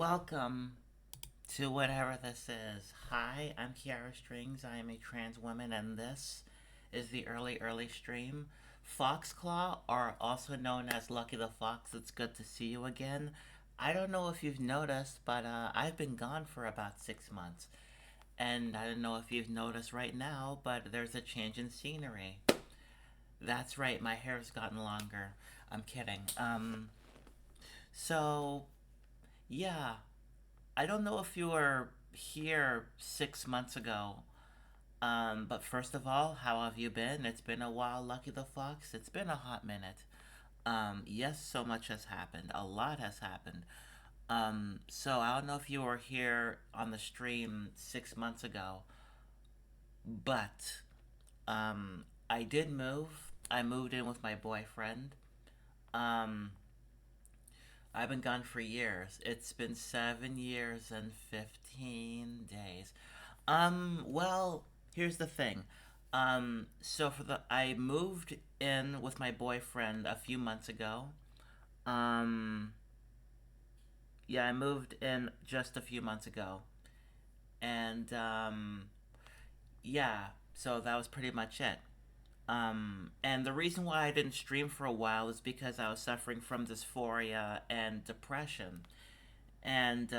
Welcome to whatever this is. Hi, I'm Kiara Strings. I am a trans woman, and this is the early stream. Foxclaw, or also known as Lucky the Fox, it's good to see you again. I don't know if you've noticed, but I've been gone for about 6 months. And I don't know if you've noticed right now, but there's a change in scenery. That's right, my hair's gotten longer. I'm kidding. So, yeah, I don't know if you were here 6 months ago, but first of all, how have you been? It's been a while, Lucky the Fox. It's been a hot minute. Yes, so much has happened. A lot has happened. So I don't know if you were here on the stream 6 months ago, but I did move. I moved in with my boyfriend. Um, I've been gone for years. It's been 7 years and 15 days. Well, here's the thing. So I moved in with my boyfriend a few months ago. Um, yeah, I moved in just a few months ago. And, yeah, so that was pretty much it. And the reason why I didn't stream for a while is because I was suffering from dysphoria and depression. And,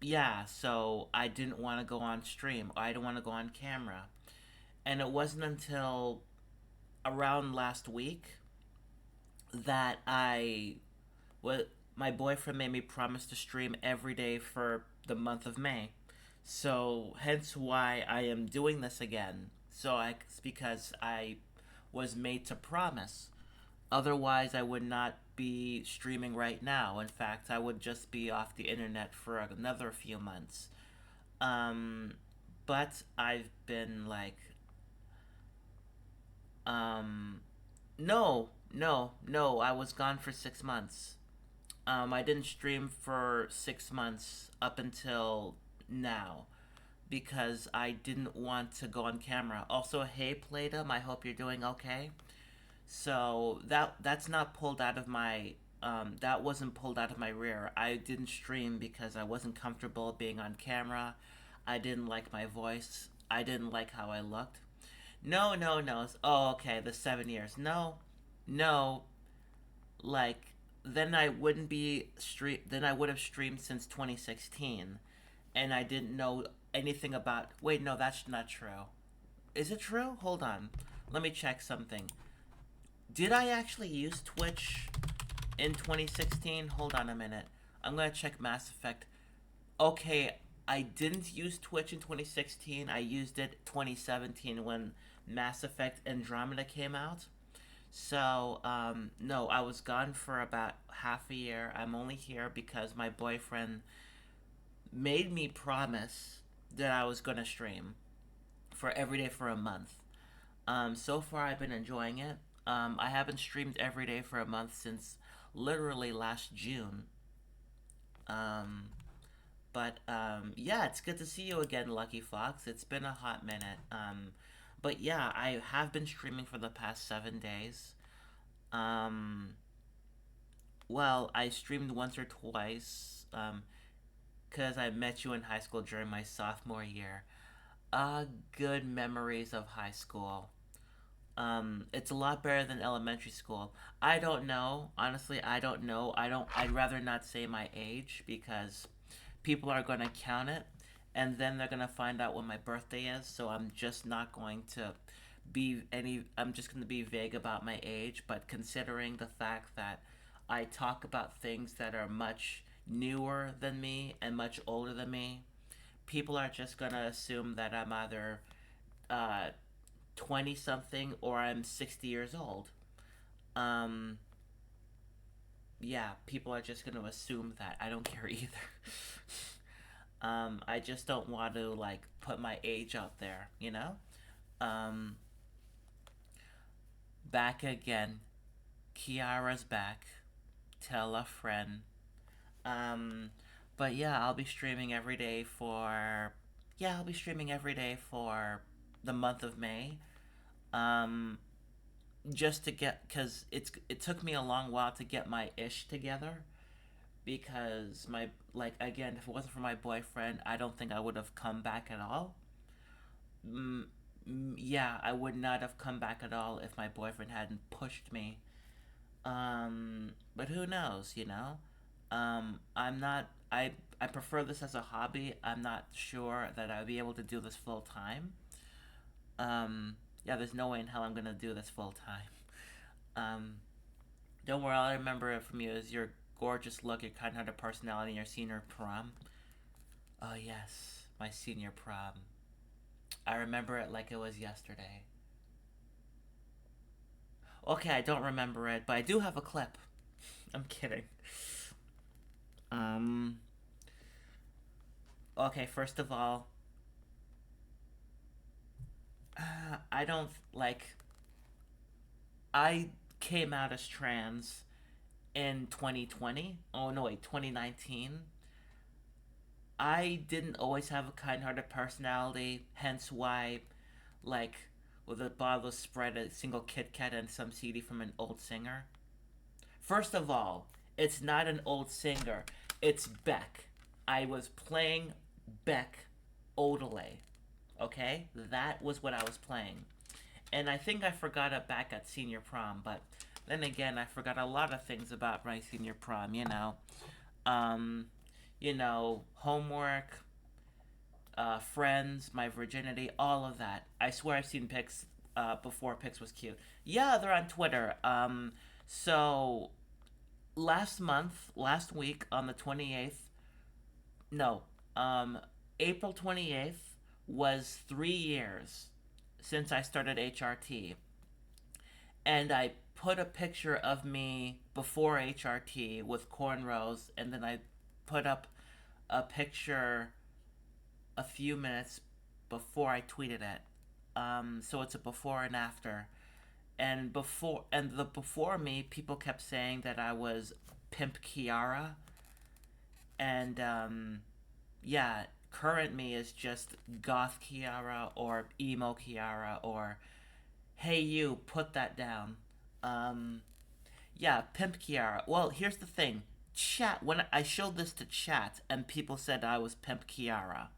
yeah, so I didn't want to go on stream. I didn't want to go on camera. And it wasn't until around last week that what my boyfriend made me promise to stream every day for the month of May. So hence why I am doing this again. It's because I was made to promise. Otherwise, I would not be streaming right now. In fact, I would just be off the internet for another few months. Um, but I've been like, um, no. I was gone for 6 months. I didn't stream for 6 months up until now because I didn't want to go on camera. Also, hey Playdum, I hope you're doing okay. So that's not pulled out of my that wasn't pulled out of my rear. I didn't stream because I wasn't comfortable being on camera. I didn't like my voice. I didn't like how I looked. No. Oh, okay. The 7 years. No. Like then I wouldn't be stream. Then I would have streamed since 2016, and I didn't know anything about. Wait, no, that's not true. Is it true? Hold on. Let me check something. Did I actually use Twitch in 2016? Hold on a minute. I'm gonna check Mass Effect. Okay, I didn't use Twitch in 2016. I used it 2017 when Mass Effect Andromeda came out. So, no, I was gone for about half a year. I'm only here because my boyfriend made me promise that I was gonna stream for every day for a month. So far, I've been enjoying it. I haven't streamed every day for a month since literally last June. Um, but yeah, it's good to see you again, Lucky Fox. It's been a hot minute. But yeah, I have been streaming for the past 7 days. Um, well, I streamed once or twice. Because I met you in high school during my sophomore year. Good memories of high school. It's a lot better than elementary school. I don't know. Honestly, I don't know. I'd rather not say my age because people are going to count it and then they're going to find out when my birthday is. So I'm just not going to I'm just going to be vague about my age. But considering the fact that I talk about things that are much newer than me and much older than me, people are just going to assume that I'm either uh, 20 something or I'm 60 years old. Um, yeah, people are just going to assume that. I don't care either. I just don't want to like put my age out there, you know? Um, Back again. Kiara's back. Tell a friend. Um, but yeah, I'll be streaming every day for. Yeah, I'll be streaming every day for the month of May. Um, just to get, because it took me a long while to get my ish together. because my like again, if it wasn't for my boyfriend, I don't think I would have come back at all. Mm, yeah, I would not have come back at all if my boyfriend hadn't pushed me. But who knows, you know? I'm not. I prefer this as a hobby. I'm not sure that I'll be able to do this full time. Yeah, there's no way in hell I'm gonna do this full time. Um, don't worry, all I remember from you is your gorgeous look, your kind-hearted personality, and your senior prom. Oh yes, my senior prom. I remember it like it was yesterday. Okay, I don't remember it, but I do have a clip. I'm kidding. Um. Okay, first of all, I don't like. I came out as trans in 2020. Oh no, wait, 2019. I didn't always have a kind-hearted personality, hence why, like, with a bottle of Sprite, a single Kit Kat, and some CD from an old singer. First of all, it's not an old singer. It's Beck. I was playing Beck Odelay. Okay? That was what I was playing. And I think I forgot it back at senior prom, but then again, I forgot a lot of things about my senior prom, Um, homework, friends, my virginity, all of that. I swear I've seen pics before pics was cute. Yeah, they're on Twitter. So last week on the 28th, no, um, April 28th was 3 years since I started HRT. And I put a picture of me before HRT with cornrows, and then I put up a picture a few minutes before I tweeted it. So it's a before and after. And the before me, people kept saying that I was Pimp Kiara, and yeah, current me is just Goth Kiara or Emo Kiara or Hey you, put that down. Um, yeah, Pimp Kiara. Well, here's the thing. Chat when I showed this to chat and people said I was Pimp Kiara.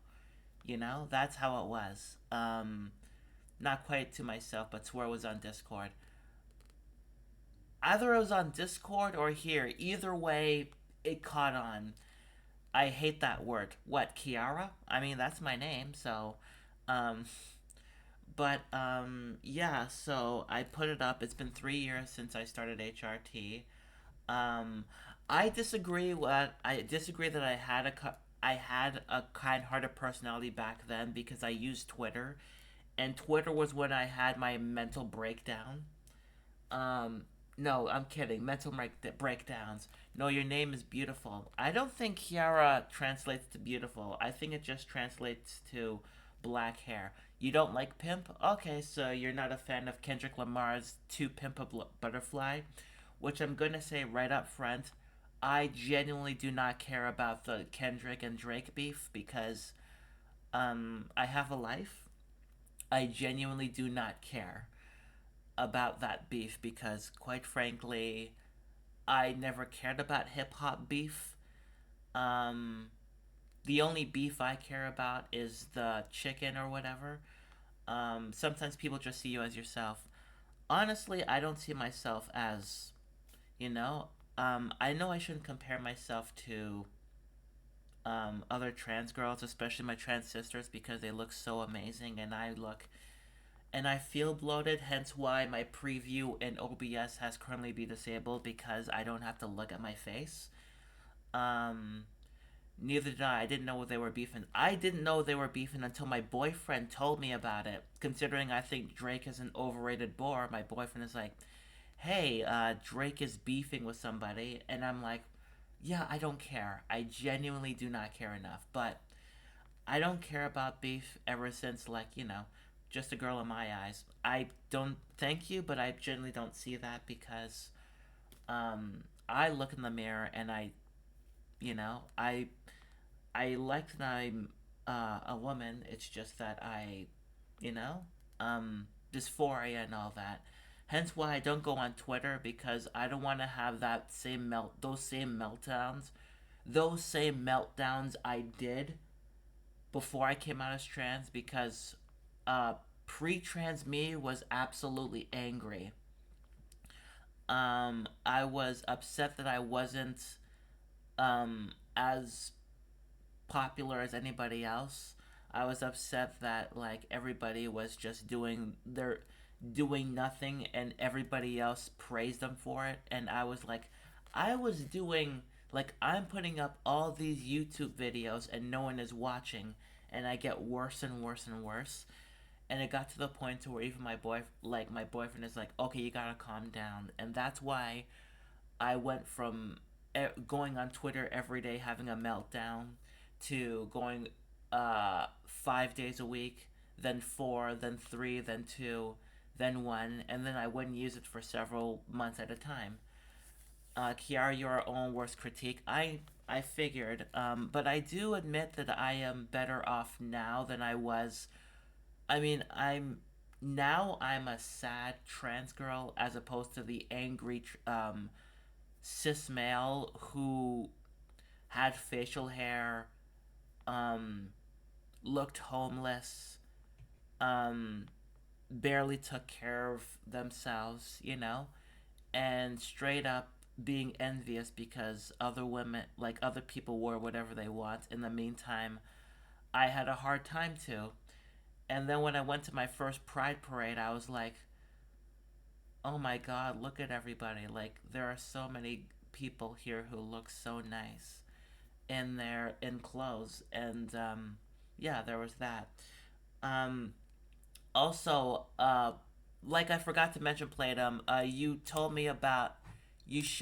That's how it was. Not quite to myself, but swear it was on Discord. Either it was on Discord or here. Either way, it caught on. I hate that word. What, Kiara? I mean, that's my name, so um yeah, so I put it up. It's been 3 years since I started HRT. Um, I disagree that I had a kind-hearted personality back then because I used Twitter, and Twitter was when I had my mental breakdown. Um, no, I'm kidding. Breakdowns. No, your name is beautiful. I don't think Kiara translates to beautiful. I think it just translates to black hair. You don't like pimp? Okay, so you're not a fan of Kendrick Lamar's To Pimp a Butterfly, which I'm going to say right up front. I genuinely do not care about the Kendrick and Drake beef because I have a life. I genuinely do not care about that beef because, quite frankly, I never cared about hip hop beef. Um, the only beef I care about is the chicken or whatever. Sometimes people just see you as yourself. Honestly, I don't see myself as, you know, I know I shouldn't compare myself to other trans girls, especially my trans sisters, because they look so amazing and I feel bloated, hence why my preview in OBS has currently been disabled because I don't have to look at my face. Um, Neither did I. I didn't know they were beefing. I didn't know they were beefing until my boyfriend told me about it. Considering I think Drake is an overrated bore, my boyfriend is like, hey, Drake is beefing with somebody. And I'm like, yeah, I don't care. I genuinely do not care enough. But I don't care about beef ever since, like, just a girl in my eyes. I don't, thank you, but I generally don't see that because I look in the mirror and I like that I'm a woman. It's just that you know, dysphoria and all that. Hence why I don't go on Twitter because I don't want to have those same meltdowns those same meltdowns I did before I came out as trans, because uh, pre-trans me was absolutely angry. I was upset that I wasn't as popular as anybody else. I was upset that like everybody was just doing nothing and everybody else praised them for it, and I was like, I was doing, like, I'm putting up all these YouTube videos and no one is watching, and I get worse and worse and worse. And it got to the point to where even my boyfriend is like, okay, you gotta calm down. And that's why I went from going on Twitter every day having a meltdown to going 5 days a week, then four, then three, then two, then one, and then I wouldn't use it for several months at a time. Kiara, your own worst critique. I figured, but I do admit that I am better off now than I was. I mean, I'm a sad trans girl as opposed to the angry cis male who had facial hair, um, looked homeless, um, barely took care of themselves, and straight up being envious because other women, like other people, wore whatever they want. In the meantime, I had a hard time too. And then when I went to my first Pride parade, I was like, oh my god, look at everybody. Like, there are so many people here who look so nice in clothes. And yeah, there was that. Um, Also, like I forgot to mention, Playdom. You told me about a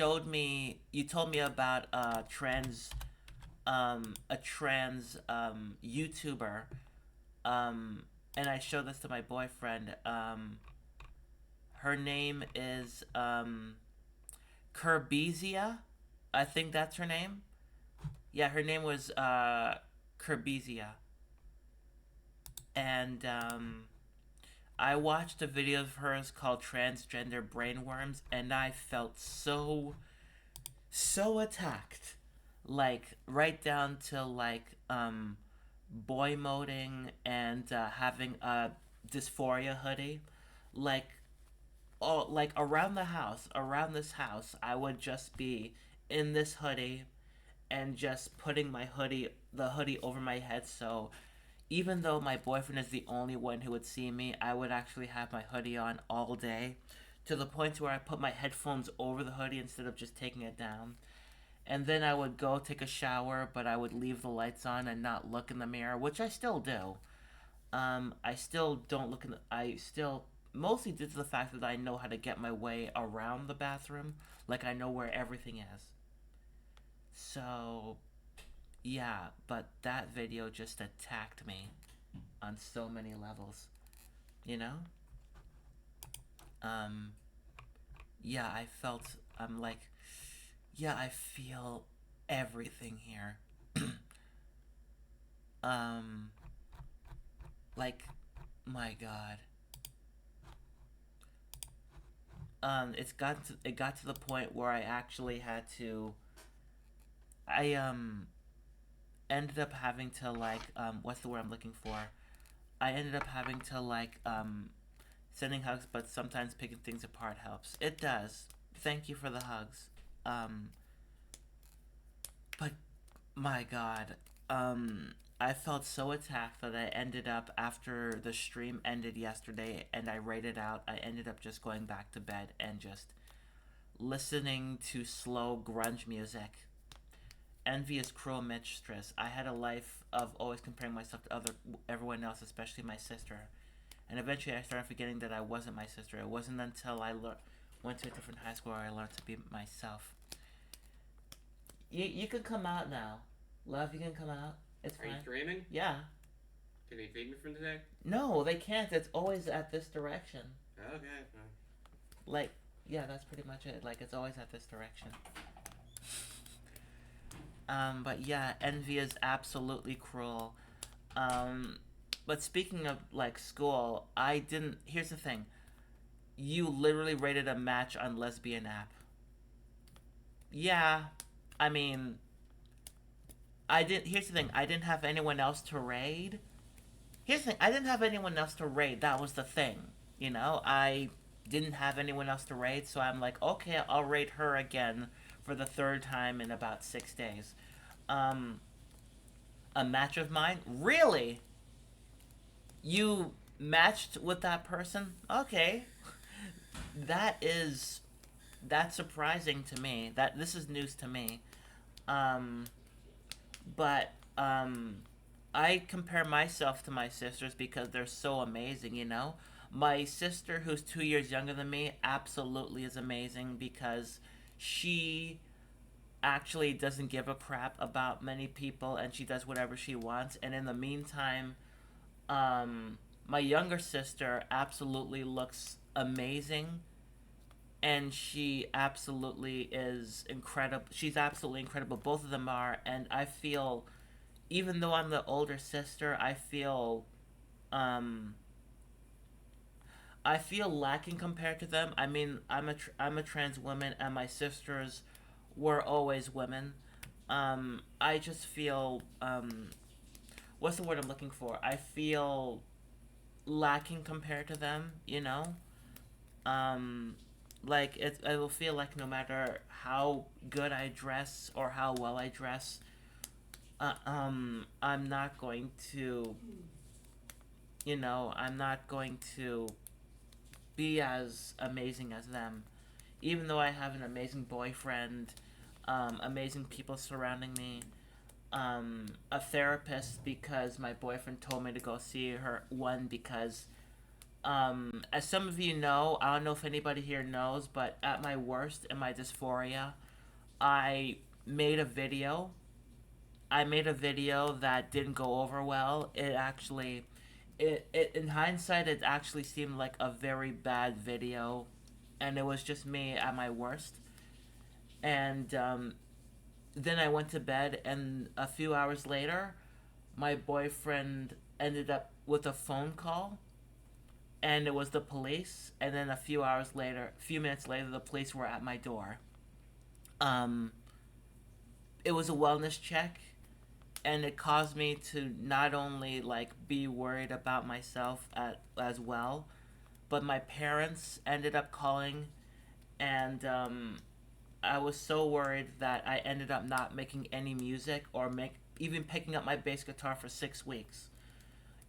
trans YouTuber, um, and I showed this to my boyfriend. Her name is Kerbizia. I think that's her name. Yeah, her name was Kerbizia, and I watched a video of hers called Transgender Brainworms, and I felt so attacked. Like, right down to, like, boy moding and having a dysphoria hoodie. Like, oh, like around this house, I would just be in this hoodie and just putting the hoodie over my head, so even though my boyfriend is the only one who would see me, I would actually have my hoodie on all day, to the point where I put my headphones over the hoodie instead of just taking it down. And then I would go take a shower, but I would leave the lights on and not look in the mirror, which I still do. I still don't look in the. I still, mostly due to the fact that I know how to get my way around the bathroom, like I know where everything is. So yeah, but that video just attacked me on so many levels, you know? Um, yeah, I'm like, yeah, I feel everything here. um, like, my God. It got to the point where I actually had to, I, ended up having to, like, what's the word I'm looking for? I ended up having to, like, sending hugs, but sometimes picking things apart helps. It does. Thank you for the hugs. Um, but my God, I felt so attacked that I ended up, after the stream ended yesterday and I rated out, I ended up just going back to bed and just listening to slow grunge music. Envious, cruel mistress. I had a life of always comparing myself to everyone else, especially my sister. And eventually I started forgetting that I wasn't my sister. It wasn't until went to a different high school where I learned to be myself. You can come out now. Love, you can come out. It's Are you fine. streaming? Yeah. Can they feed me from today? No, they can't. It's always at this direction. Okay. Like, yeah, that's pretty much it. Like, it's always at this direction. But yeah, envy is absolutely cruel. Um, but speaking of, like, school, I didn't. Here's the thing. You literally rated a match on Lesbian app. Yeah, I mean, I didn't. Here's the thing. I didn't have anyone else to raid. Here's the thing. I didn't have anyone else to raid. That was the thing. I didn't have anyone else to raid, so I'm like, okay, I'll raid her again for the third time in about 6 days. Um, a match of mine? Really? You matched with that person? Okay. That is that's surprising to me. That this is news to me. Um, but I compare myself to my sisters because they're so amazing. My sister, who's 2 years younger than me, absolutely is amazing because she actually doesn't give a crap about many people and she does whatever she wants. And in the meantime, my younger sister absolutely looks amazing and she absolutely is incredible. She's absolutely incredible. Both of them are. And I feel, even though I'm the older sister, um, I feel lacking compared to them. I mean, I'm a trans woman, and my sisters were always women. I just feel what's the word I'm looking for? I feel lacking compared to them. Um, like I will feel like no matter how good I dress or how well I dress, I'm not going to, I'm not going to be as amazing as them. Even though I have an amazing boyfriend, amazing people surrounding me, a therapist because my boyfriend told me to go see her. One, because as some of you know, I don't know if anybody here knows, but at my worst in my dysphoria, I made a video. I made a video that didn't go over well. It in hindsight, it actually seemed like a very bad video, and it was just me at my worst. And then I went to bed, and a few hours later, my boyfriend ended up with a phone call, and it was the police. And then a few minutes later, the police were at my door. Um, it was a wellness check, and it caused me to not only like be worried about myself as well, but my parents ended up calling, and I was so worried that I ended up not making any music or make even picking up my bass guitar for 6 weeks.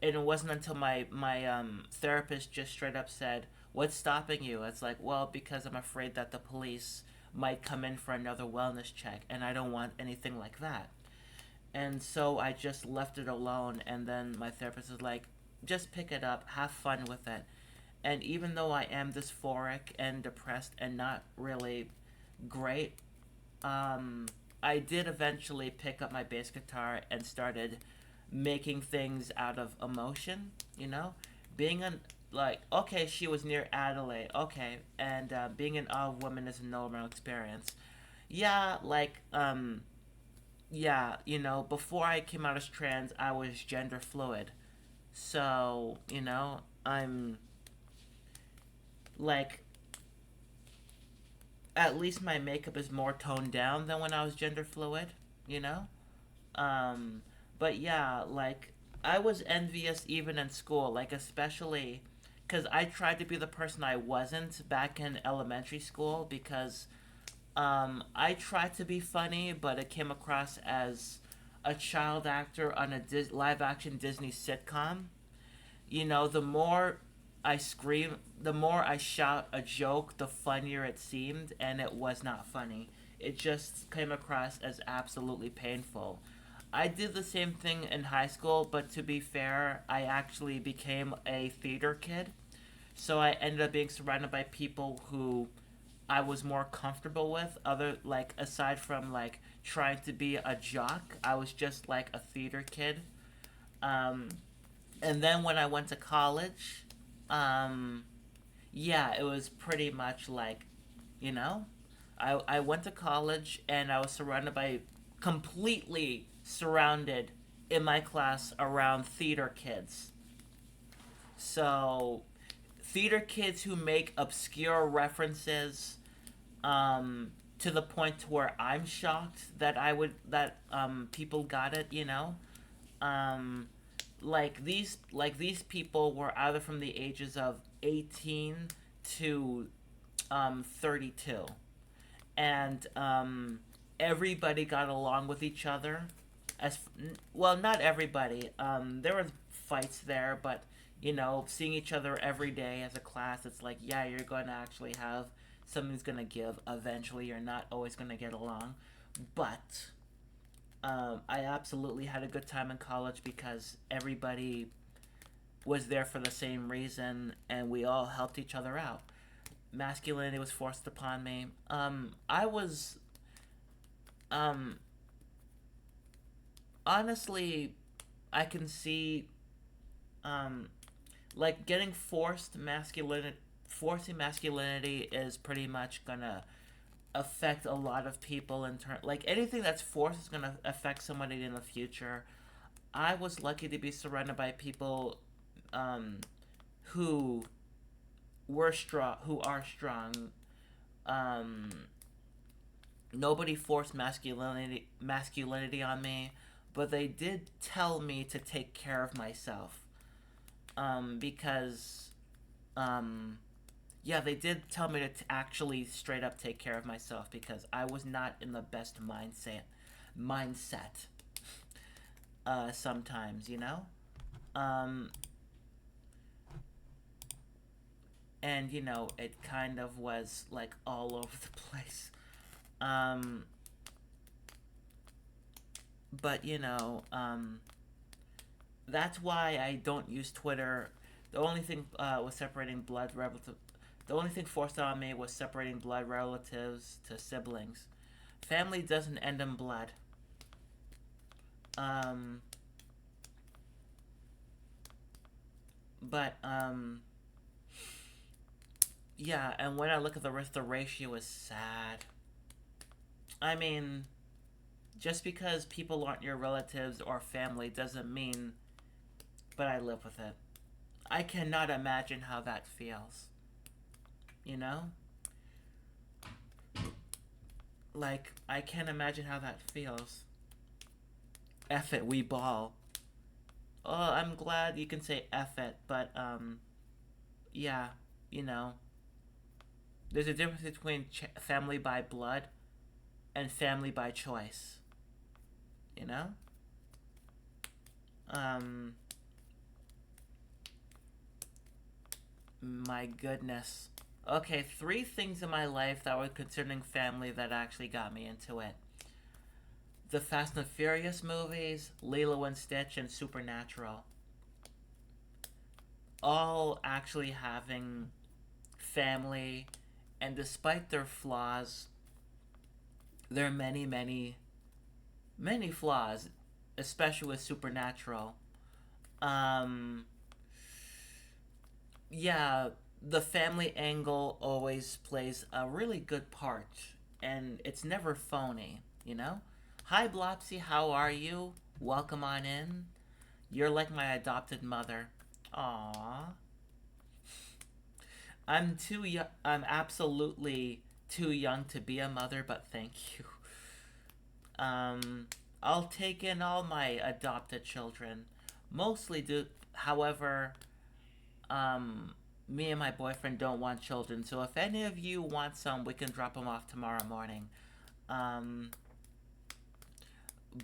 And it wasn't until my therapist just straight up said, "What's stopping you?" It's like, well, because I'm afraid that the police might come in for another wellness check, and I don't want anything like that. And so I just left it alone. And then my therapist was like, "Just pick it up, have fun with it." And even though I am dysphoric and depressed and not really great, um, I did eventually pick up my bass guitar and started making things out of emotion. Being an like okay, she was near Adelaide, okay, and being an odd woman is a normal experience. Yeah, yeah, before I came out as trans, I was gender fluid. So, I'm like, at least my makeup is more toned down than when I was gender fluid, you know? Um, but yeah, like, I was envious even in school, like, especially because I tried to be the person I wasn't back in elementary school because I tried to be funny, but it came across as a child actor on a live action Disney sitcom. The more I scream, the more I shout a joke, the funnier it seemed, and it was not funny. It just came across as absolutely painful. I did the same thing in high school, but to be fair, I actually became a theater kid. So I ended up being surrounded by people who I was more comfortable with. Other like aside from like trying to be a jock, I was just like a theater kid. Um, and then when I went to college, um, yeah, it was pretty much like, you know, I went to college and I was completely surrounded in my class around theater kids. So, theater kids who make obscure references, um, to the point to where I'm shocked that I would that people got it, you know. Um these people were either from the ages of 18 to 32, and everybody got along with each other. As well, not everybody. There were fights there, but you know, seeing each other every day as a class, it's like, yeah, you're going to actually have something's going to give. Eventually, you're not always going to get along, but I absolutely had a good time in college because everybody was there for the same reason, and we all helped each other out. Masculinity was forced upon me. I was um, honestly, I can see um, like getting forcing masculinity is pretty much gonna affect a lot of people in turn. Like anything that's forced is gonna affect somebody in the future. I was lucky to be surrounded by people um, who who are strong. Um, Nobody forced masculinity on me, but they did tell me to take care of myself. Because yeah, they did tell me to actually straight up take care of myself because I was not in the best mindset. Sometimes, you know. Um, and you know, it kind of was like all over the place. Um, but you know, that's why I don't use Twitter. The only thing was separating blood relatives. The only thing forced on me was separating blood relatives to siblings. Family doesn't end in blood. Um, but yeah, and when I look at the ratio is sad. I mean, just because people aren't your relatives or family doesn't mean. But I live with it. I cannot imagine how that feels. You know? Like, I can't imagine how that feels. F it, we ball. Oh, I'm glad you can say F it, but, yeah, you know. There's a difference between family by blood and family by choice. You know? Um, my goodness. Okay, three things in my life that were concerning family that actually got me into it: the Fast and Furious movies, Lilo and Stitch, and Supernatural. All actually having family, and despite their flaws, there are many, many, many flaws, especially with Supernatural. Um, yeah, the family angle always plays a really good part, and it's never phony, you know? Hi, Blopsy, how are you? Welcome on in. You're like my adopted mother. Aww. I'm absolutely too young to be a mother, but thank you. Um, I'll take in all my adopted children. Mostly do, however, um, me and my boyfriend don't want children. So if any of you want some, we can drop them off tomorrow morning. Um,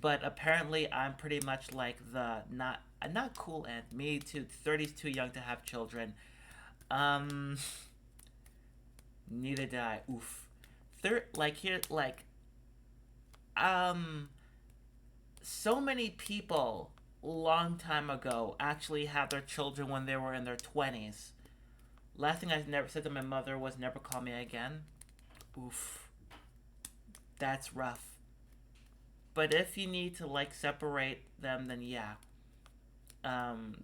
but apparently, I'm pretty much like the not cool end. Me too. 30's too young to have children. Um, Neither did I. Oof. Um, so many people long time ago actually had their children when they were in their 20s. Last thing I never said to my mother was never call me again. Oof. That's rough. But if you need to like separate them, then yeah.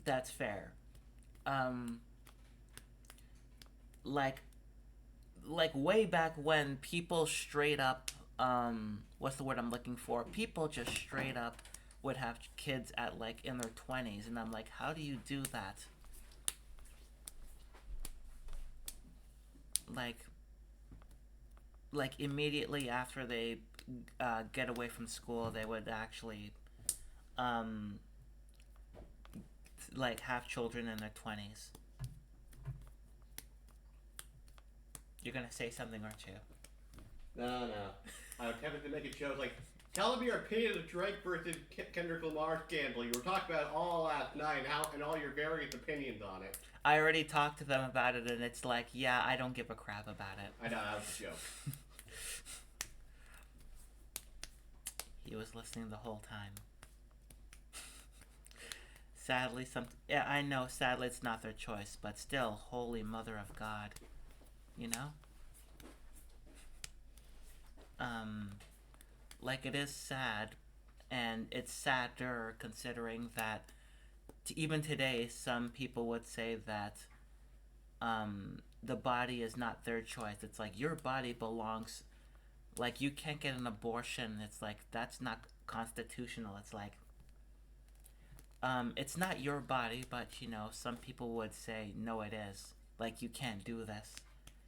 That's fair. Um, like way back when people straight up what's the word I'm looking for? People just straight up would have kids at like in their 20s, and I'm like, how do you do that? Like like immediately after they get away from school, they would actually um, like have children in their 20s. You're gonna say something, aren't you? No, no. I attempted to make a joke like, tell them your opinion of Drake versus Kendrick Lamar scandal. You were talking about it all last night and all your various opinions on it. I already talked to them about it, and it's like, yeah, I don't give a crap about it. I know, that was a joke. He was listening the whole time. Sadly, yeah, I know. Sadly, it's not their choice, but still, holy mother of God, you know. Um, like it is sad, and it's sadder considering that even today, some people would say that the body is not their choice. It's like your body belongs. Like you can't get an abortion. It's like that's not constitutional. It's like it's not your body, but some people would say no, it is. Like you can't do this,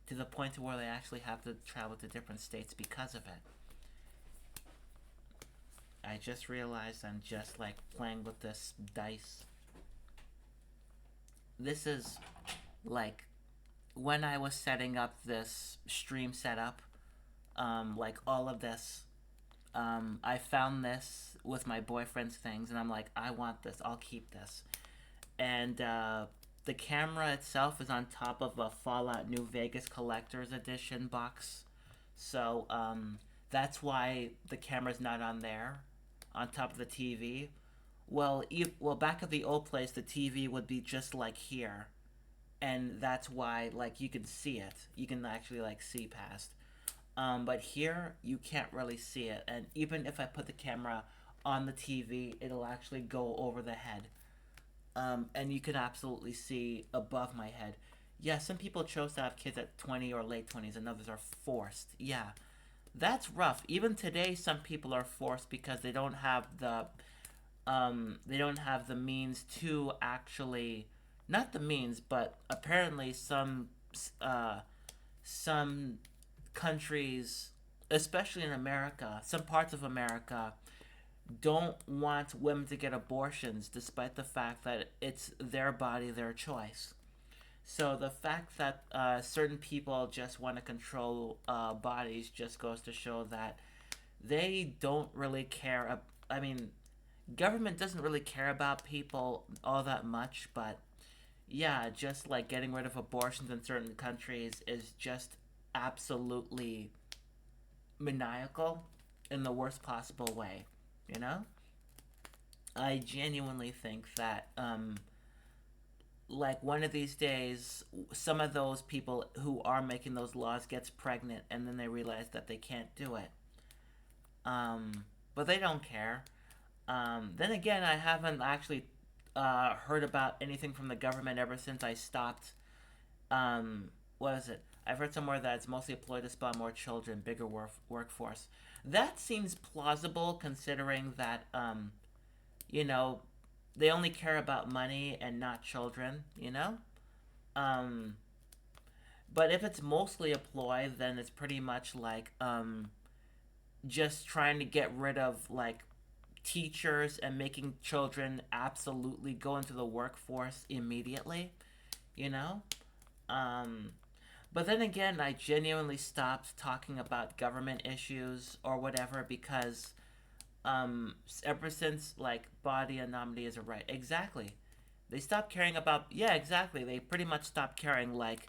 to the point to where they actually have to travel to different states because of it. I just realized I'm just like playing with this dice. This is like when I was setting up this stream setup, like all of this, I found this with my boyfriend's things, and I'm like, I want this. I'll keep this. And the camera itself is on top of a Fallout New Vegas Collector's Edition box, so that's why the camera's not on there, on top of the TV. Well, back at the old place, the TV would be just like here, and that's why like you can see it. You can actually like see past. But here you can't really see it, and even if I put the camera on the TV, it'll actually go over the head, and you can absolutely see above my head. Yeah, some people chose to have kids at 20 or late 20s, and others are forced. Yeah, that's rough. Even today, some people are forced because they don't have the means to actually, not the means, but apparently some countries, especially in America, some parts of America, don't want women to get abortions despite the fact that it's their body, their choice. So the fact that certain people just want to control bodies just goes to show that they don't really care. I mean, government doesn't really care about people all that much, but yeah, just like getting rid of abortions in certain countries is just absolutely maniacal in the worst possible way, you know? I genuinely think that, like, one of these days, some of those people who are making those laws gets pregnant and then they realize that they can't do it. But they don't care. Then again, I haven't actually heard about anything from the government ever since I stopped. What is it? I've heard somewhere that it's mostly employed to spawn more children, bigger workforce. That seems plausible considering that, you know, they only care about money and not children, you know? Um, but if it's mostly a ploy, then it's pretty much like just trying to get rid of, like, teachers and making children absolutely go into the workforce immediately, you know? Um, but then again, I genuinely stopped talking about government issues or whatever because ever since like body anomaly is a right, exactly, they stopped caring about. Yeah, exactly. They pretty much stopped caring. Like,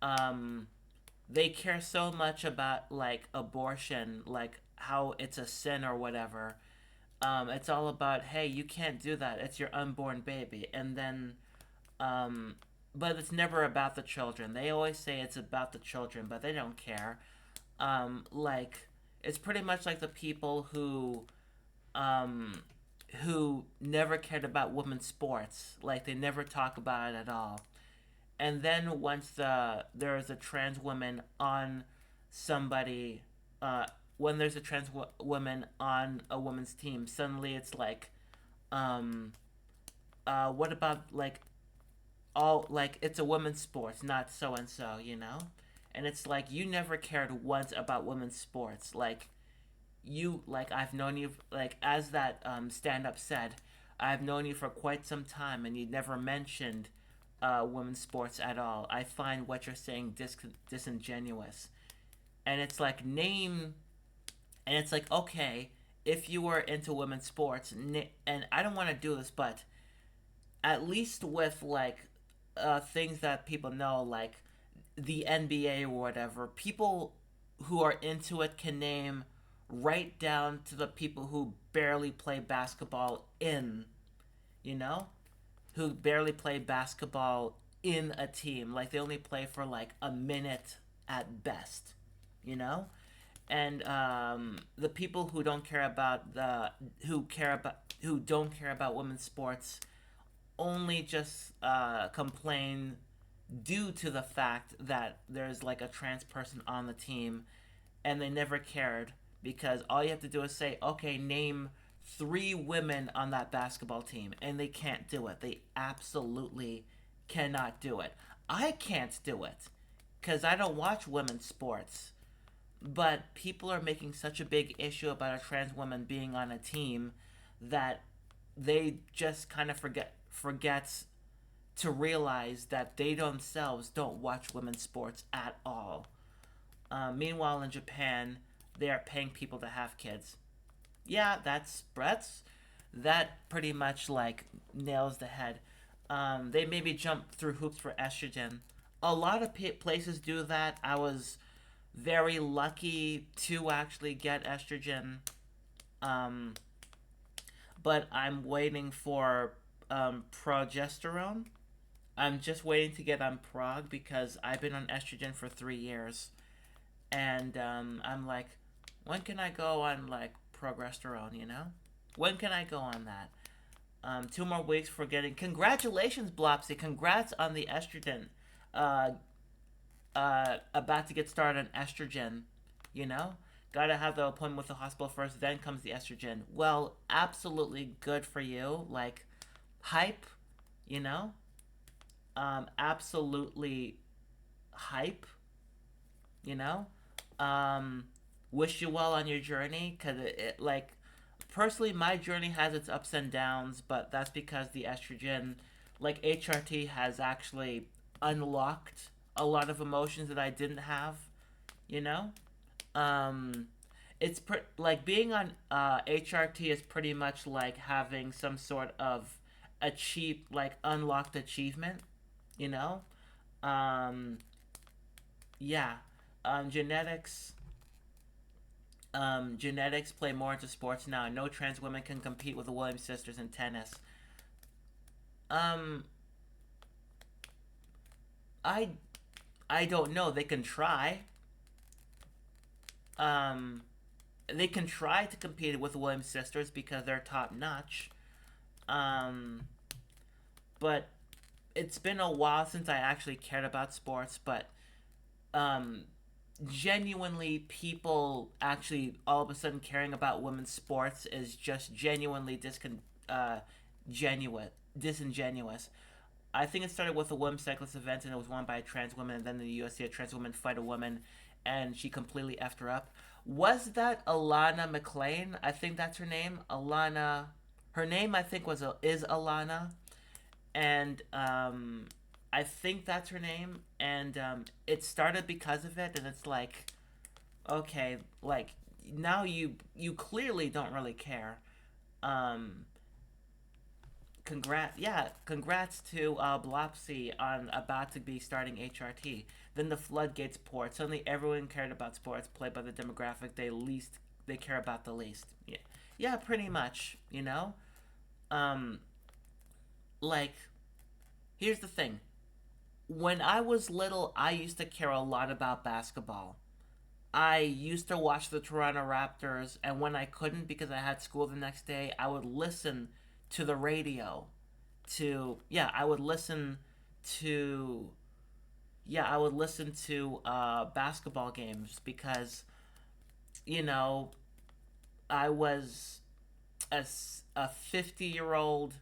um, they care so much about like abortion, like how it's a sin or whatever. It's all about, hey, you can't do that. It's your unborn baby, and then um, but it's never about the children. They always say it's about the children, but they don't care. Like it's pretty much like the people um, who never cared about women's sports. Like they never talk about it at all. And then once there's a trans woman on somebody, uh, when there's a trans woman on a woman's team, suddenly it's like, um, what about like all like it's a women's sport, not so and so, you know? And it's like you never cared once about women's sports. I've known you, like as that stand up said, I've known you for quite some time, and you never mentioned women's sports at all. I find what you're saying disingenuous. And it's like, name, and it's like, okay, if you were into women's sports, and I don't want to do this, but at least with like things that people know, like the NBA or whatever, people who are into it can name right down to the people who barely play basketball you know, who barely play basketball in a team. Like they only play for like a minute at best, you know? And the people who don't care about who don't care about women's sports only just complain due to the fact that there's like a trans person on the team, and they never cared because all you have to do is say, okay, name three women on that basketball team, and they can't do it. They absolutely cannot do it. I can't do it because I don't watch women's sports. But people are making such a big issue about a trans woman being on a team that they just kind of forgets to realize that they themselves don't watch women's sports at all. Meanwhile, in Japan, they are paying people to have kids. Yeah, that pretty much like nails the head. They maybe jump through hoops for estrogen. A lot of places do that. I was very lucky to actually get estrogen, um, but I'm waiting for progesterone. I'm just waiting to get on prog because I've been on estrogen for 3 years, and I'm like, when can I go on like progesterone? You know, when can I go on that? 2 more weeks for getting. Congratulations, Blopsy. Congrats on the estrogen. Uh, about to get started on estrogen. You know, gotta have the appointment with the hospital first. Then comes the estrogen. Well, absolutely good for you. Like, hype. You know, absolutely hype. You know, um, wish you well on your journey because like personally my journey has its ups and downs, but that's because the estrogen, like HRT, has actually unlocked a lot of emotions that I didn't have, you know. um like being on HRT is pretty much like having some sort of like unlocked achievement, you know. um yeah. Genetics, genetics play more into sports now. No trans women can compete with the Williams sisters in tennis. Um, I I don't know. They can try. Um, they can try to compete with the Williams sisters because they're top notch. Um, but it's been a while since I actually cared about sports. But um, genuinely, people actually all of a sudden caring about women's sports is just genuinely uh, genuine disingenuous. I think it started with a women's cyclist event, and it was won by a trans woman, and then in the UFC a trans woman fight a woman, and she completely effed her up. Was that Alana McLean? I think that's her name. Alana. Her name I think is Alana, and I think that's her name. And it started because of it, and it's like, okay, like now you clearly don't really care. Um, congrats to Blopsy on about to be starting HRT. Then the floodgates poured. Suddenly, everyone cared about sports played by the demographic they care about the least. Yeah, yeah, pretty much. You know, um, like here's the thing. When I was little, I used to care a lot about basketball. I used to watch the Toronto Raptors, and when I couldn't because I had school the next day, I would listen to the radio. I would listen to basketball games because you know I was a 50-year-old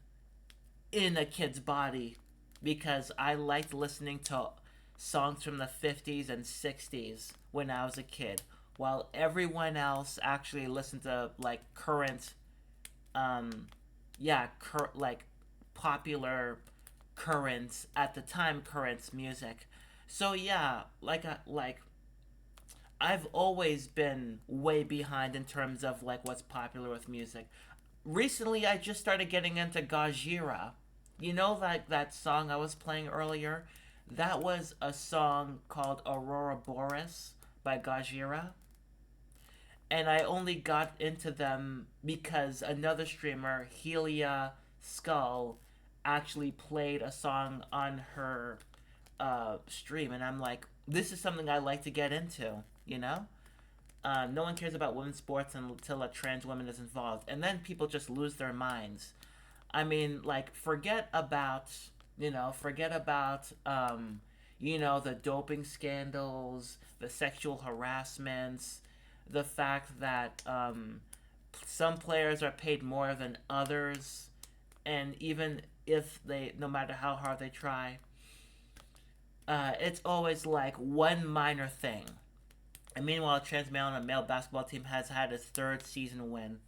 in a kid's body because I liked listening to songs from the 50s and 60s when I was a kid, while everyone else actually listened to like current, um, yeah, like popular current at the time current music. So yeah, like I've always been way behind in terms of like what's popular with music. Recently, I just started getting into Gajira. You know that song I was playing earlier? That was a song called Aurora Boreas by Gajira. And I only got into them because another streamer, Helia Skull, actually played a song on her stream. And I'm like, this is something I like to get into, you know? No one cares about women's sports until a trans woman is involved, and then people just lose their minds. I mean, like, forget about, the doping scandals, the sexual harassments, the fact that some players are paid more than others, and even if no matter how hard they try, it's always like one minor thing. And meanwhile, a trans male on a male basketball team has had his third season win.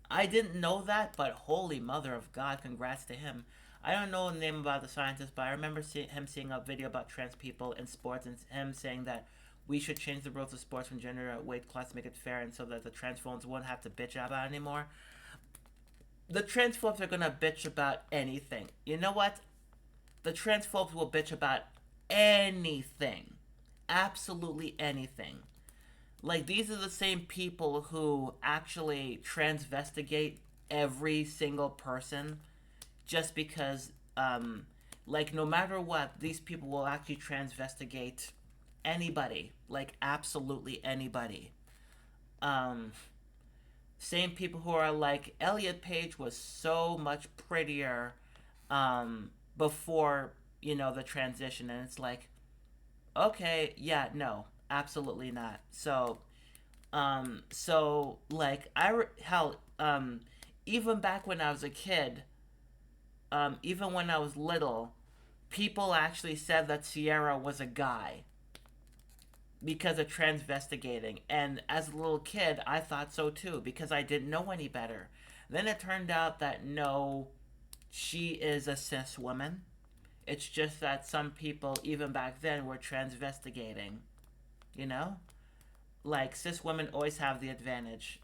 I didn't know that, but holy mother of God, congrats to him. I don't know the name about the scientist, but I remember him seeing a video about trans people in sports and him saying that we should change the rules of sports from gender weight class to make it fair and so that the transphobes won't have to bitch about it anymore. The transphobes are gonna bitch about anything. You know what? The transphobes will bitch about anything. Absolutely anything. Like, these are the same people who actually transvestigate every single person just because, like, no matter what, these people will actually transvestigate anybody. Like, absolutely anybody. Um, Same people who are like, Elliot Page was so much prettier before, the transition. And it's like, okay, yeah, no, absolutely not. So like hell, even back when I was a kid, even when I was little, people actually said that Sierra was a guy because of transvestigating. And as a little kid, I thought so too because I didn't know any better. Then it turned out that no, she is a cis woman. It's just that some people, even back then, were transvestigating. You know? Like, cis women always have the advantage.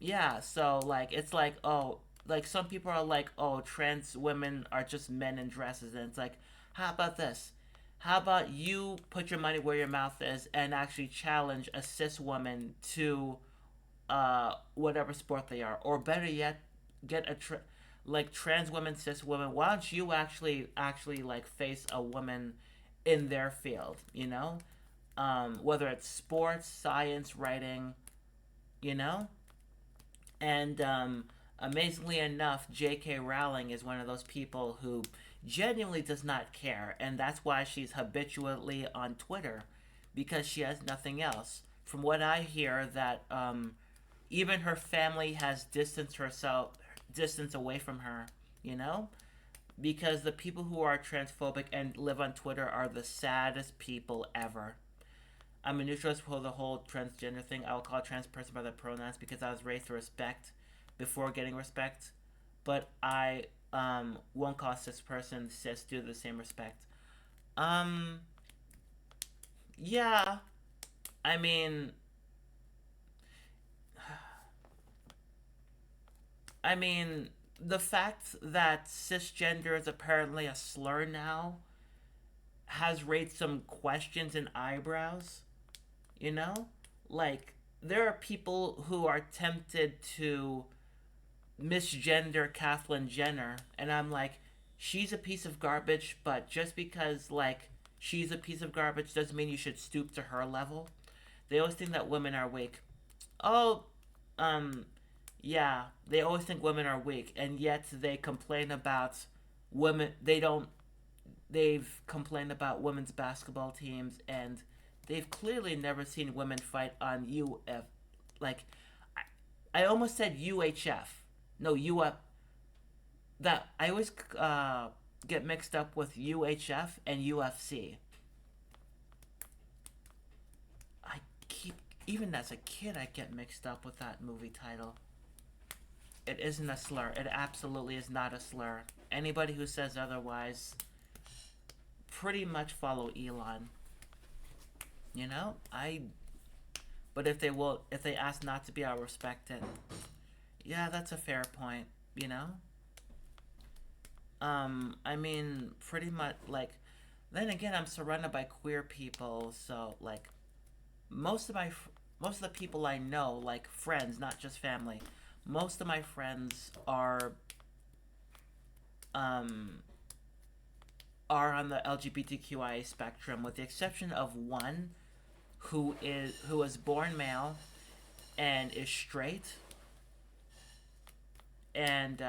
Yeah, so, like, it's like, oh, like, some people are like, oh, trans women are just men in dresses. And it's like, how about this? How about you put your money where your mouth is and actually challenge a cis woman to whatever sport they are? Or better yet, get like trans women, cis women. Why don't you actually like face a woman in their field? Whether it's sports, science, writing, you know? And amazingly enough, J.K. Rowling is one of those people who genuinely does not care. And that's why she's habitually on Twitter because she has nothing else. From what I hear, that even her family has distance away from her, you know? Because the people who are transphobic and live on Twitter are the saddest people ever. I'm a neutralist for the whole transgender thing. I will call a trans person by their pronouns because I was raised to respect before getting respect. But I won't call a cis person cis due to the same respect. Um, yeah. I mean, I mean, the fact that cisgender is apparently a slur now has raised some questions and eyebrows. You know, like there are people who are tempted to misgender Kathleen Jenner, and I'm like, she's a piece of garbage, but just because like she's a piece of garbage doesn't mean you should stoop to her level. They always think that women are weak. Oh, um, yeah, they always think women are weak, and yet they complain about women. They've complained about women's basketball teams, and they've clearly never seen women fight on UF. Like, I almost said UHF. No, UF. That I always get mixed up with UHF and UFC. I keep, even as a kid, I get mixed up with that movie title. It isn't a slur. It absolutely is not a slur. Anybody who says otherwise pretty much follow Elon. You know, I. But if they ask not to be, I'll respect it. Yeah, that's a fair point. You know. I mean, pretty much like. Then again, I'm surrounded by queer people, so like, most of my most of the people I know, like friends, not just family, most of my friends um are on the LGBTQIA spectrum, with the exception of one who was born male and is straight, and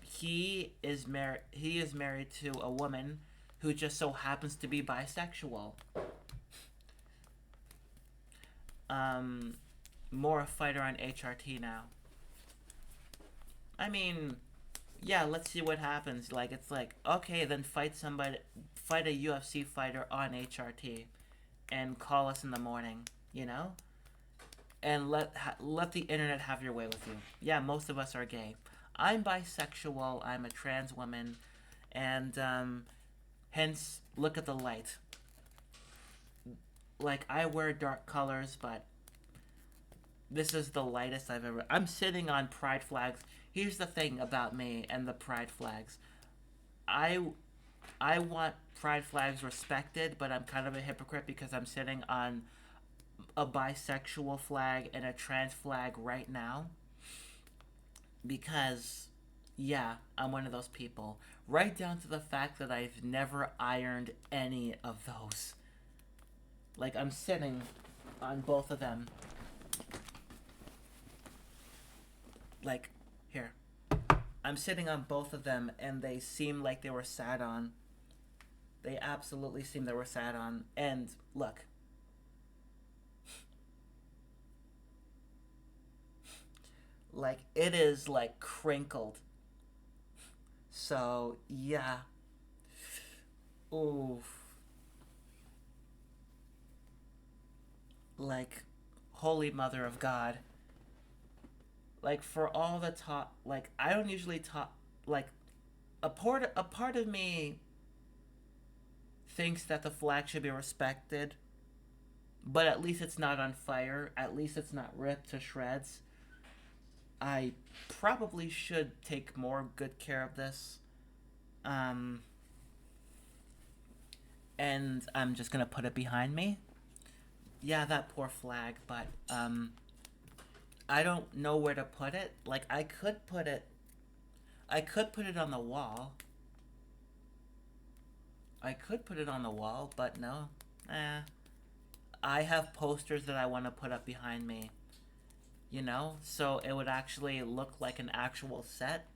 he is married to a woman who just so happens to be bisexual. Um, More a fighter on HRT now. I mean, yeah, let's see what happens. Like, it's like, okay, then fight a UFC fighter on HRT, and call us in the morning, you know, and let the internet have your way with you. Yeah, most of us are gay. I'm bisexual. I'm a trans woman, and hence look at the light. Like, I wear dark colors, but this is the lightest I've ever. I'm sitting on pride flags. Here's the thing about me and the pride flags. I I want pride flags respected, but I'm kind of a hypocrite because I'm sitting on a bisexual flag and a trans flag right now, because yeah, I'm one of those people. Right down to the fact that I've never ironed any of those. Like, I'm sitting on both of them. Like, here. I'm sitting on both of them, and they seem like they were sat on. They absolutely seem they were sat on. And look, like, it is like crinkled. So yeah. Oof. Like, holy mother of God. Like, for all the talk, like, I don't usually talk. Like, a part of me thinks that the flag should be respected, but at least it's not on fire. At least it's not ripped to shreds. I probably should take more good care of this. Um, and I'm just gonna put it behind me. Yeah, that poor flag, but I don't know where to put it. Like, I could put it on the wall. I could put it on the wall, but no. Eh. I have posters that I want to put up behind me, you know? So it would actually look like an actual set.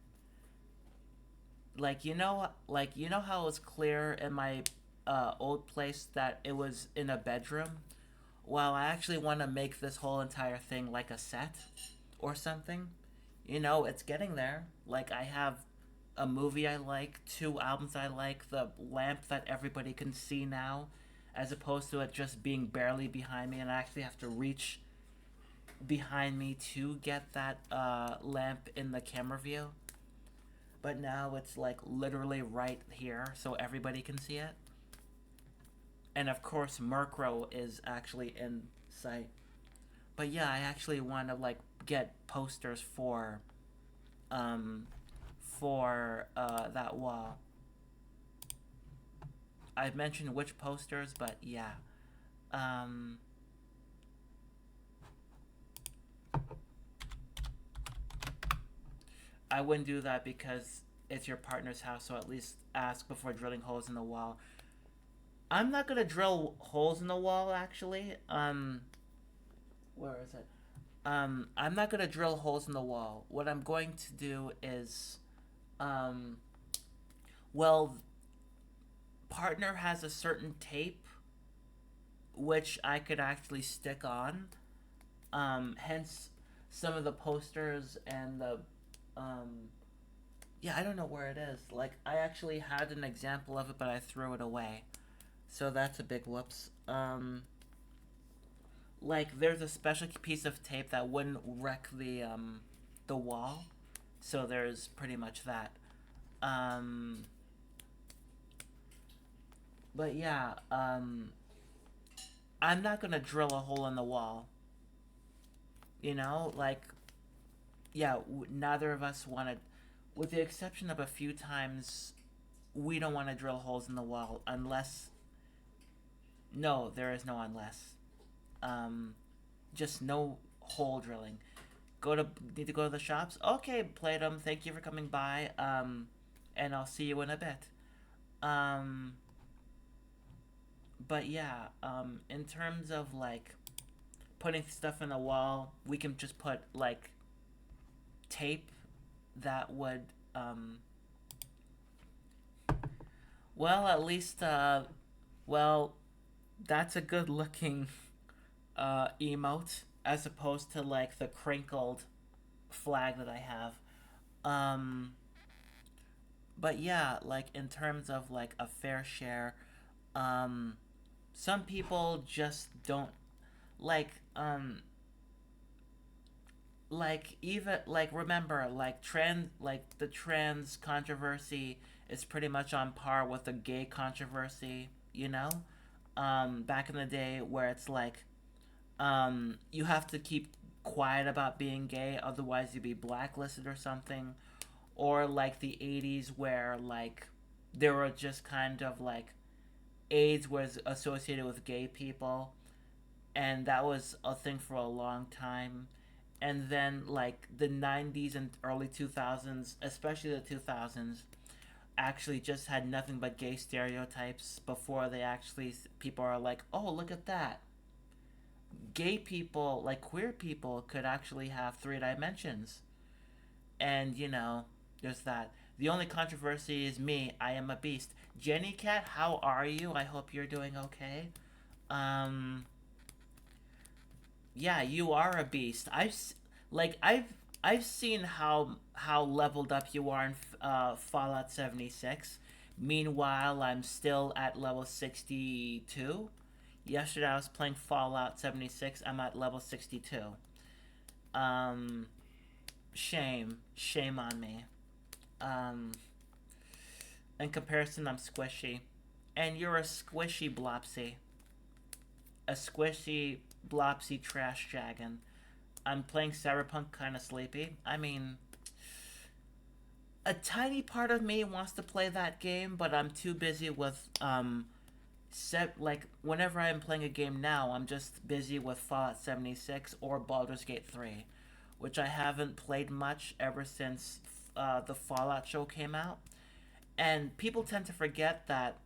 Like, you know how it was clear in my old place that it was in a bedroom? Well, I actually want to make this whole entire thing like a set or something. You know, it's getting there. Like, I have a movie I like, two albums I like, the lamp that everybody can see now, as opposed to it just being barely behind me, and I actually have to reach behind me to get that lamp in the camera view. But now it's like literally right here, so everybody can see it. And of course, Murkrow is actually in sight. But yeah, I actually want to like get posters um, for that wall. I've mentioned which posters, but yeah. Um, I wouldn't do that because it's your partner's house, so at least ask before drilling holes in the wall. I'm not gonna drill holes in the wall, actually. Where is it? I'm not gonna drill holes in the wall. What I'm going to do is, um, well, partner has a certain tape which I could actually stick on. Hence, some of the posters and the um, Yeah, I don't know where it is. Like, I actually had an example of it, but I threw it away. So that's a big whoops. Like, there's a special piece of tape that wouldn't wreck the wall. So there's pretty much that. Um, but yeah, I'm not gonna drill a hole in the wall. You know, like, yeah, neither of us wanted, with the exception of a few times, we don't want to drill holes in the wall unless, no, there is no unless. Um, just no hole drilling. Need to go to the shops? Okay, Playdom, thank you for coming by. And I'll see you in a bit. Um, but yeah, in terms of like putting stuff in the wall, we can just put like tape that would, um, well, at least, well, that's a good looking emote as opposed to like the crinkled flag that I have. Um, but yeah, like in terms of like a fair share, um, some people just don't like like even like remember like the trans controversy is pretty much on par with the gay controversy, you know? Back in the day where it's like you have to keep quiet about being gay, otherwise you'd be blacklisted or something. Or like the 80s where like there were just kind of like AIDS was associated with gay people, and that was a thing for a long time. And then like the 90s and early 2000s, especially the 2000s, actually just had nothing but gay stereotypes before they actually people are like, "Oh, look at that. Gay people, like queer people could actually have three dimensions." And you know, there's that. The only controversy is me. I am a beast. Jenny Cat, how are you? I hope you're doing okay. Um, yeah, you are a beast. Like I've seen how leveled up you are in Fallout 76. Meanwhile, I'm still at level 62. Yesterday I was playing Fallout 76. I'm at level 62. Um, shame on me. Um, in comparison, I'm squishy, and you're a squishy blopsy, a squishy blopsy trash dragon. I'm playing Cyberpunk kind of sleepy. I mean, a tiny part of me wants to play that game, but I'm too busy with set like whenever I'm playing a game now, I'm just busy with Fallout 76 or Baldur's Gate 3, which I haven't played much ever since the Fallout show came out. And people tend to forget that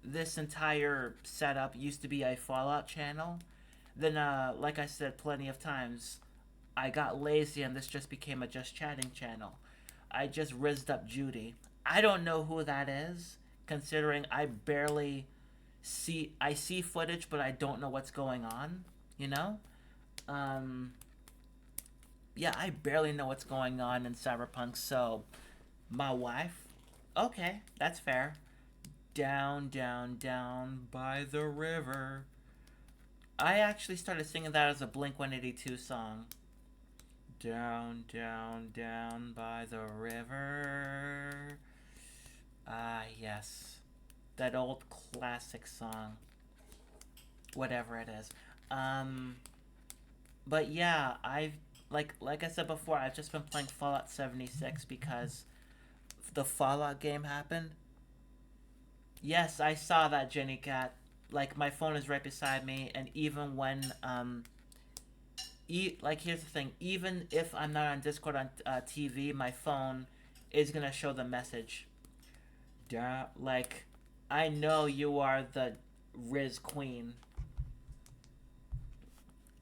this entire setup used to be a Fallout channel. Then, like I said plenty of times, I got lazy and this just became a just chatting channel. I just rizzed up Judy. I don't know who that is, considering I see footage, but I don't know what's going on. You know, um, yeah, I barely know what's going on in Cyberpunk. So, my wife, okay, that's fair. Down, down, down by the river. I actually started singing that as a Blink 182 song. Down, down, down by the river. Ah, yes. That old classic song. Whatever it is. Um, but yeah, I've like I said before, I've just been playing Fallout 76 because the Fallout game happened. Yes, I saw that, Jenny Cat. Like my phone is right beside me, and even when like here's the thing, even if I'm not on Discord on TV, my phone is gonna show the message. Yeah, like I know you are the Riz Queen.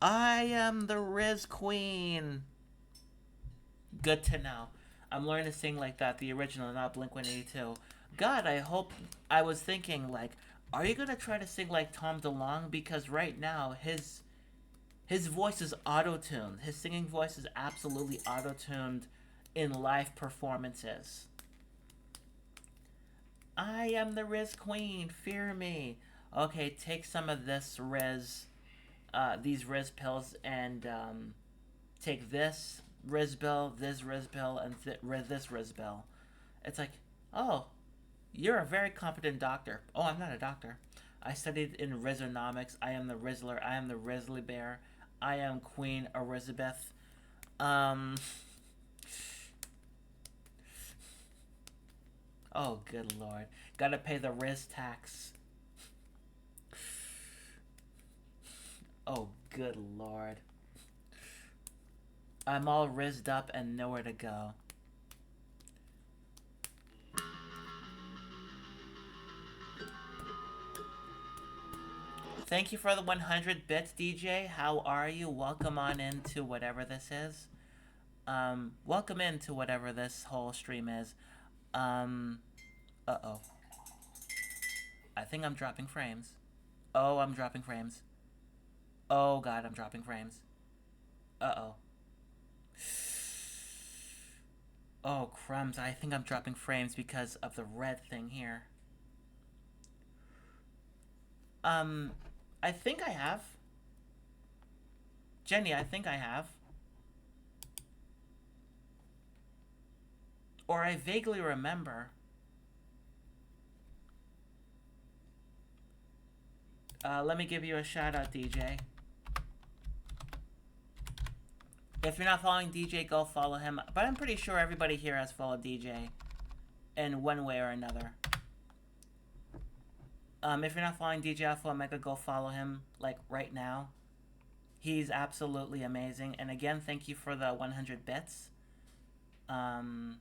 I am the Riz Queen. Good to know. I'm learning to sing like that, the original, not Blink 182. God, I hope. I was thinking, like, are you gonna try to sing like Tom DeLonge? Because right now, his voice is auto tuned. His singing voice is absolutely auto tuned in live performances. I am the Riz Queen, fear me. Okay, take some of this Riz, these Riz pills, and take this Riz pill, this Riz pill, and this Riz pill. It's like, oh, you're a very competent doctor. Oh, I'm not a doctor. I studied in Rizonomics. I am the Rizzler. I am the Rizzly Bear. I am Queen Elizabeth. Um. Oh, good lord. Gotta pay the Riz tax. Oh, good lord. I'm all rizzed up and nowhere to go. Thank you for the 100 bits, DJ. How are you? Welcome on into whatever this is. Welcome into whatever this whole stream is. Uh-oh. I think I'm dropping frames. Oh, I'm dropping frames. Oh, God, I'm dropping frames. Uh-oh. Oh, crumbs. I think I'm dropping frames because of the red thing here. I think I have. Jenny, I think I have. Or I vaguely remember. Let me give you a shout out, DJ. If you're not following DJ, go follow him. But I'm pretty sure everybody here has followed DJ in one way or another. If you're not following DJ Alpha Omega, go follow him, like, right now. He's absolutely amazing. And again, thank you for the 100 bits. I'm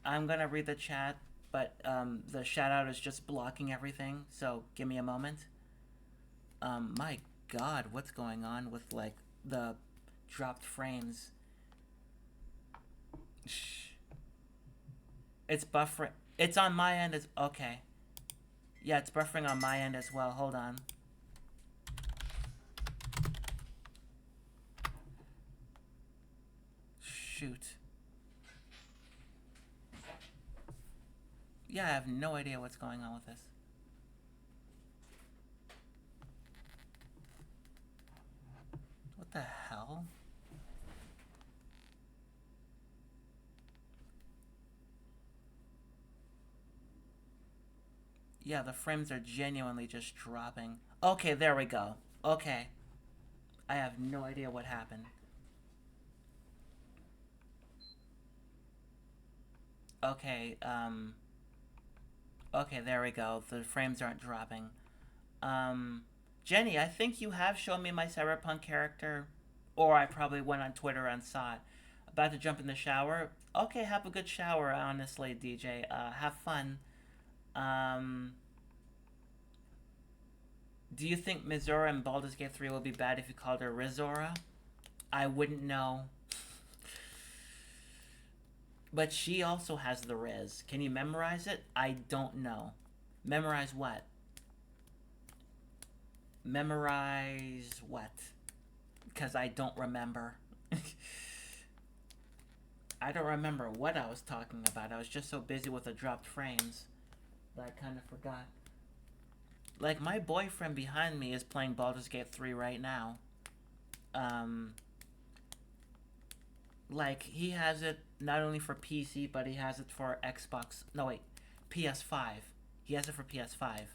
gonna read the chat, but the shout out is just blocking everything, so give me a moment. My god, what's going on with, like, the dropped frames? Shh. It's buffering. It's on my end as... Okay. Yeah, it's buffering on my end as well. Hold on. Shoot. Yeah, I have no idea what's going on with this. What the hell? Yeah, the frames are genuinely just dropping. Okay, there we go. Okay. I have no idea what happened. Okay, okay, there we go. The frames aren't dropping. Jenny, I think you have shown me my Cyberpunk character, or I probably went on Twitter and saw it. About to jump in the shower. Okay, have a good shower, honestly, DJ. Have fun. Do you think Mizora in Baldur's Gate 3 will be bad if you called her Rizora? I wouldn't know. But she also has the Riz. Can you memorize it? I don't know. Memorize what? Memorize what? Because I don't remember. I don't remember what I was talking about. I was just so busy with the dropped frames that I kind of forgot. Like, my boyfriend behind me is playing Baldur's Gate 3 right now. Like, he has it not only for PC, but he has it for Xbox. No, wait. PS5. He has it for PS5.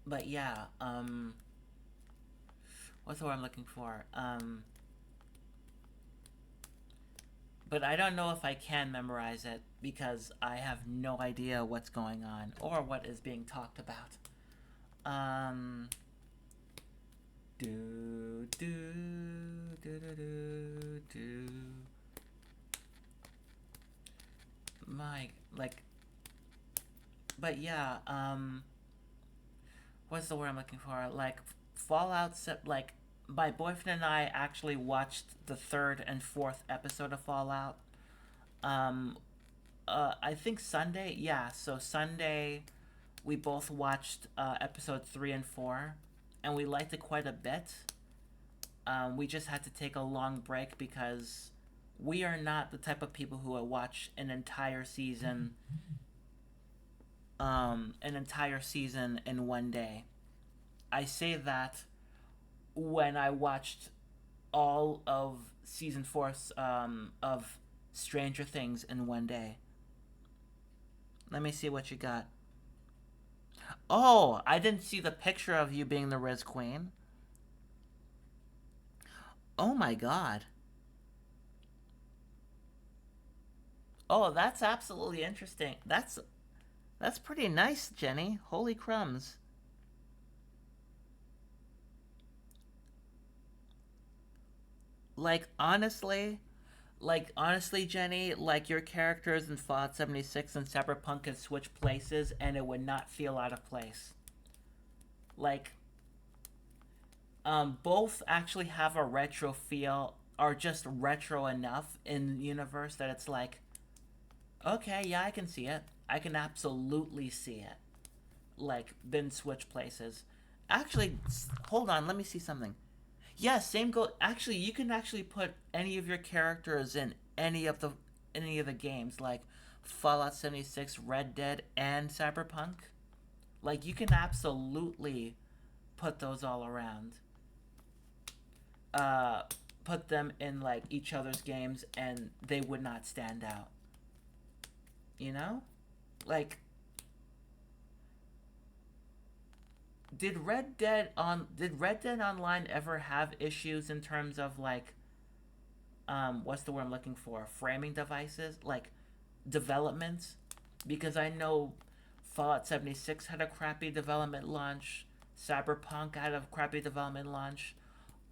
But yeah, what's the word I'm looking for? But I don't know if I can memorize it because I have no idea what's going on or what is being talked about. Do do do do do do. My, like, but yeah, what's the word I'm looking for? Like, Fallout, like, my boyfriend and I actually watched the 3rd and 4th episode of Fallout. I think Sunday, yeah, so Sunday we both watched episode 3 and 4, and we liked it quite a bit. We just had to take a long break because we are not the type of people who will watch an entire season in one day. I say that when I watched all of season four of Stranger Things in one day. Let me see what you got. Oh, I didn't see the picture of you being the Riz Queen. Oh my god. Oh, that's absolutely interesting. That's pretty nice, Jenny. Holy crumbs. Like honestly, Jenny, like your characters in Fallout 76 and Cyberpunk could switch places and it would not feel out of place. Like both actually have a retro feel, are just retro enough in the universe that it's like, okay, yeah, I can see it. I can absolutely see it. Like, been switch places. Actually, hold on, let me see something. Yeah, same go. Actually, you can actually put any of your characters in any of the games, like Fallout 76, Red Dead, and Cyberpunk. Like, you can absolutely put those all around. Uh, put them in like each other's games, and they would not stand out. You know, like did Red Dead Online ever have issues in terms of like what's the word I'm looking for? Framing devices, like developments, because I know Fallout 76 had a crappy development launch, Cyberpunk had a crappy development launch.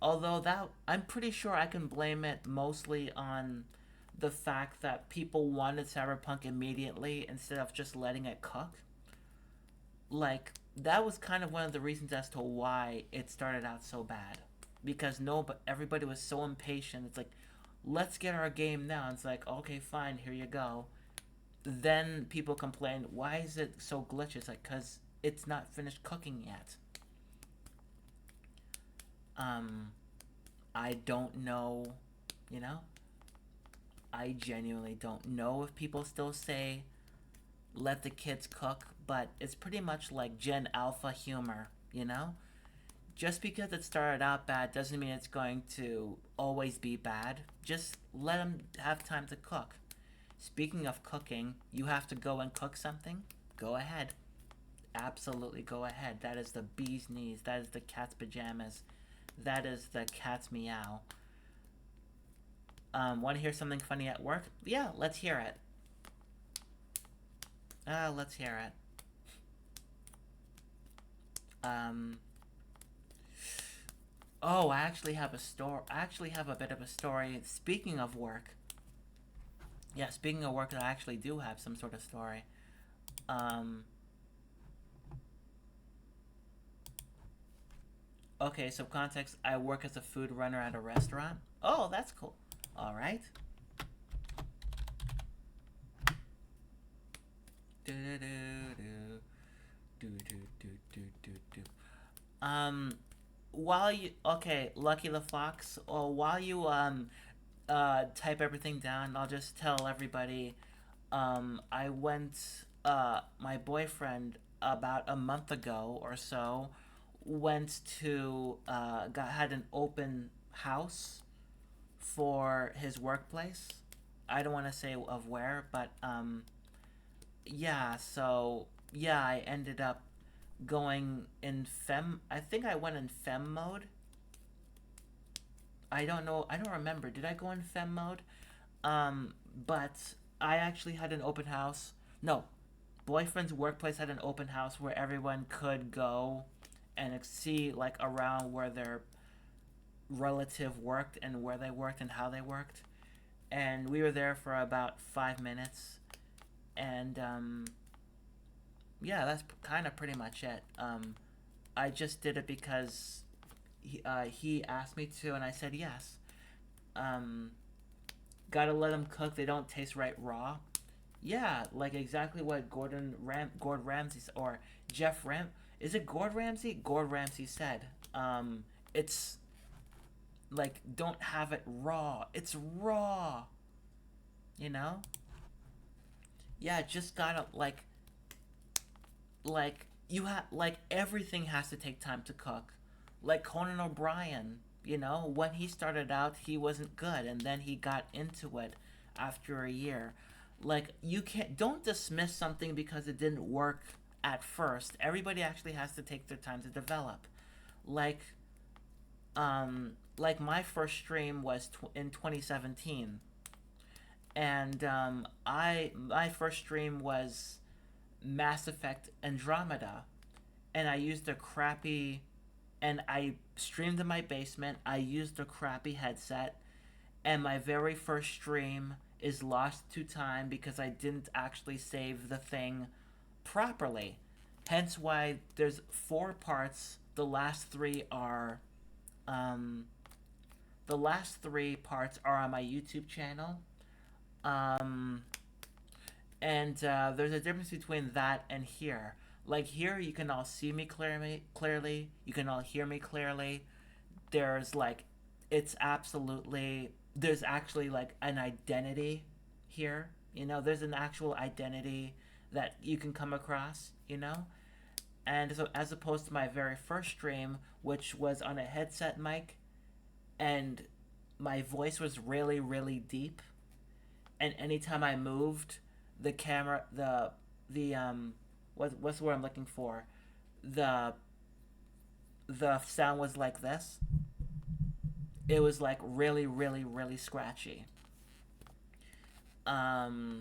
Although that I'm pretty sure I can blame it mostly on the fact that people wanted Cyberpunk immediately instead of just letting it cook. Like that was kind of one of the reasons as to why it started out so bad, because no, but everybody was so impatient. It's like, let's get our game now. It's like, okay, fine, here you go. Then people complain, why is it so glitchy? It's like, because it's not finished cooking yet. Um, I don't know, you know? I genuinely don't know if people still say let the kids cook, but it's pretty much like Gen Alpha humor, you know? Just because it started out bad doesn't mean it's going to always be bad. Just let them have time to cook. Speaking of cooking, you have to go and cook something? Go ahead. Absolutely go ahead. That is the bee's knees. That is the cat's pajamas. That is the cat's meow. Want to hear something funny at work? Yeah, let's hear it. Let's hear it. Um, oh, I actually have a story. I actually have a bit of a story. Speaking of work, yeah, speaking of work, I actually do have some sort of story. Um, okay, so context: I work as a food runner at a restaurant. Oh, that's cool. All right. Do do do do do do do do. Um, while you okay, Lucky the Fox, or while you type everything down, I'll just tell everybody. I went. My boyfriend about a month ago or so went to got had an open house for his workplace. I don't want to say of where, but yeah. So yeah, I ended up going in fem. I think I went in fem mode. I don't know. I don't remember. Did I go in fem mode? But I actually had an open house. No, boyfriend's workplace had an open house where everyone could go and see like around where their relative worked and where they worked and how they worked. And we were there for about 5 minutes. And yeah, that's kind of pretty much it. I just did it because he asked me to, and I said yes. Um, Gotta let them cook. They don't taste right raw. Yeah, like exactly what Gord Ramsay or Jeff Ram is it Gord Ramsay? Gord Ramsay said. It's like don't have it raw. It's raw, you know? Yeah, just gotta like you have like everything has to take time to cook. Like Conan O'Brien, you know, when he started out, he wasn't good, and then he got into it after a year. Like you can't don't dismiss something because it didn't work at first. Everybody actually has to take their time to develop. Like like my first stream was in 2017, and I my first stream was Mass Effect Andromeda, and I used a crappy, and I streamed in my basement. I used a crappy headset, and my very first stream is lost to time because I didn't actually save the thing properly. Hence why there's 4 parts. Um, the last 3 parts are on my YouTube channel. Um, and there's a difference between that and here. Like here, you can all see me clearly. You can all hear me clearly. There's like, it's absolutely. There's actually like an identity here. You know, there's an actual identity that you can come across. You know, and so as opposed to my very first stream, which was on a headset mic, and my voice was really really deep, and anytime I moved, the camera, the what's the word I'm looking for? The the sound was like this. It was like really, really, really scratchy. Um,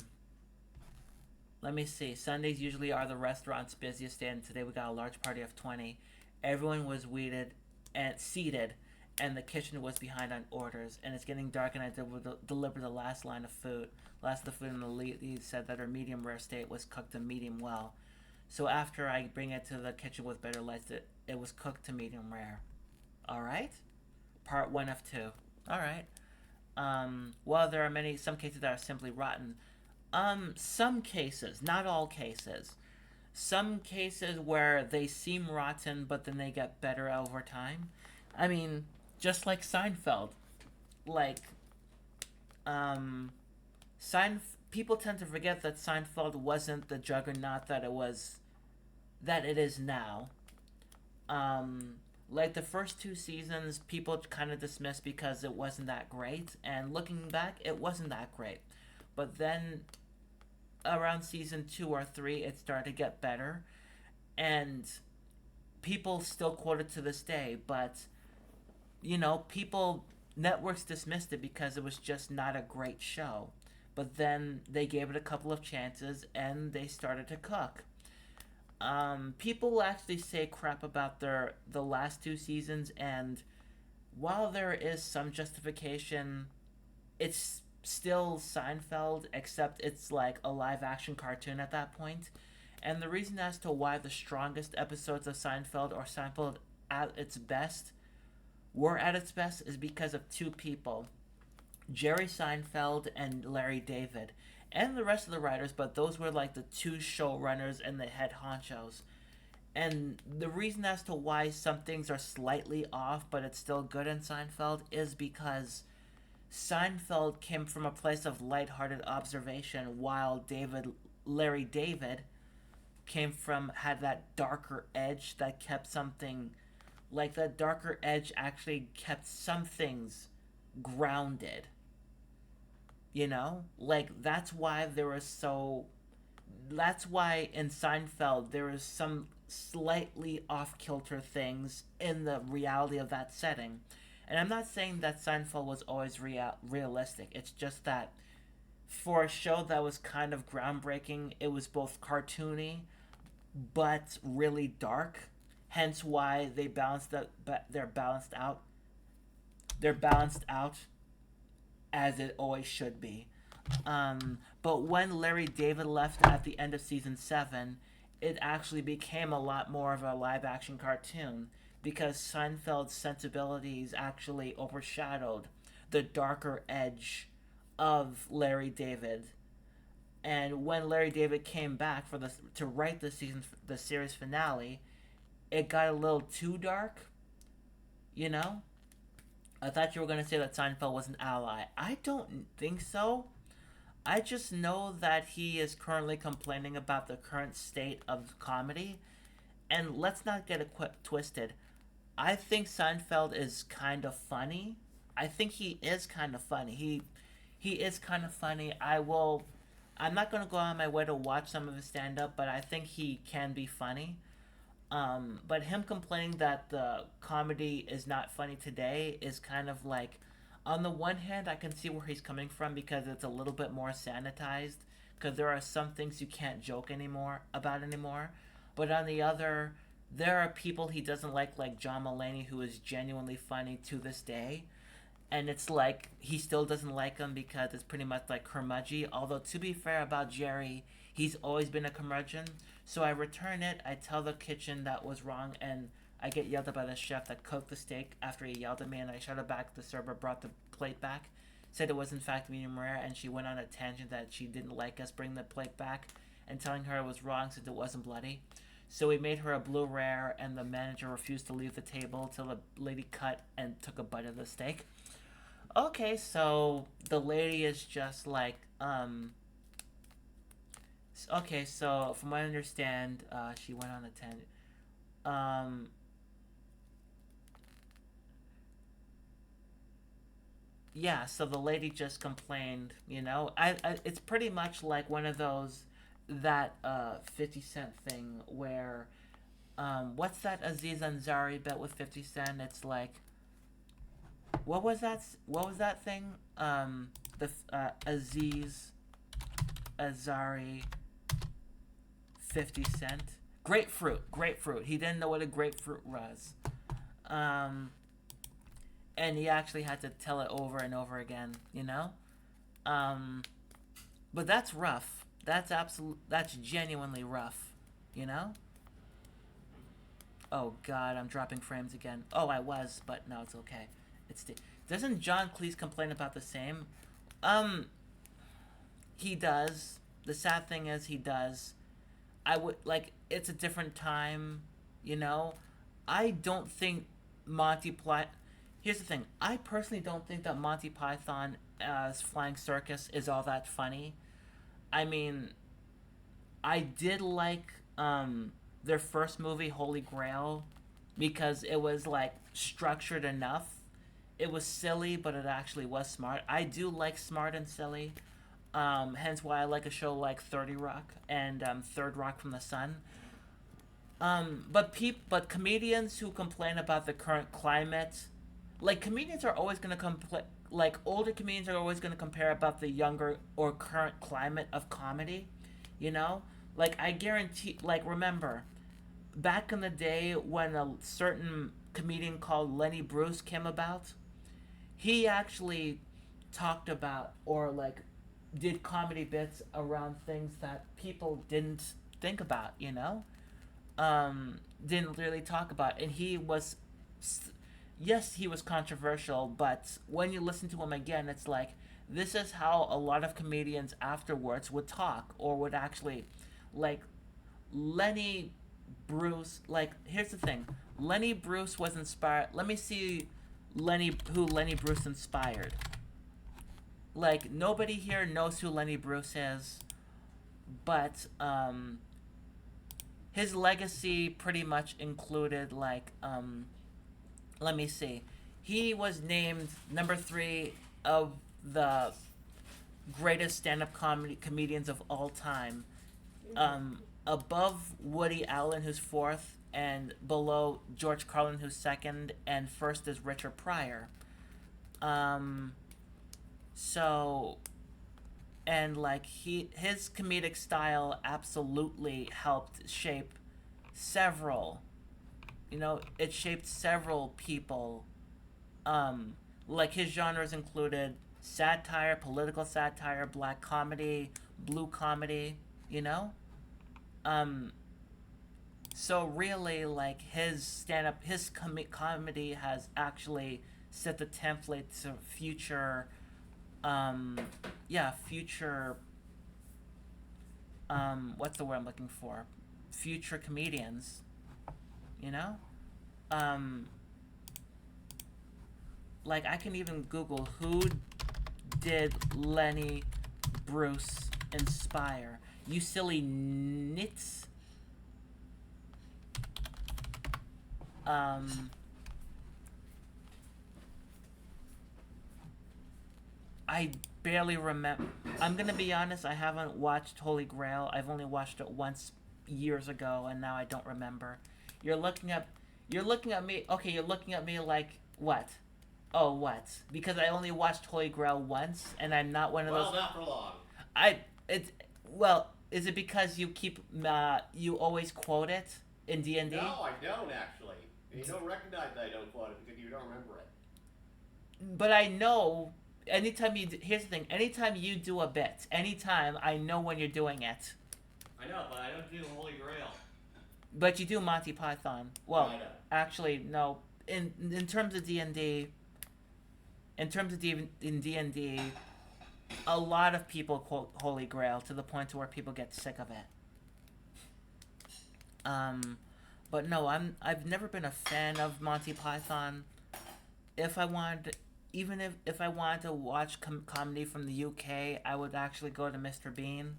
Let me see. Sundays usually are the restaurant's busiest day, and today we got a large party of 20. Everyone was weeded and seated, and the kitchen was behind on orders. And it's getting dark, and I delivered the last line of food. Last of the food, and the lead said that her medium rare steak was cooked to medium well. So after I bring it to the kitchen with better lights, it was cooked to medium rare. All right. Part one of two. All right. While there are some cases that are simply rotten, some cases, not all cases, some cases where they seem rotten, but then they get better over time. I mean, just like Seinfeld, like, um, people tend to forget that Seinfeld wasn't the juggernaut that it is now. Um, like the first 2 seasons, people kind of dismissed because it wasn't that great, and looking back, it wasn't that great. But then around season 2 or 3, it started to get better, and people still quote it to this day. But people networks dismissed it because it was just not a great show. But then they gave it a couple of chances, and they started to cook. People actually say crap about the last 2 seasons, and while there is some justification, it's still Seinfeld, except it's like a live action cartoon at that point. And the reason as to why the strongest episodes of Seinfeld, or Seinfeld at its best, were at its best is because of 2 people, Jerry Seinfeld and Larry David, and the rest of the writers, but those were like the 2 showrunners and the head honchos. And the reason as to why some things are slightly off, but it's still good in Seinfeld, is because Seinfeld came from a place of lighthearted observation, while Larry David, had that darker edge that kept something, like that darker edge actually kept some things grounded. Like that's why in Seinfeld there is some slightly off kilter things in the reality of that setting. And I'm not saying that Seinfeld was always realistic. It's just that for a show that was kind of groundbreaking, it was both cartoony but really dark. Hence why they're balanced out. They're balanced out as it always should be. But when Larry David left at the end of season 7, it actually became a lot more of a live action cartoon because Seinfeld's sensibilities actually overshadowed the darker edge of Larry David. And when Larry David came back to write the series finale, it got a little too dark, you know. I thought you were gonna say that Seinfeld was an ally. I don't think so. I just know that he is currently complaining about the current state of comedy. And let's not get it twisted. I think Seinfeld is kind of funny. I think he is kind of funny. He is kind of funny. I'm not gonna go on my way to watch some of his stand up, but I think he can be funny. But him complaining that the comedy is not funny today is kind of like, on the one hand, I can see where he's coming from because it's a little bit more sanitized. Because there are some things you can't joke anymore about anymore. But on the other, there are people he doesn't like John Mulaney, who is genuinely funny to this day. And it's like he still doesn't like him because it's pretty much like curmudgeon. Although to be fair about Jerry, he's always been a curmudgeon. So I return it. I tell the kitchen that was wrong, and I get yelled at by the chef that cooked the steak after he yelled at me. And I shut it back. The server brought the plate back, said it was in fact medium rare, and she went on a tangent that she didn't like us bringing the plate back, and telling her it was wrong since it wasn't bloody. So we made her a blue rare, and the manager refused to leave the table till the lady cut and took a bite of the steak. Okay, so the lady is just like, okay, so from what I understand, she went on a tangent. Um, yeah, so the lady just complained, it's pretty much like one of those, that 50 Cent thing where, what's that Aziz Ansari bet with 50 Cent? It's like, what was that thing? The Aziz Ansari 50 Cent. Grapefruit. He didn't know what a grapefruit was. Um, and he actually had to tell it over and over again. Um, but that's rough. That's genuinely rough, you know? Oh god, I'm dropping frames again. Oh, I was, but no, it's okay. Doesn't John Cleese complain about the same? Um, he does. The sad thing is he does. I would like it's a different time, you know. I don't think Monty Python. Here's the thing. I personally don't think that Monty Python as Flying Circus is all that funny. I mean, I did like their first movie, Holy Grail, because it was like structured enough. It was silly, but it actually was smart. I do like smart and silly. Hence why I like a show like 30 Rock and Third Rock from the Sun. But comedians who complain about the current climate, like comedians are always gonna complain. Like older comedians are always gonna compare about the younger or current climate of comedy. You know, like I guarantee. Like remember, back in the day when a certain comedian called Lenny Bruce came about, he actually talked about or like did comedy bits around things that people didn't think about, didn't really talk about. And yes, he was controversial, but when you listen to him again, it's like, this is how a lot of comedians afterwards would talk or would actually, like, Lenny Bruce, like, here's the thing. Lenny Bruce was inspired. Let me see who Lenny Bruce inspired. Like, nobody here knows who Lenny Bruce is, but his legacy pretty much included, like, let me see. He was named number 3 of the greatest stand-up comedians of all time. Above Woody Allen, who's 4th, and below George Carlin, who's 2nd, and first is Richard Pryor. So, and like his comedic style absolutely helped shape several. It shaped several people. Like his genres included satire, political satire, black comedy, blue comedy. You know. So really, like his stand-up, his comedy has actually set the template to future, future, what's the word I'm looking for? Future comedians, you know? Um, like I can even Google who did Lenny Bruce inspire. You silly nits. Um, I barely remember. I'm gonna be honest. I haven't watched Holy Grail. I've only watched it once years ago, and now I don't remember. You're looking at. You're looking at me. Okay, you're looking at me like what? Oh, what? Because I only watched Holy Grail once, and I'm not one of those. Well, not for long. I. It's well. Is it because you keep you always quote it in D&D? No, I don't actually. And you don't recognize that I don't quote it because you don't remember it. But I know anytime here's the thing, anytime you do a bit, anytime I know when you're doing it. I know, but I don't do Holy Grail. But you do Monty Python. No, Well, I don't. actually no. In terms of D&D, in D&D, a lot of people quote Holy Grail to the point to where people get sick of it. But no, I've never been a fan of Monty Python. If I wanted, even if I wanted to watch comedy from the UK, I would actually go to Mr. Bean.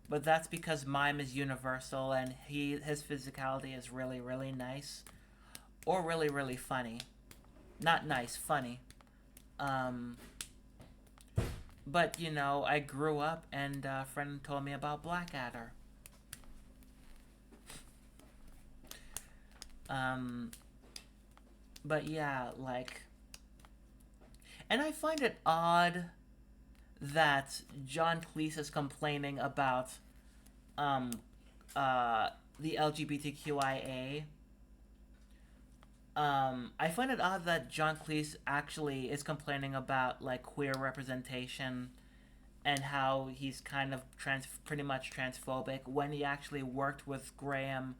But that's because mime is universal and his physicality is really really nice, or really really funny, not nice, funny. Um, but you know, I grew up and a friend told me about Blackadder. Um, but yeah, like, and I find it odd that John Cleese is complaining about um, the LGBTQIA. I find it odd that John Cleese actually is complaining about like queer representation and how he's kind of pretty much transphobic when he actually worked with Graham,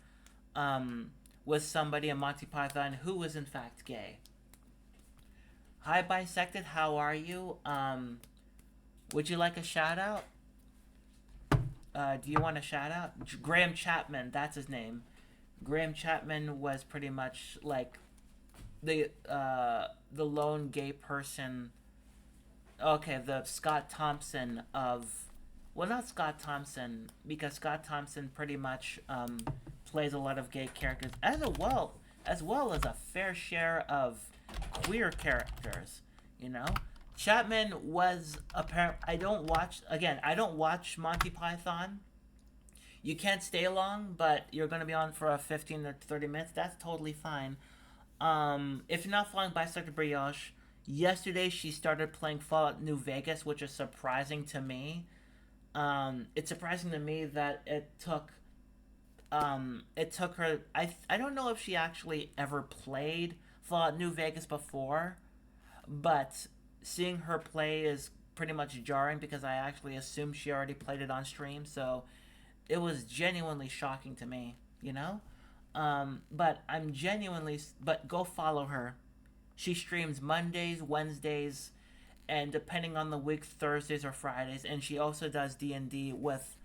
with somebody in Monty Python who was in fact gay. Hi, Bisected, how are you? Would you like a shout out? Do you want a shout out? Graham Chapman, that's his name. Graham Chapman was pretty much like the lone gay person. Okay, the Scott Thompson of, well, not Scott Thompson, because Scott Thompson pretty much plays a lot of gay characters as well as a fair share of queer characters. You know, Chapman was apparent. I don't watch Monty Python. You can't stay long, but you're going to be on for a 15 or 30 minutes. That's totally fine. If you're not following Bisected Brioche, yesterday she started playing Fallout New Vegas, which is surprising to me. It's surprising to me that it took her. I don't know if she actually ever played Fallout New Vegas before, but seeing her play is pretty much jarring because I actually assumed she already played it on stream. So it was genuinely shocking to me, you know? But go follow her. She streams Mondays, Wednesdays, and depending on the week, Thursdays or Fridays. And she also does D&D with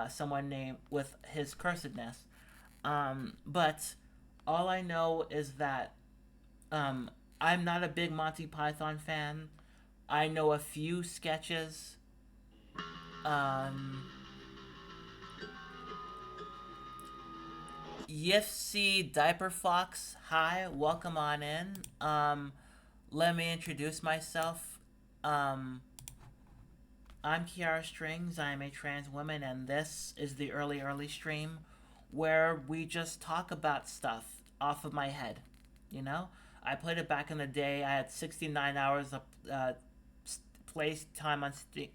someone named, with his cursedness. But all I know is that I'm not a big Monty Python fan. I know a few sketches. Yifcy Diaper Fox, hi, welcome on in. Let me introduce myself. I'm Kiara Strings. I'm a trans woman, and this is the early stream where we just talk about stuff off of my head. You know, I played it back in the day. I had 69 hours of play time on Steam.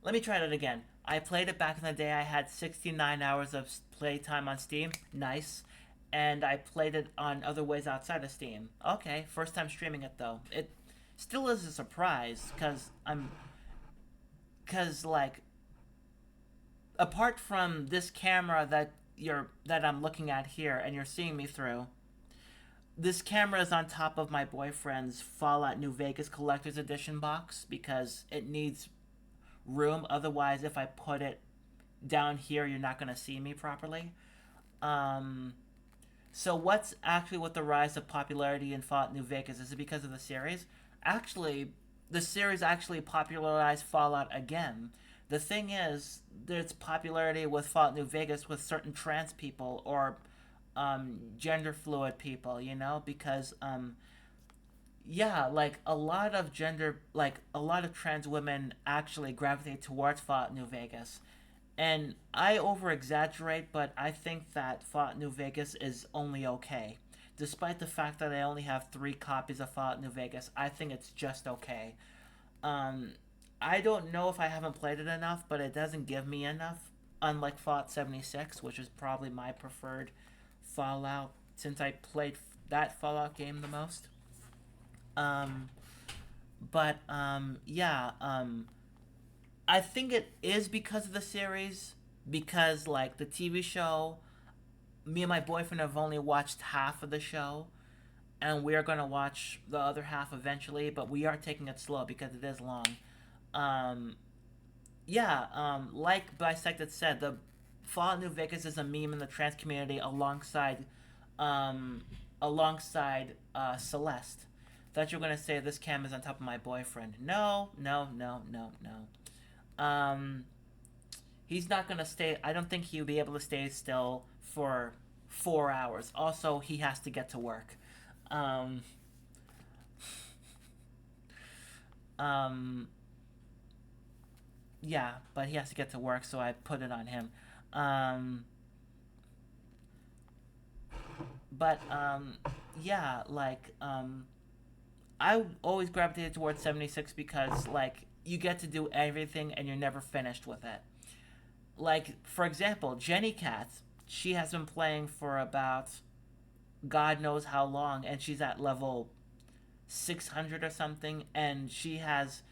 Let me try that again. I played it back in the day. I had 69 hours of play time on Steam. Nice. And I played it on other ways outside of Steam. Okay, first time streaming it though. It still is a surprise cuz like apart from this camera that I'm looking at here and you're seeing me through, this camera is on top of my boyfriend's Fallout New Vegas Collector's Edition box because it needs room. Otherwise, if I put it down here, you're not going to see me properly. So what's actually with the rise of popularity in Fallout New Vegas? Is it because of the series? Actually, the series actually popularized Fallout again. The thing is, there's popularity with Fallout New Vegas with certain trans people or gender fluid people, because yeah, like a lot of trans women actually gravitate towards Fallout New Vegas. And I over exaggerate, but I think that Fallout New Vegas is only okay. Despite the fact that I only have 3 copies of Fallout New Vegas, I think it's just okay. Um, I don't know if I haven't played it enough, but it doesn't give me enough. Unlike Fallout 76, which is probably my preferred Fallout since I played that Fallout game the most. Um, but yeah, I think it is because of the series. Because like the TV show, me and my boyfriend have only watched half of the show, and we are gonna watch the other half eventually. But we are taking it slow because it is long. Um, yeah, like Bisected said, the Fallout New Vegas is a meme in the trans community um, alongside Celeste. Thought you were gonna say this cam is on top of my boyfriend. No, no, no, no, no. He's not gonna stay. I don't think he'll be able to stay still for 4 hours. Also, he has to get to work. Um, um, yeah, but he has to get to work, so I put it on him. Um, but yeah, I always gravitated towards 76 because like you get to do everything and you're never finished with it. Like for example, Jenny Cat, she has been playing for about God knows how long, and she's at level 600 or something, and she has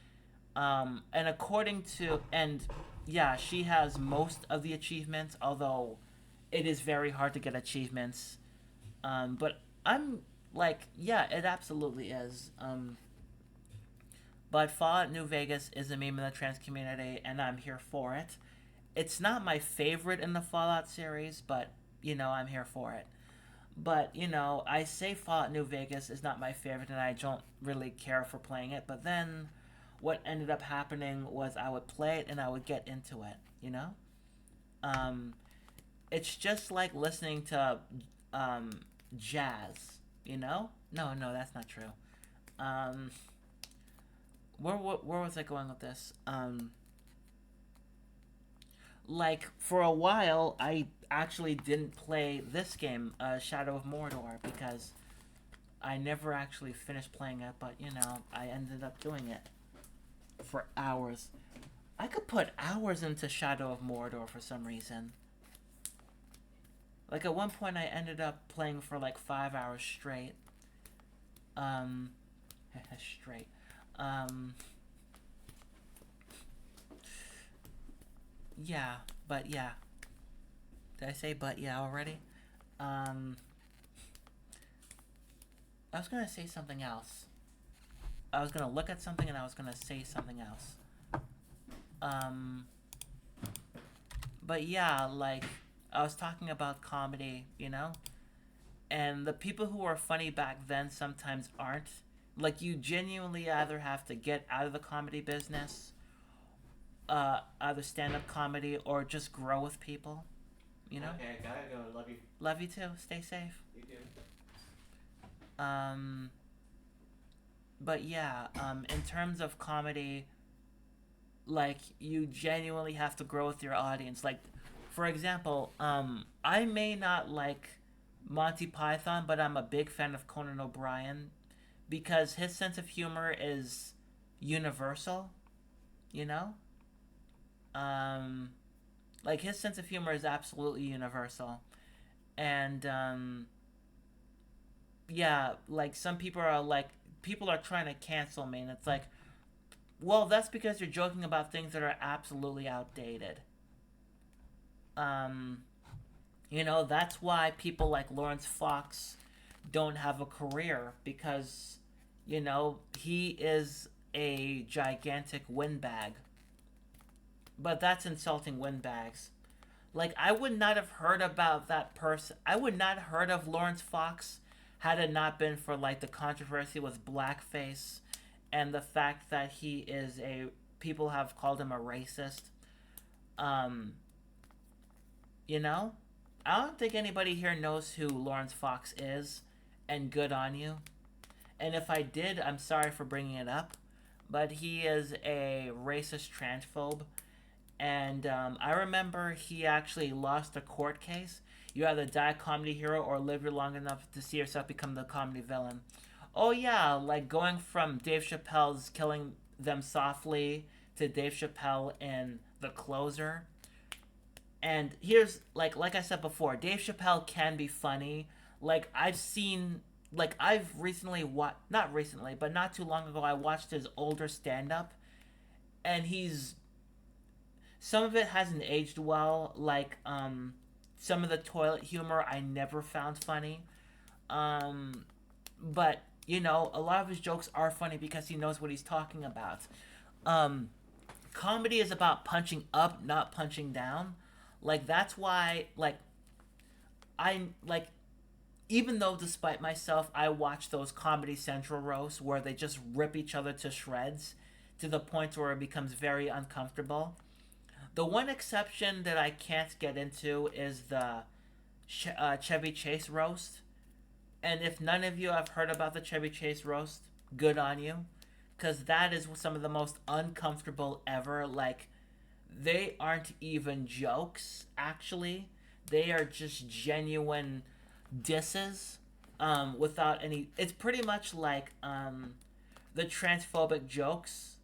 and according to and yeah, she has most of the achievements, although it is very hard to get achievements. But I'm like, yeah, it absolutely is. But Fallout New Vegas is a meme in the trans community, and I'm here for it. It's not my favorite in the Fallout series, but I'm here for it. But I say Fallout New Vegas is not my favorite, and I don't really care for playing it. But then, what ended up happening was I would play it and I would get into it. Um, it's just like listening to um, jazz. No, no, that's not true. Um, where was I going with this? Like for a while, I actually didn't play this game, Shadow of Mordor, because I never actually finished playing it. But I ended up doing it for hours. I could put hours into Shadow of Mordor for some reason. Like at one point, I ended up playing for like 5 hours straight. Um, straight. Um, yeah, but yeah. Did I say but yeah already? Um, I was gonna say something else. I was gonna look at something and I was gonna say something else. Um, but yeah, like I was talking about comedy, and the people who were funny back then sometimes aren't. Like you genuinely either have to get out of the comedy business, either stand up comedy or just grow with people. You know. Okay, I gotta go. Love you. Love you too. Stay safe. You too. Um, but yeah, in terms of comedy, like you genuinely have to grow with your audience. Like, for example, I may not like Monty Python, but I'm a big fan of Conan O'Brien because his sense of humor is universal. You know, um, like his sense of humor is absolutely universal, and yeah, like some people are trying to cancel me, and it's like, well, that's because you're joking about things that are absolutely outdated. Um, that's why people like Lawrence Fox don't have a career because, he is a gigantic windbag. But that's insulting windbags. Like, I would not have heard about that person. I would not have heard of Lawrence Fox had it not been for, like, the controversy with blackface and the fact that he is a. People have called him a racist. Um, you know? I don't think anybody here knows who Lawrence Fox is, and good on you. And if I did, I'm sorry for bringing it up. But he is a racist transphobe. And I remember he actually lost a court case. You either die a comedy hero or live long enough to see yourself become the comedy villain. Oh, yeah, like going from Dave Chappelle's Killing Them Softly to Dave Chappelle in The Closer. And here's, like I said before, Dave Chappelle can be funny. Like, I've recently not recently, but not too long ago, I watched his older stand up, and some of it hasn't aged well. Like, some of the toilet humor I never found funny. Um, but, a lot of his jokes are funny because he knows what he's talking about. Um, Comedy is about punching up, not punching down. Like, that's why, I, like, even though despite myself, I watch those Comedy Central roasts where they just rip each other to shreds to the point where it becomes very uncomfortable. The one exception that I can't get into is the Chevy Chase roast. And if none of you have heard about the Chevy Chase roast, good on you. Because that is some of the most uncomfortable ever. Like, they aren't even jokes, actually. They are just genuine disses without any. It's pretty much like the transphobic jokes,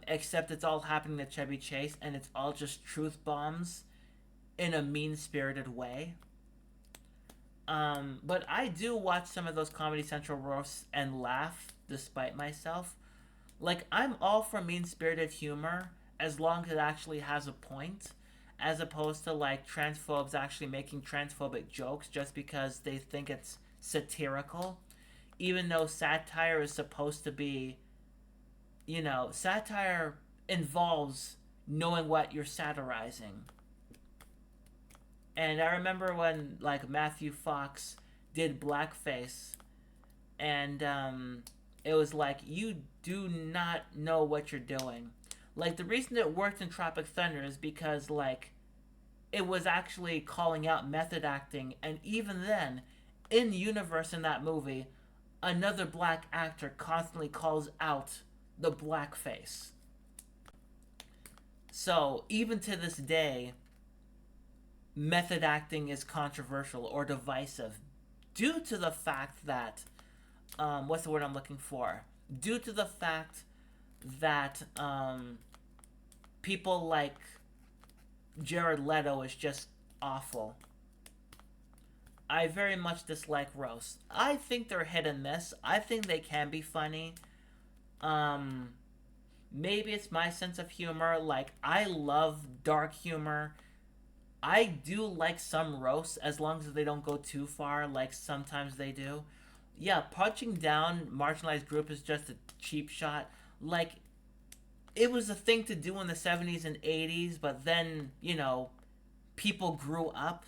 except it's all happening to Chevy Chase and it's all just truth bombs in a mean spirited way. But I do watch some of those Comedy Central roasts and laugh despite myself. Like, I'm all for mean spirited humor as long as it actually has a point, as opposed to like transphobes actually making transphobic jokes just because they think it's satirical. Even though satire is supposed to be, satire involves knowing what you're satirizing. And I remember when like Matthew Fox did blackface, and it was like, you do not know what you're doing. Like, the reason it worked in Tropic Thunder is because like it was actually calling out method acting, and even then, in universe in that movie, another black actor constantly calls out the blackface. So even to this day, method acting is controversial or divisive due to the fact that what's the word I'm looking for? Due to the fact that people like Jared Leto is just awful. I very much dislike roasts. I think they're hit and miss. I think they can be funny. Um, Maybe it's my sense of humor. Like, I love dark humor. I do like some roasts as long as they don't go too far, like sometimes they do. Yeah, punching down marginalized group is just a cheap shot. Like, it was a thing to do in the 70s and 80s, but then, people grew up.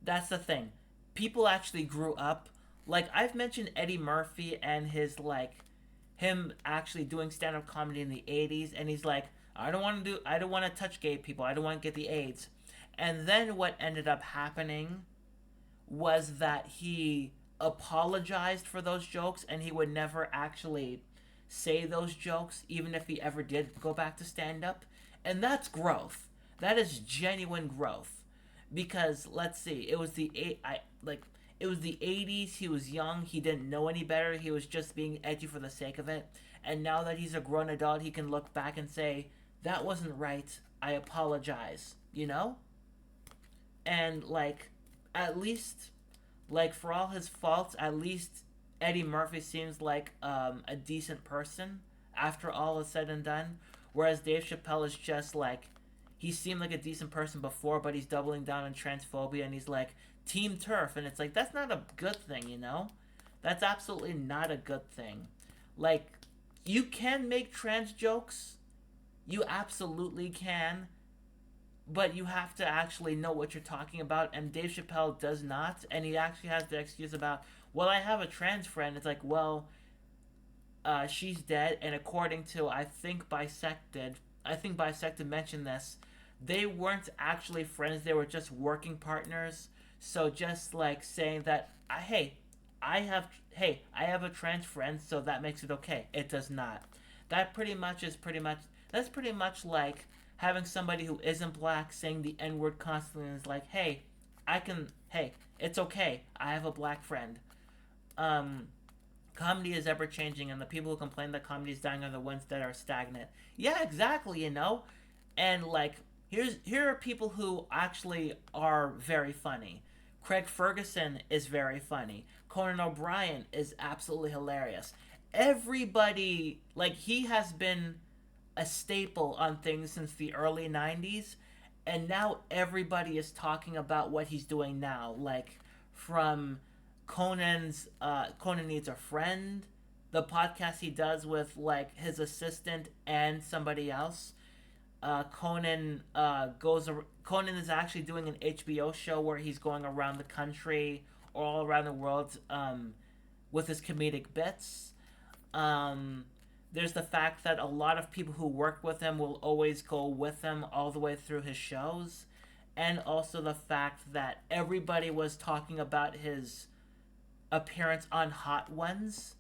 That's the thing. People actually grew up. Like, I've mentioned Eddie Murphy and him actually doing stand-up comedy in the 80s, and he's like, I don't want to touch gay people. I don't want to get the AIDS. And then what ended up happening was that he apologized for those jokes, and he would never actually say those jokes, even if he ever did go back to stand up. And that's growth. That is genuine growth. Because let's see, it was the 80s. He was young. He didn't know any better. He was just being edgy for the sake of it. And now that he's a grown adult, he can look back and say, that wasn't right. I apologize. And at least, for all his faults, at least Eddie Murphy seems like a decent person after all is said and done. Whereas Dave Chappelle is just he seemed like a decent person before, but he's doubling down on transphobia, and he's like, Team Turf. And it's like, that's not a good thing. That's absolutely not a good thing. Like, you can make trans jokes. You absolutely can. but you have to actually know what you're talking about, and Dave Chappelle does not, and he actually has the excuse about, well, I have a trans friend. It's like, well, she's dead, and according to I think Bisected mentioned this, they weren't actually friends, they were just working partners. So just like saying that, I have a trans friend, so that makes it okay. It does not. That pretty much is pretty much That's pretty much like having somebody who isn't black saying the N word constantly and is like, hey, it's okay. I have a black friend. Um, Comedy is ever changing, and the people who complain that comedy is dying are the ones that are stagnant. Yeah, exactly. And like, here are people who actually are very funny. Craig Ferguson is very funny. Conan O'Brien is absolutely hilarious. Everybody, like, he has been a staple on things since the early 90s, and now everybody is talking about what he's doing now, like from Conan Needs a Friend, the podcast he does with like his assistant and somebody else. Conan is actually doing an HBO show where he's going around the country or all around the world, with his comedic bits. um, there's the fact that a lot of people who work with him will always go with him all the way through his shows. And also the fact that everybody was talking about his appearance on Hot Ones.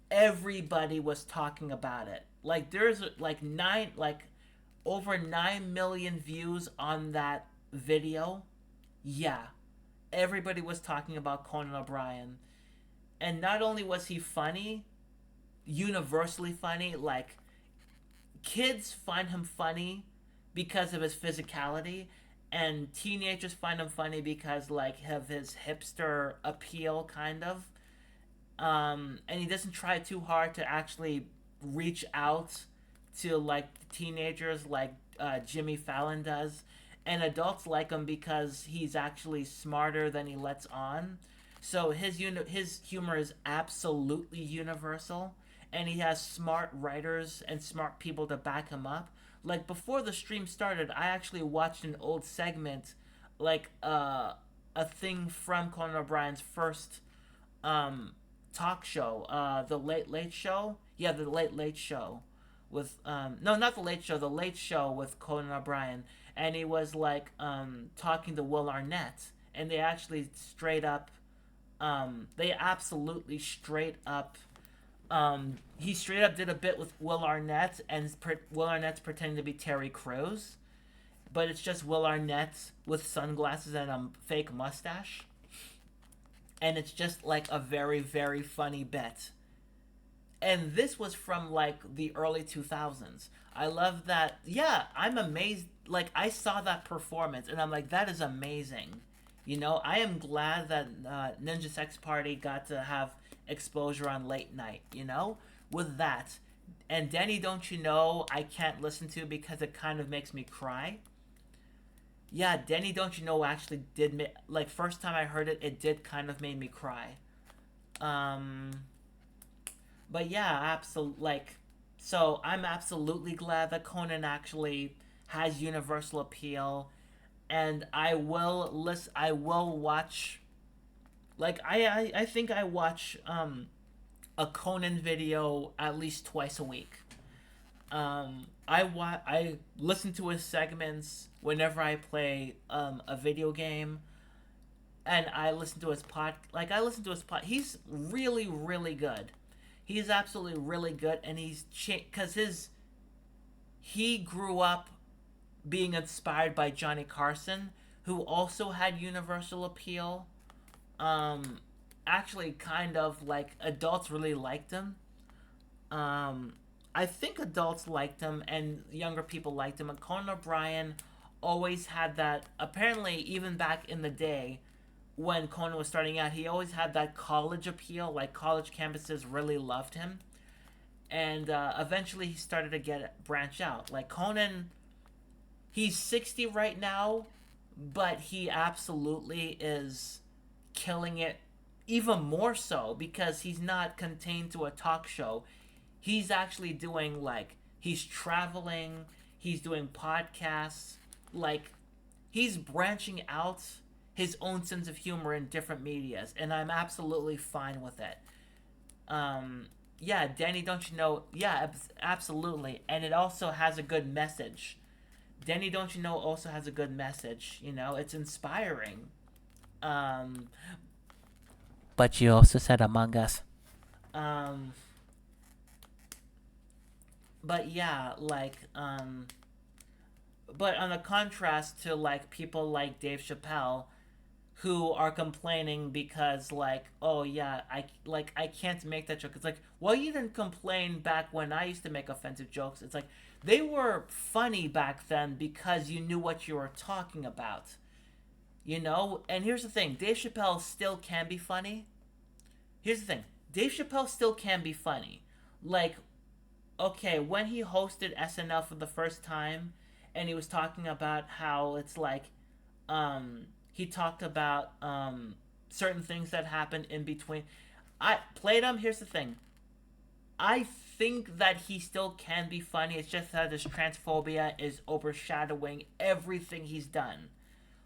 Everybody was talking about it. Like, there's like over 9 million views on that video. Yeah. Everybody was talking about Conan O'Brien. And not only was he funny, universally funny, like, kids find him funny because of his physicality, and teenagers find him funny because like of his hipster appeal, kind of. And he doesn't try too hard to actually reach out to like teenagers like Jimmy Fallon does, and adults like him because he's actually smarter than he lets on. So his humor is absolutely universal, and he has smart writers and smart people to back him up. Like, before the stream started, I actually watched an old segment, like a thing from Conan O'Brien's first um, talk show, the Late Late Show. Yeah, the Late Late Show with no, not the Late Show, the Late Show with Conan O'Brien, and he was like talking to Will Arnett, and they actually straight up, they absolutely straight up, he straight up did a bit with Will Arnett, and Will Arnett's pretending to be Terry Crews, but it's just Will Arnett with sunglasses and a fake mustache, and it's just like a very very funny bit. And this was from like the early 2000s. I love that. Yeah, I'm amazed. Like, I saw that performance and I'm like, that is amazing. I am glad that Ninja Sex Party got to have exposure on late night, with that. And Denny, Don't You Know, I can't listen to because it kind of makes me cry. Yeah, Denny, Don't You Know actually like, first time I heard it, it did kind of make me cry. Um, but yeah, so I'm absolutely glad that Conan actually has universal appeal, and I will watch. Like, I think I watch a Conan video at least twice a week. I listen to his segments whenever I play a video game, and I listen to his He's really really good. He's absolutely really good, and because he grew up being inspired by Johnny Carson, who also had universal appeal. Um, Actually, kind of like, adults really liked him. Um, I think adults liked him and younger people liked him. And Conan O'Brien always had that. Apparently, even back in the day when Conan was starting out, he always had that college appeal. Like, college campuses really loved him, and eventually he started to branch out. Like, Conan, he's 60 right now, but he absolutely is killing it, even more so because he's not contained to a talk show. He's actually doing, like, he's traveling, he's doing podcasts, like he's branching out his own sense of humor in different medias, and I'm absolutely fine with it. Yeah, Danny, don't you know? Yeah, absolutely, and it also has a good message. Danny, don't you know? Also has a good message. You know, it's inspiring. Um, but you also said Among Us. Um, but yeah, but on a contrast to like people like Dave Chappelle, who are complaining because oh yeah, I can't make that joke. It's like, well, you didn't complain back when I used to make offensive jokes. It's like they were funny back then because you knew what you were talking about. You know? And here's the thing, Dave Chappelle still can be funny. Here's the thing, Dave Chappelle still can be funny. Like, okay, when he hosted SNL for the first time and he was talking about how it's like he talked about certain things that happened in between. I played him. Here's the thing. I think that he still can be funny. It's just that his transphobia is overshadowing everything he's done.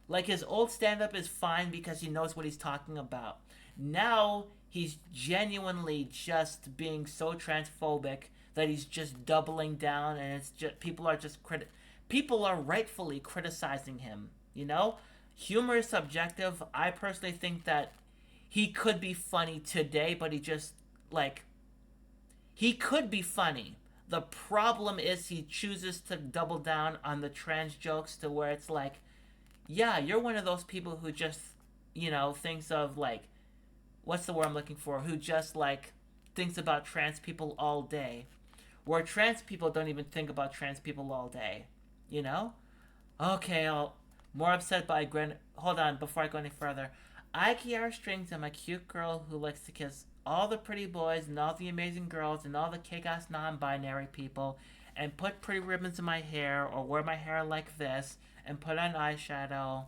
Like his old stand up is fine because he knows what he's talking about. Now he's genuinely just being so transphobic that he's just doubling down, and it's just people are rightfully criticizing him, you know? Humor is subjective. I personally think that he could be funny today, but like he could be funny. The problem is he chooses to double down on the trans jokes to where it's like, yeah, you're one of those people who just, thinks of like, what's the word I'm looking for? Who just like thinks about trans people all day. Where trans people don't even think about trans people all day. You know? Okay, I'll more upset by Gwen. Hold on, before I go any further. I, Kiara Strings, am a cute girl who likes to kiss all the pretty boys and all the amazing girls and all the kick-ass non-binary people, and put pretty ribbons in my hair or wear my hair like this and put on eyeshadow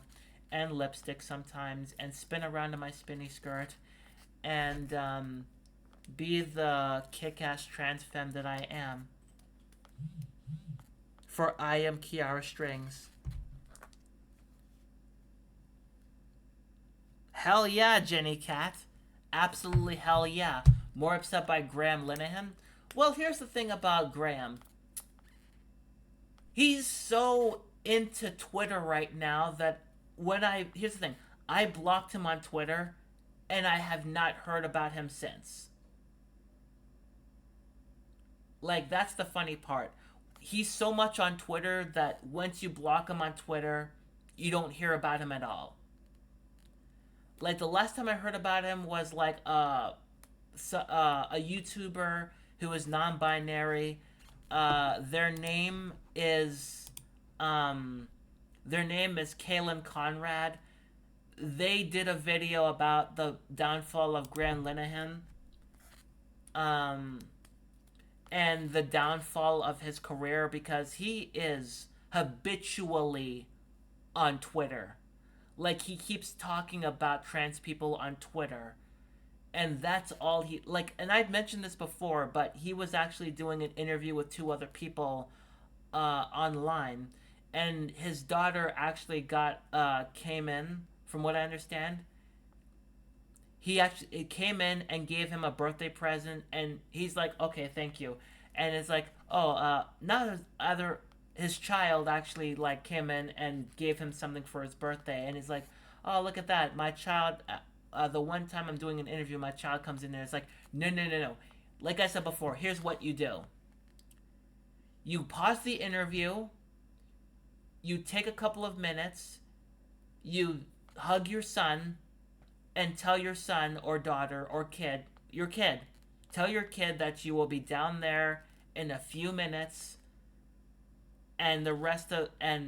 and lipstick sometimes and spin around in my spinny skirt and be the kick-ass trans femme that I am. For I am Kiara Strings. Hell yeah, Jenny Cat. Absolutely hell yeah. More upset by Graham Linehan? Well, here's the thing about Graham. He's so into Twitter right now that here's the thing. I blocked him on Twitter and I have not heard about him since. Like, that's the funny part. He's so much on Twitter that once you block him on Twitter, you don't hear about him at all. Like, the last time I heard about him was like a YouTuber who is non-binary. Their name is Kaylin Conrad. They did a video about the downfall of Graham Linehan. And the downfall of his career because he is habitually on Twitter. Like, he keeps talking about trans people on Twitter. And that's all he like. And I've mentioned this before, but he was actually doing an interview with two other people online, and his daughter actually came in. From what I understand, he actually it came in and gave him a birthday present, and he's like, "Okay, thank you." And it's like, "Oh, now his child actually like came in and gave him something for his birthday," and he's like, "Oh, look at that, my child." The one time I'm doing an interview, my child comes in there. It's like, no, no, no, no. Like I said before, here's what you do. You pause the interview. You take a couple of minutes. You hug your son, and tell your son or daughter or your kid, tell your kid that you will be down there in a few minutes, and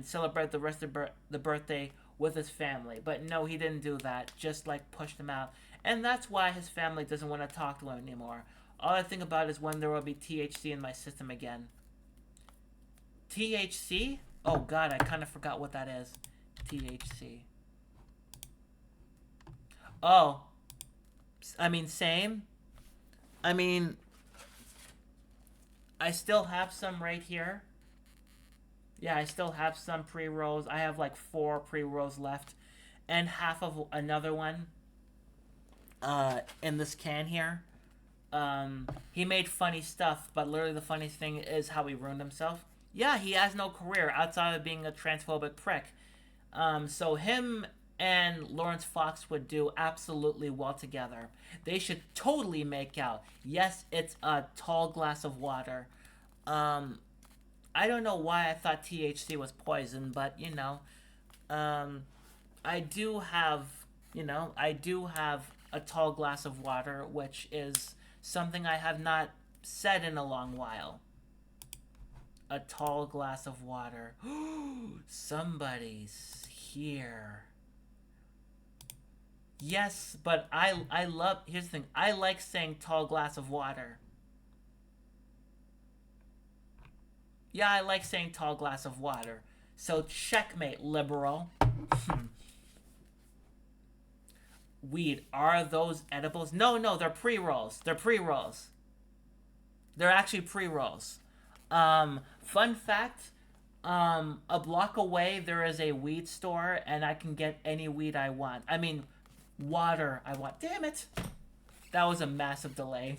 celebrate the rest of the birthday with his family. But no, he didn't do that. Just like pushed him out, and that's why his family doesn't want to talk to him anymore. All I think about is when there will be THC in my system again. THC? Oh God, I kind of forgot what that is. THC. Oh, I mean, same. I mean, I still have some right here. Yeah, I still have some pre-rolls. I have like 4 pre-rolls left, and half of another one in this can here. He made funny stuff, but literally the funniest thing is how he ruined himself. Yeah, he has no career outside of being a transphobic prick. So him and Lawrence Fox would do absolutely well together. They should totally make out. Yes, it's a tall glass of water. Um, I don't know why I thought THC was poison, but um, I do have, I do have a tall glass of water, which is something I have not said in a long while. A tall glass of water. Somebody's here. Yes, but I love. Here's the thing. I like saying tall glass of water. Yeah, I like saying tall glass of water. So checkmate, liberal. Weed. Are those edibles? No, no, they're pre rolls. They're pre rolls. They're actually pre rolls. Fun fact. A block away there is a weed store, and I can get any weed I want. I mean, water I want. Damn it! That was a massive delay.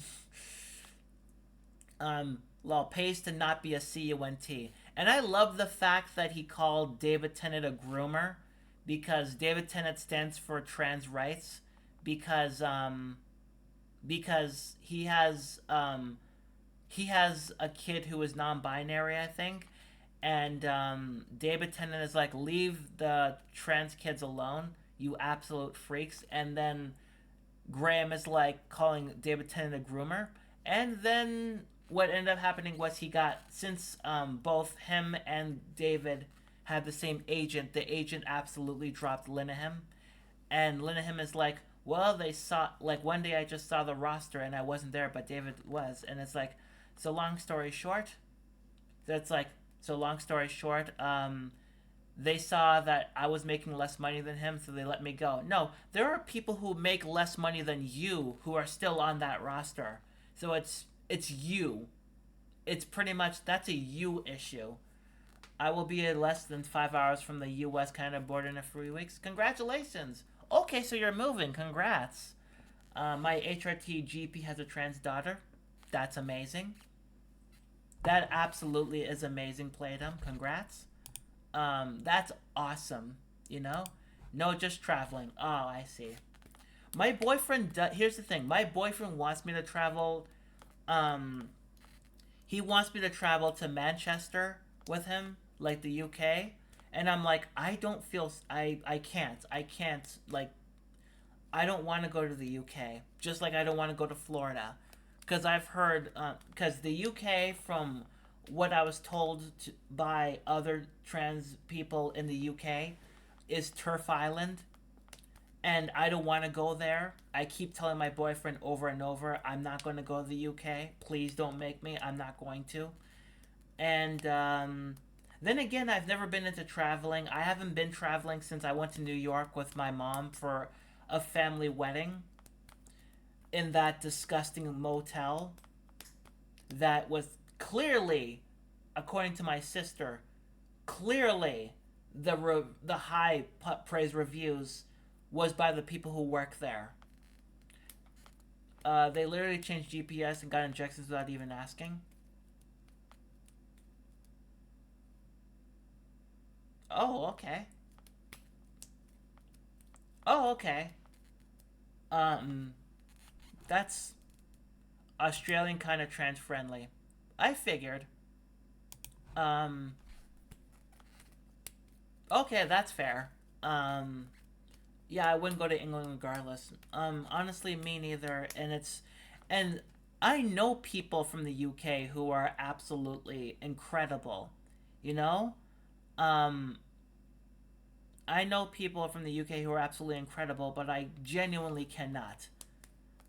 Law pays to not be a cunt, and I love the fact that he called David Tennant a groomer, because David Tennant stands for trans rights, because because he has a kid who is non-binary, I think, and David Tennant is like, leave the trans kids alone, you absolute freaks, and then Graham is like calling David Tennant a groomer, and then what ended up happening was he got, since both him and David had the same agent, the agent absolutely dropped Linehan, and Linehan is like, well, they saw, like, one day I just saw the roster and I wasn't there, but David was, and it's like, so long story short, that's like, so long story short, they saw that I was making less money than him, so they let me go. No, there are people who make less money than you who are still on that roster. So it's you. It's pretty much, that's a you issue. I will be less than 5 hours from the U.S. Canada border in a few weeks. Congratulations. Okay, so you're moving. Congrats. My HRT GP has a trans daughter. That's amazing. That absolutely is amazing, Playdom. Congrats. That's awesome. You know? No, just traveling. Oh, I see. My boyfriend, here's the thing. My boyfriend wants me to travel. Um, he wants me to travel to Manchester with him, like the UK. And I'm like, I don't feel, I can't, like, I don't want to go to the UK. Just like I don't want to go to Florida. Because I've heard, because the UK, from what I was told by other trans people in the UK, is Turf Island, and I don't want to go there. I keep telling my boyfriend over and over, I'm not going to go to the UK. Please don't make me. I'm not going to. And then again, I've never been into traveling. I haven't been traveling since I went to New York with my mom for a family wedding in that disgusting motel that was clearly, according to my sister, clearly the high praise reviews was by the people who work there. They literally changed GPS and got injections without even asking. Oh, okay. Oh, okay. Um, that's Australian kind of trans friendly. I figured. Um, okay, that's fair. Um, yeah, I wouldn't go to England regardless. Honestly, me neither. And I know people from the UK who are absolutely incredible. You know, um, I know people from the UK who are absolutely incredible, but I genuinely cannot.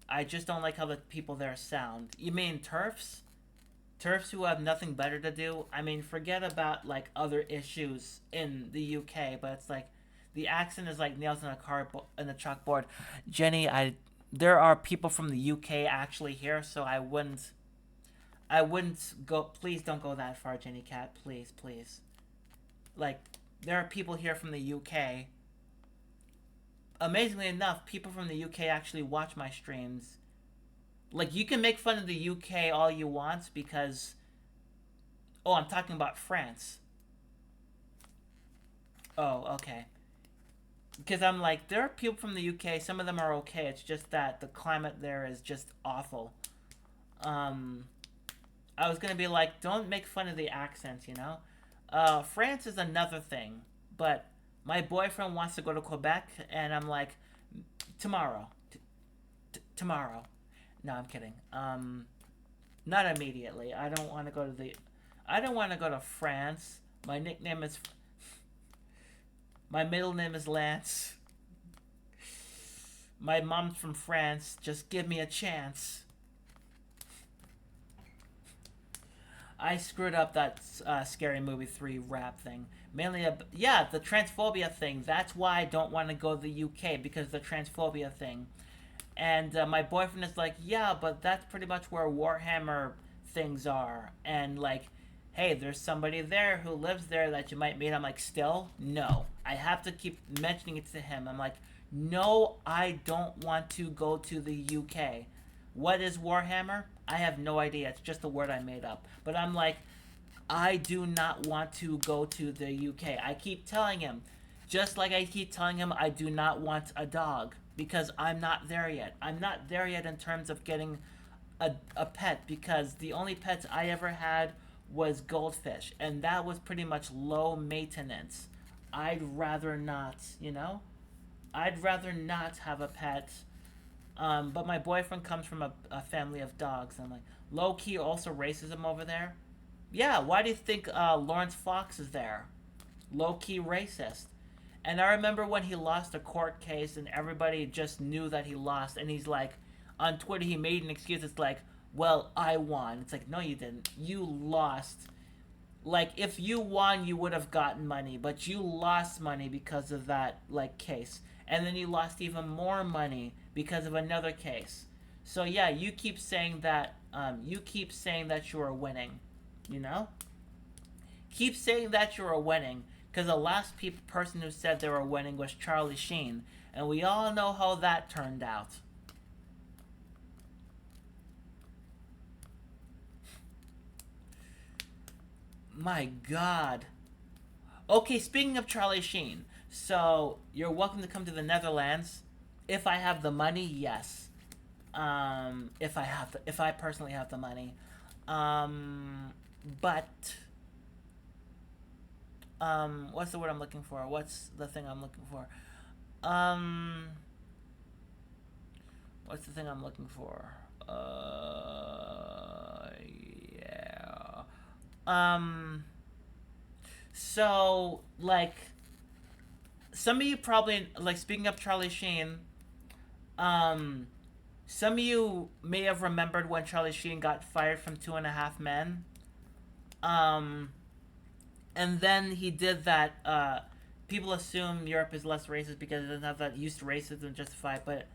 I just don't like how the people there sound. You mean turfs? Turfs who have nothing better to do? I mean, forget about like other issues in the UK, but it's like the accent is like nails in a in a chalkboard. Jenny, I there are people from the UK actually here, so I wouldn't go. Please don't go that far, Jenny Cat. Please, please. like there are people here from the UK. Amazingly enough, people from the UK actually watch my streams. Like, you can make fun of the UK all you want because, oh, I'm talking about France. Oh, okay. Because I'm like, there are people from the UK. Some of them are okay. It's just that the climate there is just awful. Um, I was gonna be like, don't make fun of the accents, you know. France is another thing, but my boyfriend wants to go to Quebec, and I'm like, tomorrow, tomorrow. No, I'm kidding. Not immediately. I don't want to go to the. I don't want to go to France. My nickname is. My middle name is Lance. My mom's from France. Just give me a chance. I screwed up that Scary Movie 3 rap thing. Mainly, yeah, the transphobia thing. That's why I don't want to go to the UK, because the transphobia thing. And my boyfriend is like, yeah, but that's pretty much where Warhammer things are. And like, hey, there's somebody there who lives there that you might meet. I'm like, still? No. I have to keep mentioning it to him. I'm like, no, I don't want to go to the UK. What is Warhammer? I have no idea. It's just a word I made up. But I'm like, I do not want to go to the UK. I keep telling him, just like I keep telling him I do not want a dog, because I'm not there yet. I'm not there yet in terms of getting a pet, because the only pets I ever had was goldfish, and that was pretty much low maintenance. I'd rather not, you know? I'd rather not have a pet. But my boyfriend comes from a family of dogs. I'm like, low key also racism over there. Yeah, why do you think Lawrence Fox is there? Low key racist. And I remember when he lost a court case and everybody just knew that he lost. And he's like, on Twitter, he made an excuse. It's like, well, I won. It's like, no, you didn't. You lost. Like, if you won, you would have gotten money. But you lost money because of that, like, case. And then you lost even more money because of another case. So, yeah, you keep saying that, you are winning. You know? Keep saying that you are winning, because the last person who said they were winning was Charlie Sheen, and we all know how that turned out. My God. Okay, speaking of Charlie Sheen, so you're welcome to come to the Netherlands. If I have the money, yes. If I personally have the money, but what's the word I'm looking for? What's the thing I'm looking for? Um, what's the thing I'm looking for? Yeah. Um, so like, some of you probably like, speaking of Charlie Sheen. Um, some of you may have remembered when Charlie Sheen got fired from Two and a Half Men. Um, and then he did that. People assume Europe is less racist because it doesn't have that used racism justified, but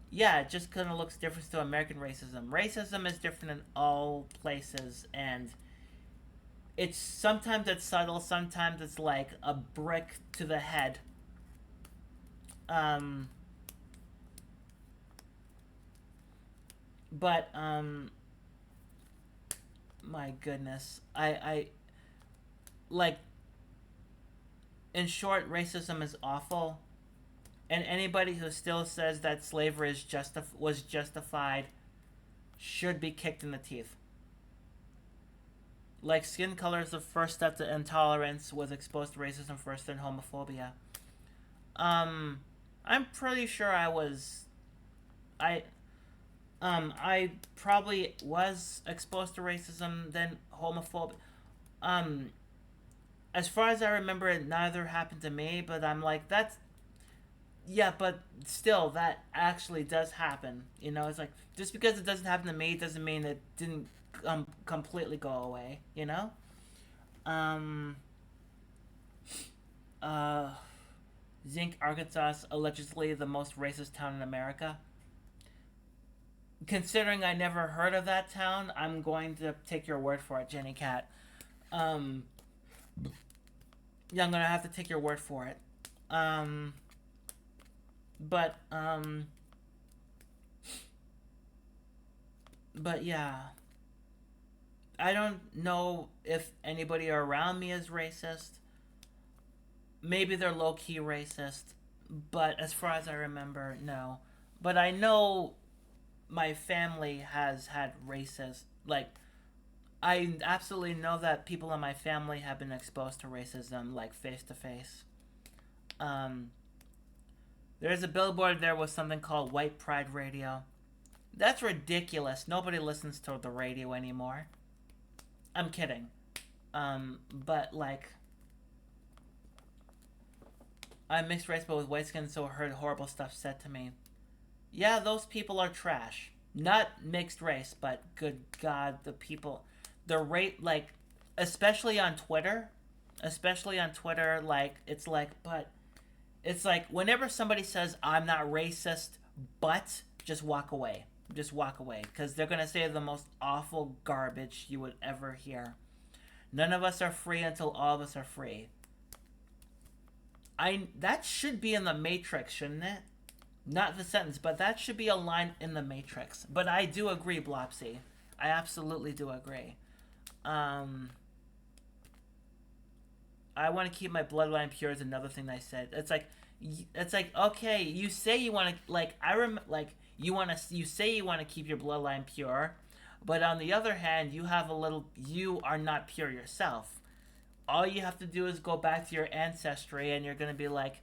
yeah, it just kind of looks different to American racism. Racism is different in all places, and it's sometimes it's subtle, sometimes it's like a brick to the head. Um, but my goodness, I like, in short, racism is awful, and anybody who still says that slavery was justified should be kicked in the teeth. Like, skin color is the first step to intolerance, was exposed to racism first, then homophobia. Um, I'm pretty sure I I probably was exposed to racism, then homophobia. Um, as far as I remember, it neither happened to me, but I'm like, that's, yeah, but still, that actually does happen. You know, it's like, just because it doesn't happen to me doesn't mean it didn't completely go away. You know, um, uh, Zinc, Arkansas, allegedly the most racist town in America. Considering I never heard of that town, I'm going to take your word for it, Jenny Cat. Um, Yeah, I'm gonna have to take your word for it. Um, but but yeah, I don't know if anybody around me is racist. Maybe they're low key racist, but as far as I remember, no. But I know my family has had racist, like, I absolutely know that people in my family have been exposed to racism, like, face to face. Um, there's a billboard there with something called White Pride Radio. That's ridiculous. Nobody listens to the radio anymore. I'm kidding. But like, I'm mixed race but with white skin, so I heard horrible stuff said to me. Yeah, those people are trash. Not mixed race, but good God, the people, the rate, like, especially on Twitter, like, it's like whenever somebody says I'm not racist, but just walk away, because they're gonna say the most awful garbage you would ever hear. None of us are free until all of us are free. That should be in the Matrix, shouldn't it? Not the sentence, but that should be a line in the Matrix. But I do agree, Blopsy. I absolutely do agree. Um, I want to keep my bloodline pure is another thing I said. It's like okay, you say you want to you say you want to keep your bloodline pure, but on the other hand, you are not pure yourself. All you have to do is go back to your ancestry, and you're gonna be like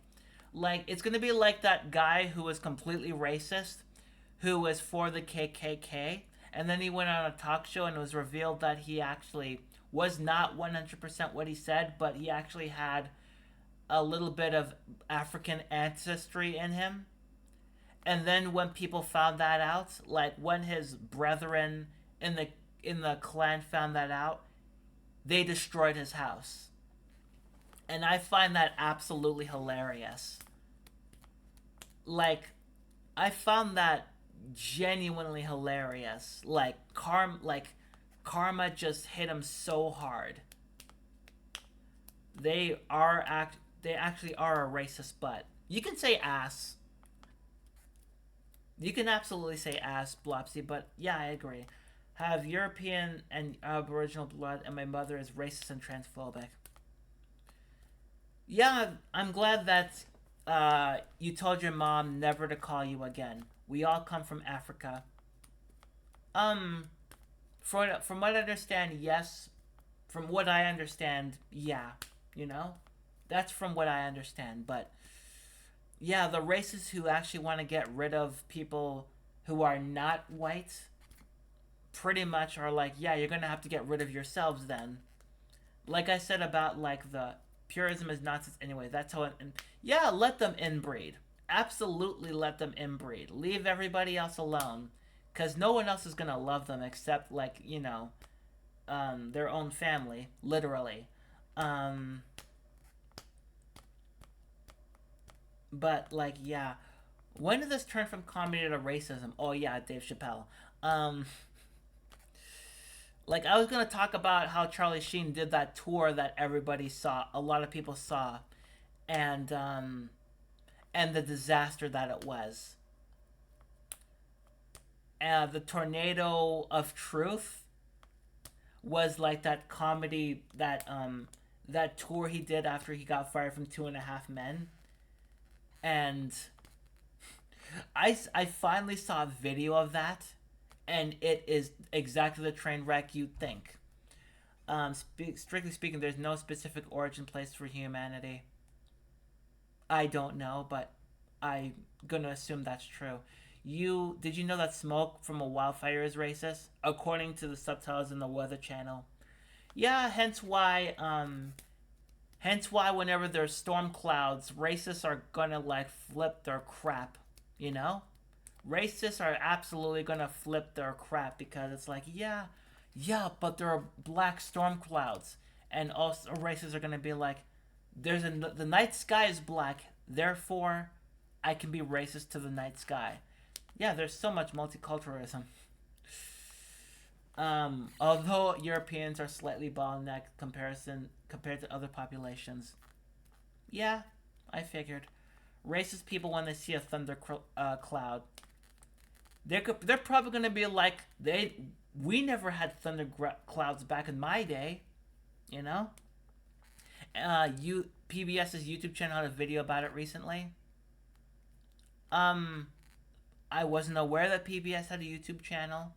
it's gonna be like that guy who was completely racist, who was for the KKK, and then he went on a talk show and it was revealed that he actually was not 100% what he said, but he actually had a little bit of African ancestry in him. And then when people found that out, like when his brethren in the clan found that out, they destroyed his house. And I find that absolutely hilarious. Like, I found that genuinely hilarious. Karma just hit him so hard. They actually are a racist butt. You can say ass. You can absolutely say ass, Blopsy, but yeah, I agree. Have European and Aboriginal blood, and my mother is racist and transphobic. Yeah, I'm glad that you told your mom never to call you again. We all come from Africa. Um, from what I understand, yes. From what I understand, yeah. You know, that's from what I understand. But yeah, the racists who actually want to get rid of people who are not white pretty much are like, yeah, you're gonna have to get rid of yourselves then. Like I said about like the purism is nonsense anyway. That's how yeah, let them inbreed. Absolutely let them inbreed. Leave everybody else alone, because no one else is gonna love them except like their own family, literally. Um, but like yeah, when did this turn from comedy to racism? Oh yeah, Dave Chappelle. Um, like I was gonna talk about how Charlie Sheen did that tour that everybody saw, a lot of people saw, and the disaster that it was. The tornado of truth was like that comedy that tour he did after he got fired from Two and a Half Men, and I finally saw a video of that, and it is exactly the train wreck you'd think. Strictly speaking, there's no specific origin place for humanity. I don't know, but I'm gonna assume that's true. Did you know that smoke from a wildfire is racist? According to the subtitles in the Weather Channel. Yeah, hence why whenever there's storm clouds, racists are gonna like flip their crap, you know? Racists are absolutely gonna flip their crap because it's like, yeah, yeah, but there are black storm clouds. And also racists are gonna be like, the night sky is black, therefore I can be racist to the night sky. Yeah, there's so much multiculturalism. Although Europeans are slightly bottlenecked compared to other populations. Yeah, I figured. Racist people when they see a cloud, they're probably gonna be like, we never had clouds back in my day, you know. PBS's YouTube channel had a video about it recently. Um, I wasn't aware that PBS had a YouTube channel,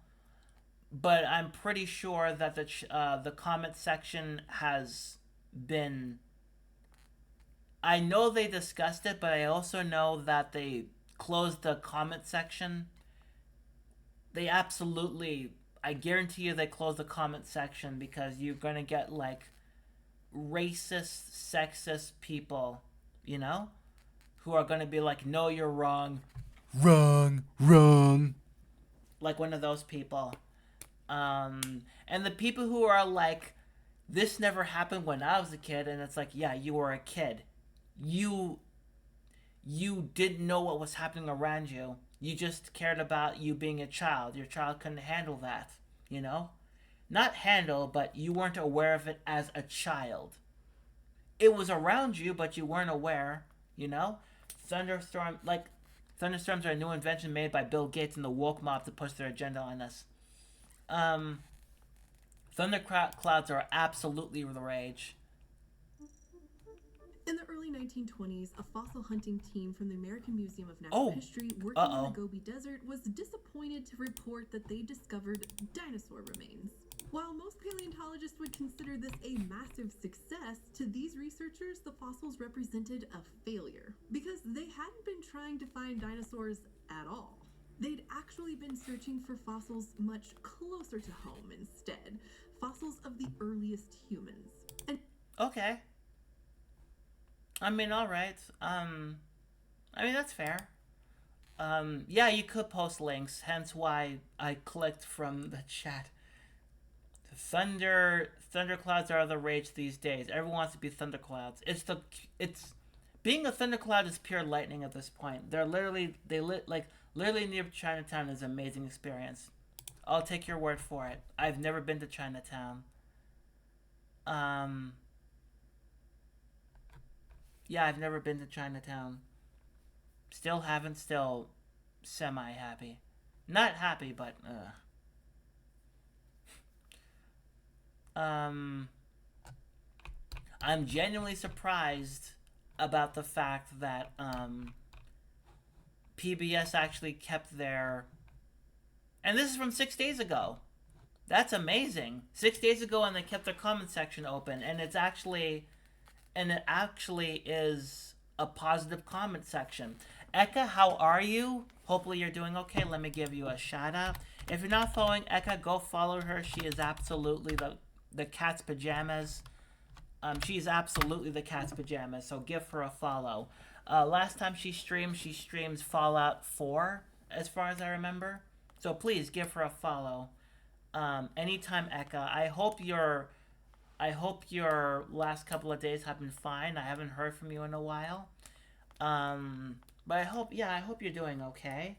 but I'm pretty sure that the comment section has been. I know they discussed it, but I also know that they closed the comment section. They absolutely, I guarantee you, they closed the comment section because you're gonna get like racist, sexist people, you know, who are gonna be like, "No, you're wrong, wrong, wrong," like one of those people. And the people who are like, "This never happened when I was a kid," and it's like, yeah, you were a kid. You you didn't know what was happening around you. You just cared about you being a child. Your child couldn't handle that, you know? Not handle, but you weren't aware of it as a child. It was around you, but you weren't aware, you know? Thunderstorm like thunderstorms are a new invention made by Bill Gates and the woke mob to push their agenda on us. Um Thunderclouds are absolutely the rage. In the early 1920s, a fossil hunting team from the American Museum of Natural History working in the Gobi Desert was disappointed to report that they discovered dinosaur remains. While most paleontologists would consider this a massive success, to these researchers, the fossils represented a failure because they hadn't been trying to find dinosaurs at all. They'd actually been searching for fossils much closer to home instead, fossils of the earliest humans. And okay. I mean, all right. I mean that's fair. Yeah, you could post links. Hence why I clicked from the chat. Thunderclouds are the rage these days. Everyone wants to be thunderclouds. It's being a thundercloud is pure lightning at this point. Literally near Chinatown is an amazing experience. I'll take your word for it. I've never been to Chinatown. Um, yeah, I've never been to Chinatown. Still haven't. Still semi happy. Not happy, but um, I'm genuinely surprised about the fact that PBS actually kept their. And this is from 6 days ago. That's amazing. 6 days ago, and they kept their comment section open, and it actually is a positive comment section. Eka, how are you? Hopefully you're doing okay. Let me give you a shout out. If you're not following Eka, go follow her. She is absolutely the cat's pajamas. She's absolutely the cat's pajamas. So give her a follow. Last time she streams Fallout 4, as far as I remember. So please give her a follow. Anytime, Eka. I hope your last couple of days have been fine. I haven't heard from you in a while. But I hope you're doing okay.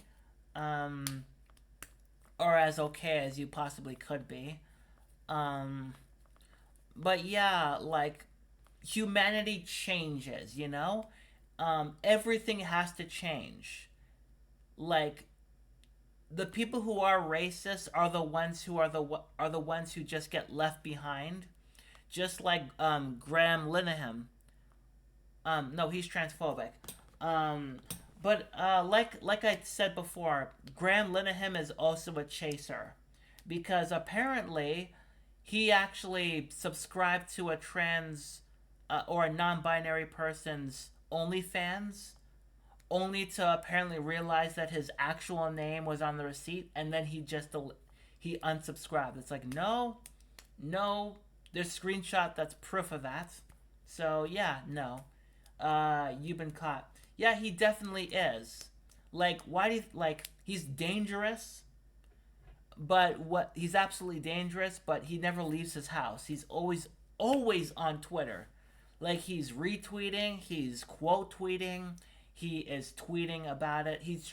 Or as okay as you possibly could be. But yeah, like, humanity changes, you know? Everything has to change. Like, the people who are racist are the ones who are the ones who just get left behind. Just like Graham Linehan. No, he's transphobic. But like I said before, Graham Linehan is also a chaser, because apparently he actually subscribed to a trans or a non-binary person's OnlyFans, only to apparently realize that his actual name was on the receipt, and then he unsubscribed. It's like, no, there's a screenshot that's proof of that. So yeah, no, you've been caught. Yeah, he definitely is. Like, why do you like? He's dangerous, but he's absolutely dangerous. But he never leaves his house. He's always on Twitter. Like, he's retweeting, he's quote tweeting, he is tweeting about it. He's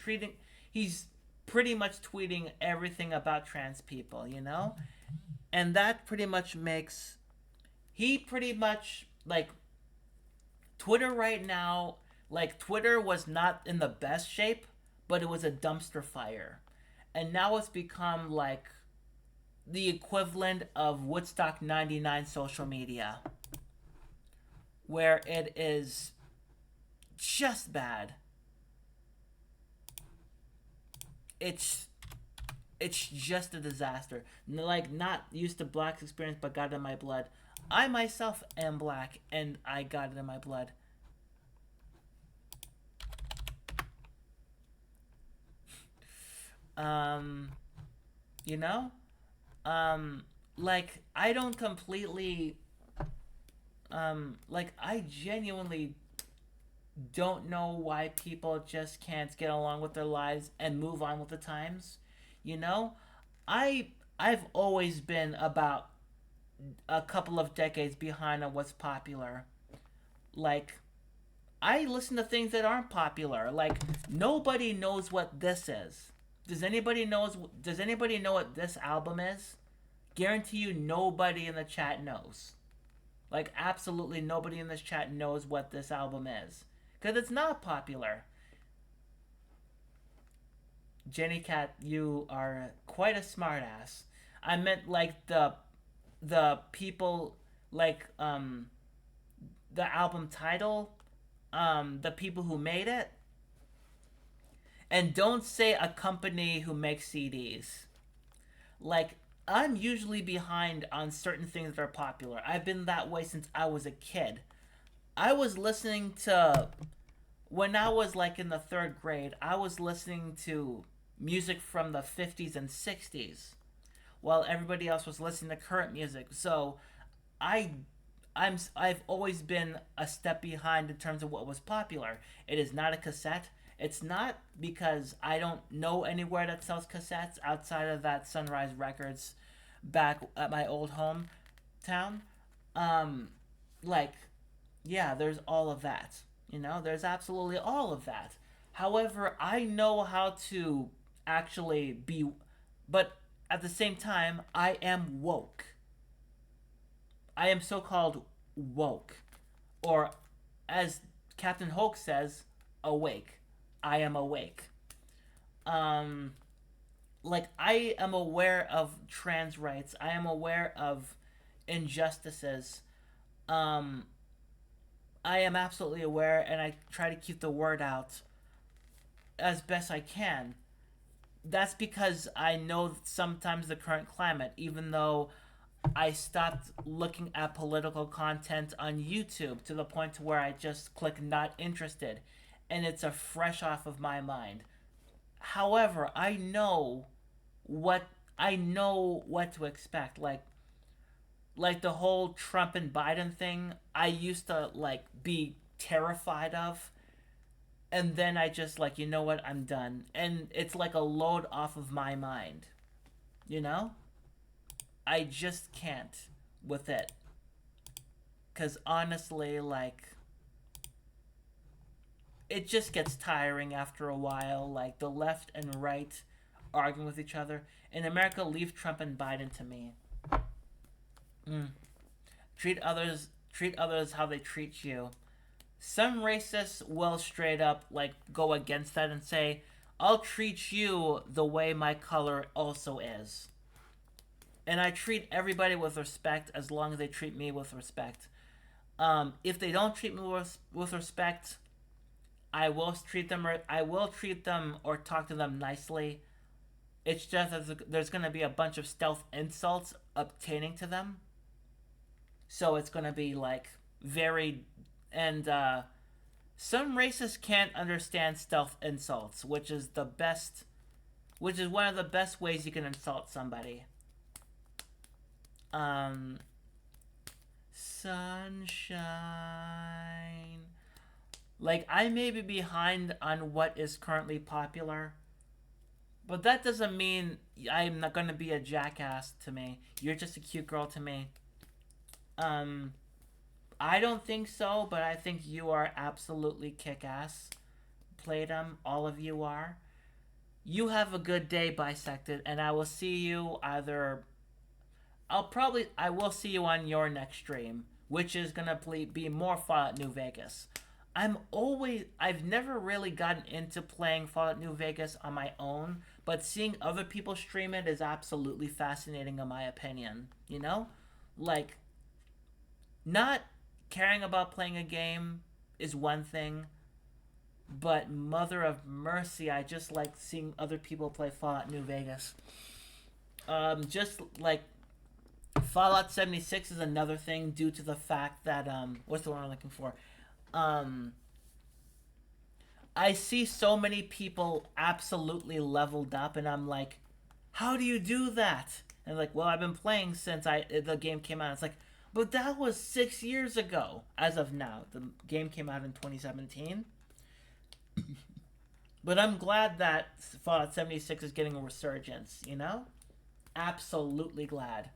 pretty much tweeting everything about trans people, you know? And that pretty much makes, he pretty much, like, Twitter right now, like Twitter was not in the best shape, but it was a dumpster fire. And now it's become like the equivalent of Woodstock 99 social media, where it is just bad. It's it's just a disaster. Like, not used to black experience, but got it in my blood. I myself am black, and I got it in my blood. Um, you know, like I don't completely, like I genuinely don't know why people just can't get along with their lives and move on with the times. You know, I I've always been about a couple of decades behind on what's popular. Like, I listen to things that aren't popular. Like, nobody knows what this is. Does anybody know what this album is? Guarantee you nobody in the chat knows. Like, absolutely nobody in this chat knows what this album is. Cuz it's not popular. Jenny Cat, you are quite a smartass. I meant like the people, like the album title, the people who made it, and don't say a company who makes CDs. Like, I'm usually behind on certain things that are popular. I've been that way since I was a kid. I was listening to, when I was like in the third grade, I was listening to music from the 50s and 60s while everybody else was listening to current music. So I I've always been a step behind in terms of what was popular. It is not a cassette. It's not because I don't know anywhere that sells cassettes outside of that Sunrise Records back at my old hometown. Um, like, yeah, there's all of that. You know, there's absolutely all of that. However, I know how to actually be, but at the same time, I am woke. I am so called woke. Or, as Captain Hulk says, awake. I am awake. Um, like, I am aware of trans rights. I am aware of injustices. Um, I am absolutely aware, and I try to keep the word out as best I can. That's because I know sometimes the current climate, even though I stopped looking at political content on YouTube to the point to where I just click not interested, and it's a fresh off of my mind. However, what I know what to expect. Like the whole Trump and Biden thing, I used to like be terrified of, and then I just like, you know what, I'm done. And it's like a load off of my mind. You know? I just can't with it. Cuz honestly, like, it just gets tiring after a while, like the left and right arguing with each other. In America, leave Trump and Biden to me. Mm. Treat others how they treat you. Some racists will straight up like go against that and say, "I'll treat you the way my color also is." And I treat everybody with respect as long as they treat me with respect. If they don't treat me with respect, I will treat them or talk to them nicely. It's just that there's going to be a bunch of stealth insults obtaining to them. So it's going to be like very, and some racists can't understand stealth insults, which is one of the best ways you can insult somebody. Sunshine. Like, I may be behind on what is currently popular, but that doesn't mean I'm not gonna be a jackass to me. You're just a cute girl to me. I don't think so, but I think you are absolutely kick-ass. Playdom, all of you are. You have a good day, Bisected, and I will see you either... I will see you on your next stream, which is gonna be more Fallout New Vegas. I've never really gotten into playing Fallout New Vegas on my own, but seeing other people stream it is absolutely fascinating in my opinion. You know? Like, not caring about playing a game is one thing, but mother of mercy, I just like seeing other people play Fallout New Vegas. Just like Fallout 76 is another thing due to the fact that what's the one I'm looking for? I see so many people absolutely leveled up, and I'm like, how do you do that? And like, well, I've been playing since the game came out. It's like, but that was 6 years ago. As of now, the game came out in 2017. But I'm glad that Fallout 76 is getting a resurgence. You know, absolutely glad.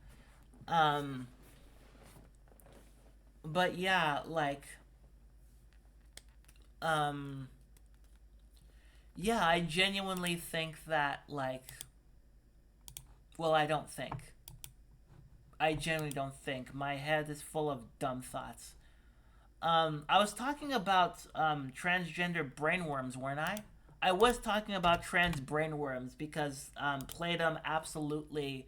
But yeah, like, yeah, I genuinely think that, like, well, I don't think. I genuinely don't think. My head is full of dumb thoughts. I was talking about transgender brainworms, weren't I? I was talking about trans brainworms because Playdom actually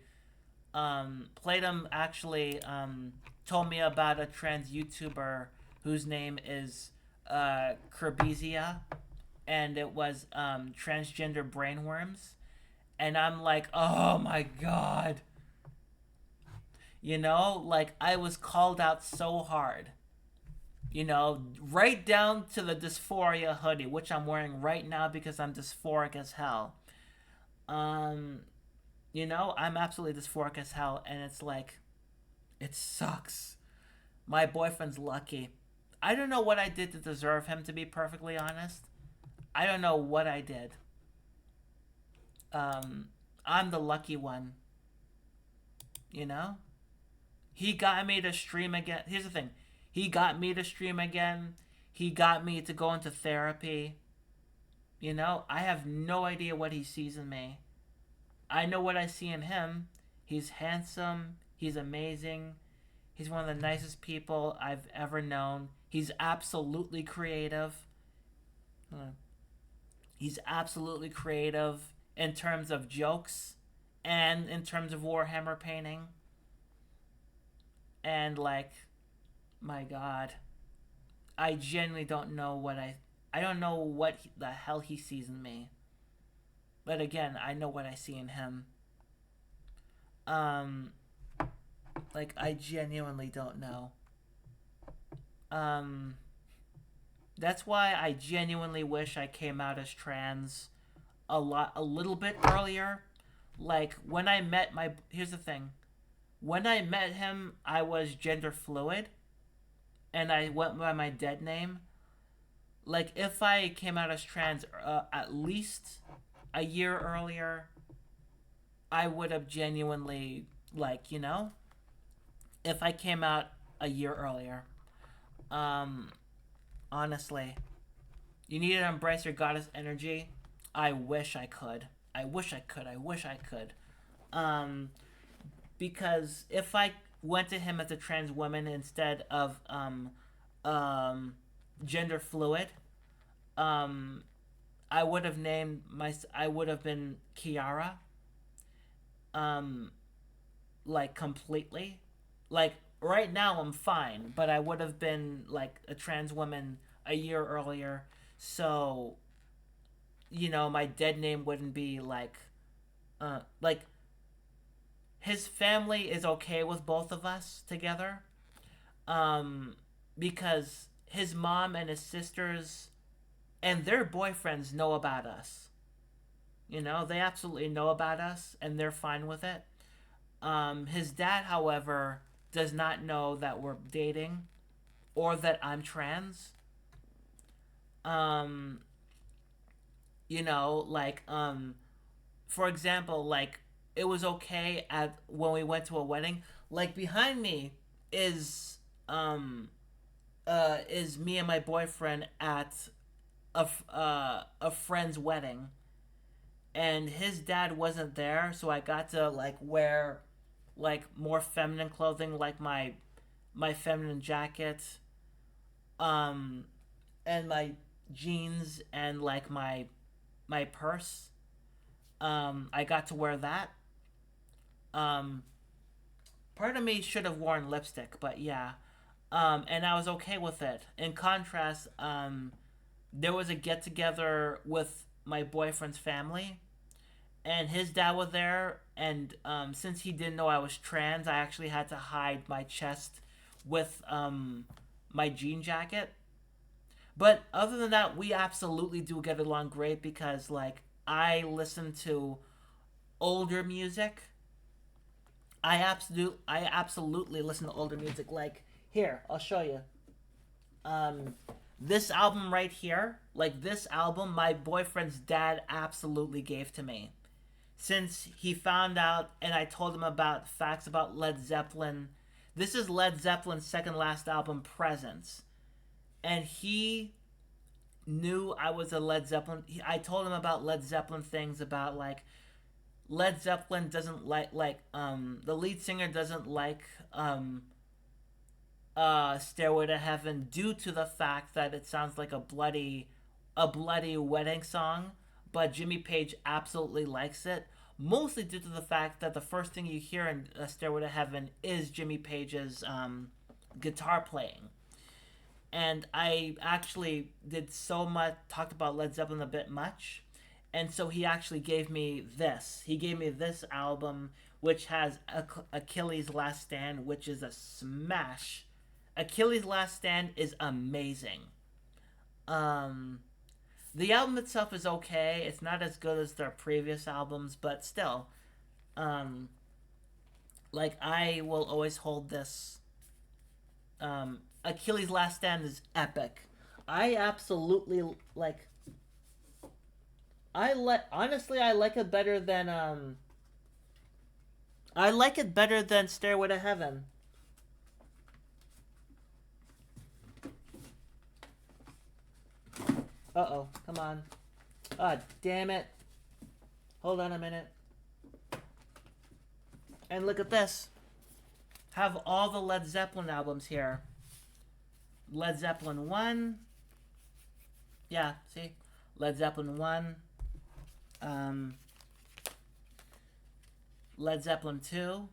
told me about a trans YouTuber whose name is Kerbizia, and it was transgender brainworms, and I'm like, oh my god, you know, like I was called out so hard, you know, right down to the dysphoria hoodie, which I'm wearing right now because I'm dysphoric as hell. You know, I'm absolutely dysphoric as hell, and it's like, it sucks. My boyfriend's lucky. I don't know what I did to deserve him, to be perfectly honest. I don't know what I did. I'm the lucky one. You know? He got me to stream again. Here's the thing. He got me to stream again. He got me to go into therapy. You know? I have no idea what he sees in me. I know what I see in him. He's handsome. He's amazing. He's one of the nicest people I've ever known. He's absolutely creative. He's absolutely creative in terms of jokes and in terms of Warhammer painting. And like, my god, I genuinely don't know I don't know what the hell he sees in me. But again, I know what I see in him. Like, I genuinely don't know. That's why I genuinely wish I came out as trans a little bit earlier. Like, when I met here's the thing. When I met him, I was gender fluid, and I went by my dead name. Like, if I came out as trans at least a year earlier, I would have genuinely, like, you know, if I came out a year earlier. Honestly, you need to embrace your goddess energy. I wish I could. I wish I could. Because if I went to him as a trans woman instead of gender fluid, I would have been Kiara. Like, completely. Like, right now I'm fine, but I would have been like a trans woman a year earlier. So, you know, my dead name wouldn't be like his family is okay with both of us together. Because his mom and his sisters and their boyfriends know about us. You know, they absolutely know about us and they're fine with it. His dad, however, does not know that we're dating or that I'm trans. You know, like, for example, like, it was okay when we went to a wedding. Like, behind me is me and my boyfriend at a friend's wedding, and his dad wasn't there, so I got to like wear like more feminine clothing, like my my feminine jacket, um, and my jeans and like my purse. I got to wear that. Um, Part of me should have worn lipstick, but yeah. And I was okay with it. In contrast, there was a get together with my boyfriend's family, and his dad was there. And since he didn't know I was trans, I actually had to hide my chest with my jean jacket. But other than that, we absolutely do get along great because, like, I listen to older music. I absolutely listen to older music. Like, here, I'll show you. Um, this album right here, like this album, my boyfriend's dad absolutely gave to me. Since he found out and I told him about facts about Led Zeppelin. This is Led Zeppelin's second last album, Presence. And he knew I was a Led Zeppelin. I told him about Led Zeppelin things about like Led Zeppelin doesn't like the lead singer doesn't like Stairway to Heaven due to the fact that it sounds like a bloody wedding song, but Jimmy Page absolutely likes it. Mostly due to the fact that the first thing you hear in Stairway to Heaven is Jimmy Page's guitar playing. And I actually did so much, talked about Led Zeppelin a bit much. And so he actually gave me this. He gave me this album, which has Achilles' Last Stand, which is a smash. Achilles' Last Stand is amazing. Um, the album itself is okay. It's not as good as their previous albums, but still, um, like I will always hold this. Achilles' Last Stand is epic. I absolutely like. Honestly, I like it better than I like it better than Stairway to Heaven. Uh-oh, come on. Ah, damn it. Hold on a minute. And look at this. Have all the Led Zeppelin albums here. Led Zeppelin 1. Yeah, see? Led Zeppelin 1. Led Zeppelin 2.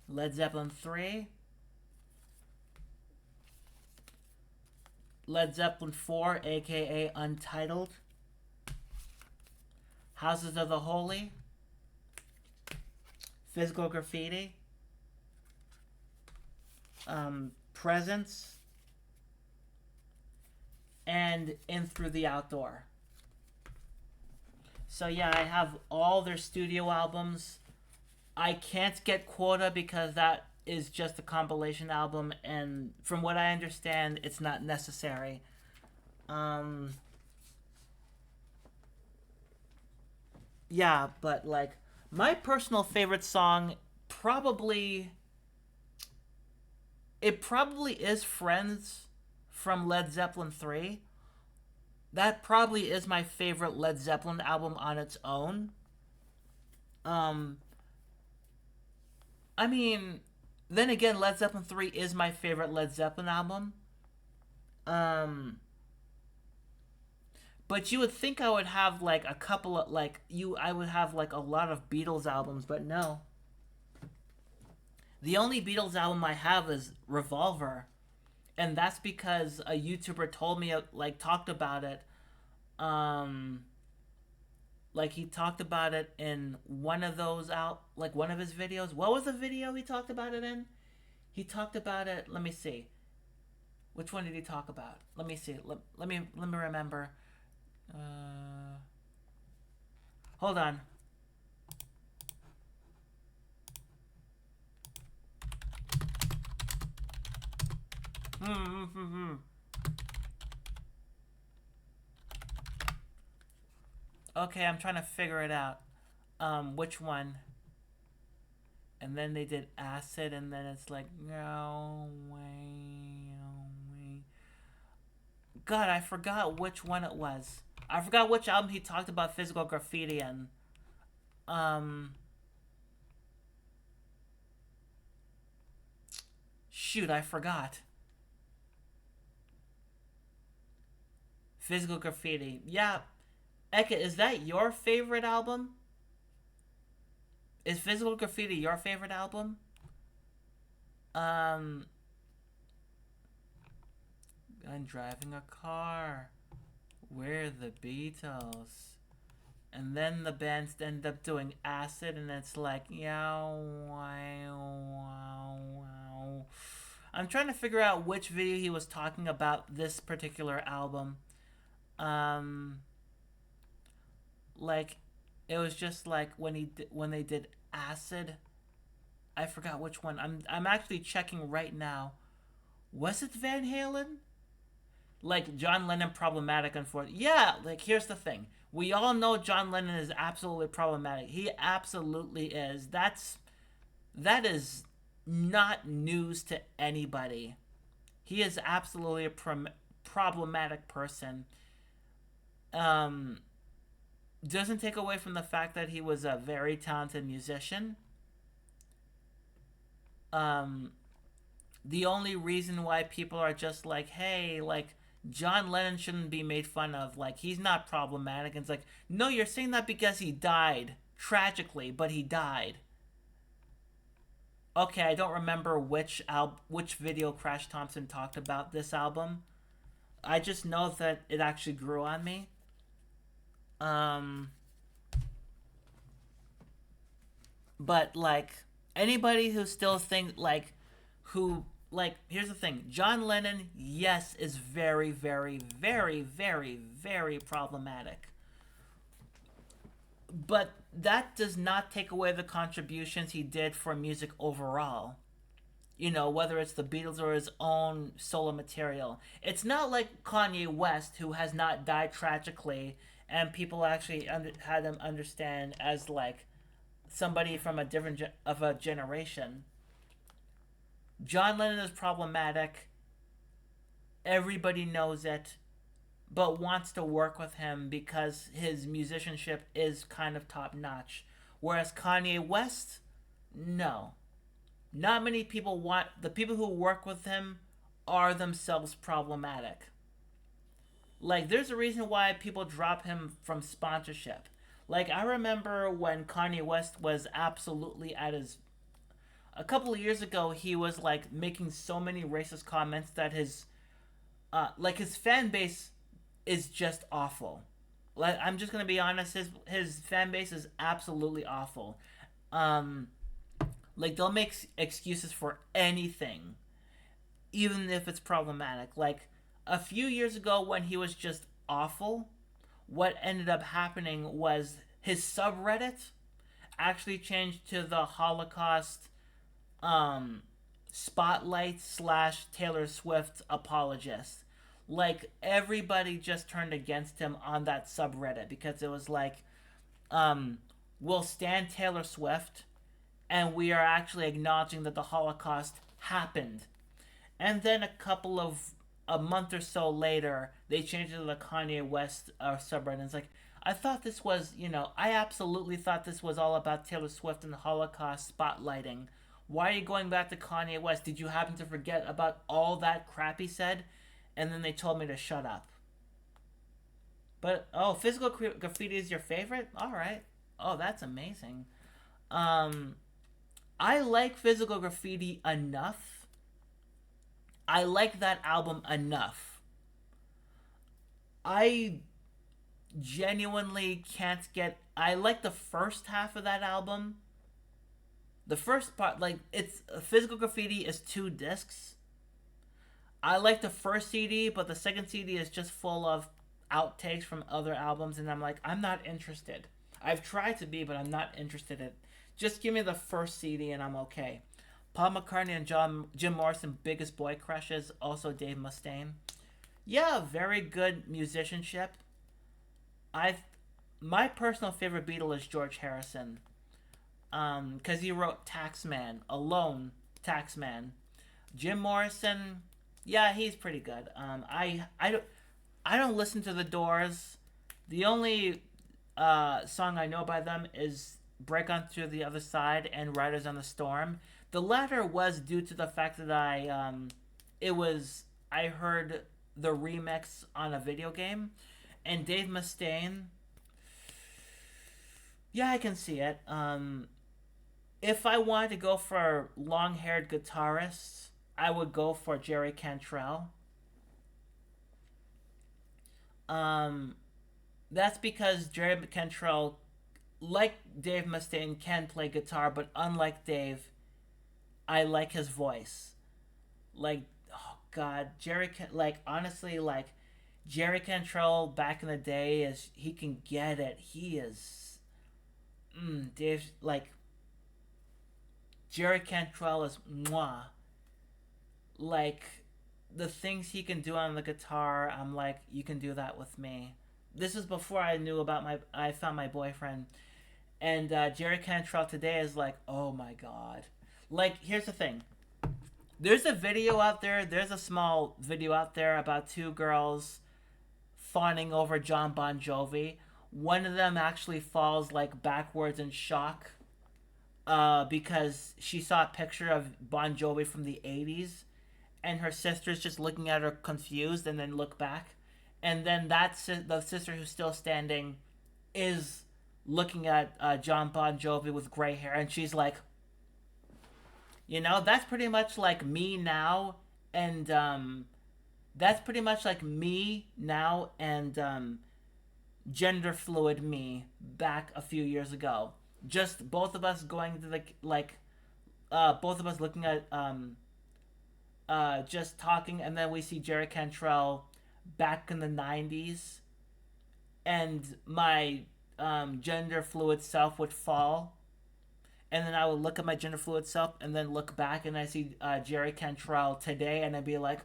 Led Zeppelin 3. Led Zeppelin 4, aka Untitled. Houses of the Holy. Physical Graffiti. Presence. And In Through the Outdoor. So yeah, I have all their studio albums. I can't get Quota because that is just a compilation album, and from what I understand, it's not necessary. Yeah, but like my personal favorite song probably it probably is Friends from Led Zeppelin 3. That probably is my favorite Led Zeppelin album on its own. Um I mean, then again, Led Zeppelin 3 is my favorite Led Zeppelin album. Um but you would think I would have like a couple of I would have like a lot of Beatles albums, but no. The only Beatles album I have is Revolver, and that's because a YouTuber told me talked about it. Um like he talked about it in one of those one of his videos. What was the video he talked about it in? He talked about it, let me see. Which one did he talk about? Let me see. Let me remember. Hold on. Okay, I'm trying to figure it out. Which one? And then they did Acid, and then it's like, no way, no way. God, I forgot which one it was. I forgot which album he talked about Physical Graffiti in. Um, shoot, I forgot. Physical Graffiti. Yeah. Eka, is that your favorite album? Is Physical Graffiti your favorite album? I'm driving a car. We're the Beatles. And then the bands end up doing Acid, and it's like, yow, wow, wow, wow. I'm trying to figure out which video he was talking about this particular album. Like, it was just like when they did Acid. I forgot which one. I'm actually checking right now. Was it Van Halen? Like John Lennon problematic, unfortunately. Yeah, like here's the thing. We all know John Lennon is absolutely problematic. He absolutely is. That is not news to anybody. He is absolutely a problematic person. Doesn't take away from the fact that he was a very talented musician. The only reason why people are just like, hey, like, John Lennon shouldn't be made fun of. Like, he's not problematic. And it's like, no, you're saying that because he died. Tragically, but he died. Okay, I don't remember which video Crash Thompson talked about this album. I just know that it actually grew on me. But, like, anybody who still thinks, like, here's the thing. John Lennon, yes, is very, very, very, very, very problematic. But that does not take away the contributions he did for music overall. You know, whether it's the Beatles or his own solo material. It's not like Kanye West, who has not died tragically, and people actually had him understand as, like, somebody from a different of a generation. John Lennon is problematic. Everybody knows it, but wants to work with him because his musicianship is kind of top notch. Whereas Kanye West, no. Not many people want. The people who work with him are themselves problematic. Like, there's a reason why people drop him from sponsorship. Like, I remember when Kanye West was absolutely at his... A couple of years ago, he was, like, making so many racist comments that his fan base is just awful. Like, I'm just gonna be honest, his fan base is absolutely awful. Like, they'll make excuses for anything, even if it's problematic. Like, a few years ago when he was just awful, what ended up happening was his subreddit actually changed to the Holocaust spotlight / Taylor Swift apologist. Like, everybody just turned against him on that subreddit because it was like, we'll stand Taylor Swift, and we are actually acknowledging that the Holocaust happened. And then a month or so later, they changed it to the Kanye West subreddit. And it's like, I thought this was, I absolutely thought this was all about Taylor Swift and the Holocaust spotlighting. Why are you going back to Kanye West? Did you happen to forget about all that crap he said? And then they told me to shut up. But, Physical Graffiti is your favorite? Alright. Oh, that's amazing. I like Physical Graffiti enough. I like that album enough. I genuinely can't get... I like the first half of that album. The first part, like, it's... Physical Graffiti is 2 discs. I like the first CD, but the second CD is just full of outtakes from other albums, and I'm like, I'm not interested. I've tried to be, but I'm not interested in... Just give me the first CD and I'm okay. Paul McCartney and Jim Morrison, biggest boy crushes. Also Dave Mustaine. Yeah, very good musicianship. My personal favorite Beatle is George Harrison. Because he wrote Taxman, Alone, Taxman. Jim Morrison, yeah, he's pretty good. I don't listen to The Doors. The only song I know by them is Break On Through the Other Side and Riders on the Storm. The latter was due to the fact that I heard the remix on a video game, and Dave Mustaine. Yeah, I can see it. If I wanted to go for long-haired guitarists, I would go for Jerry Cantrell. Um, that's because Jerry Cantrell, like Dave Mustaine, can play guitar, but unlike Dave, I like his voice. Like, oh God, like honestly, like Jerry Cantrell back in the day is he can get it. He is, Dave like Jerry Cantrell is mwah. Like the things he can do on the guitar, I'm like, you can do that with me. This is before I found my boyfriend, and Jerry Cantrell today is like, oh my God. Like, here's the thing. There's a video out there. There's a small video out there about two girls fawning over John Bon Jovi. One of them actually falls like backwards in shock because she saw a picture of Bon Jovi from the 80s, and her sister's just looking at her confused and then look back. And then the sister who's still standing is looking at John Bon Jovi with gray hair, and she's like, that's pretty much like me now, and that's pretty much like me now and gender fluid me back a few years ago. Just both of us going to both of us looking at just talking, and then we see Jerry Cantrell back in the 90s, and my gender fluid self would fall, and then I would look at my gender fluid self and then look back and I see Jerry Cantrell today, and I'd be like,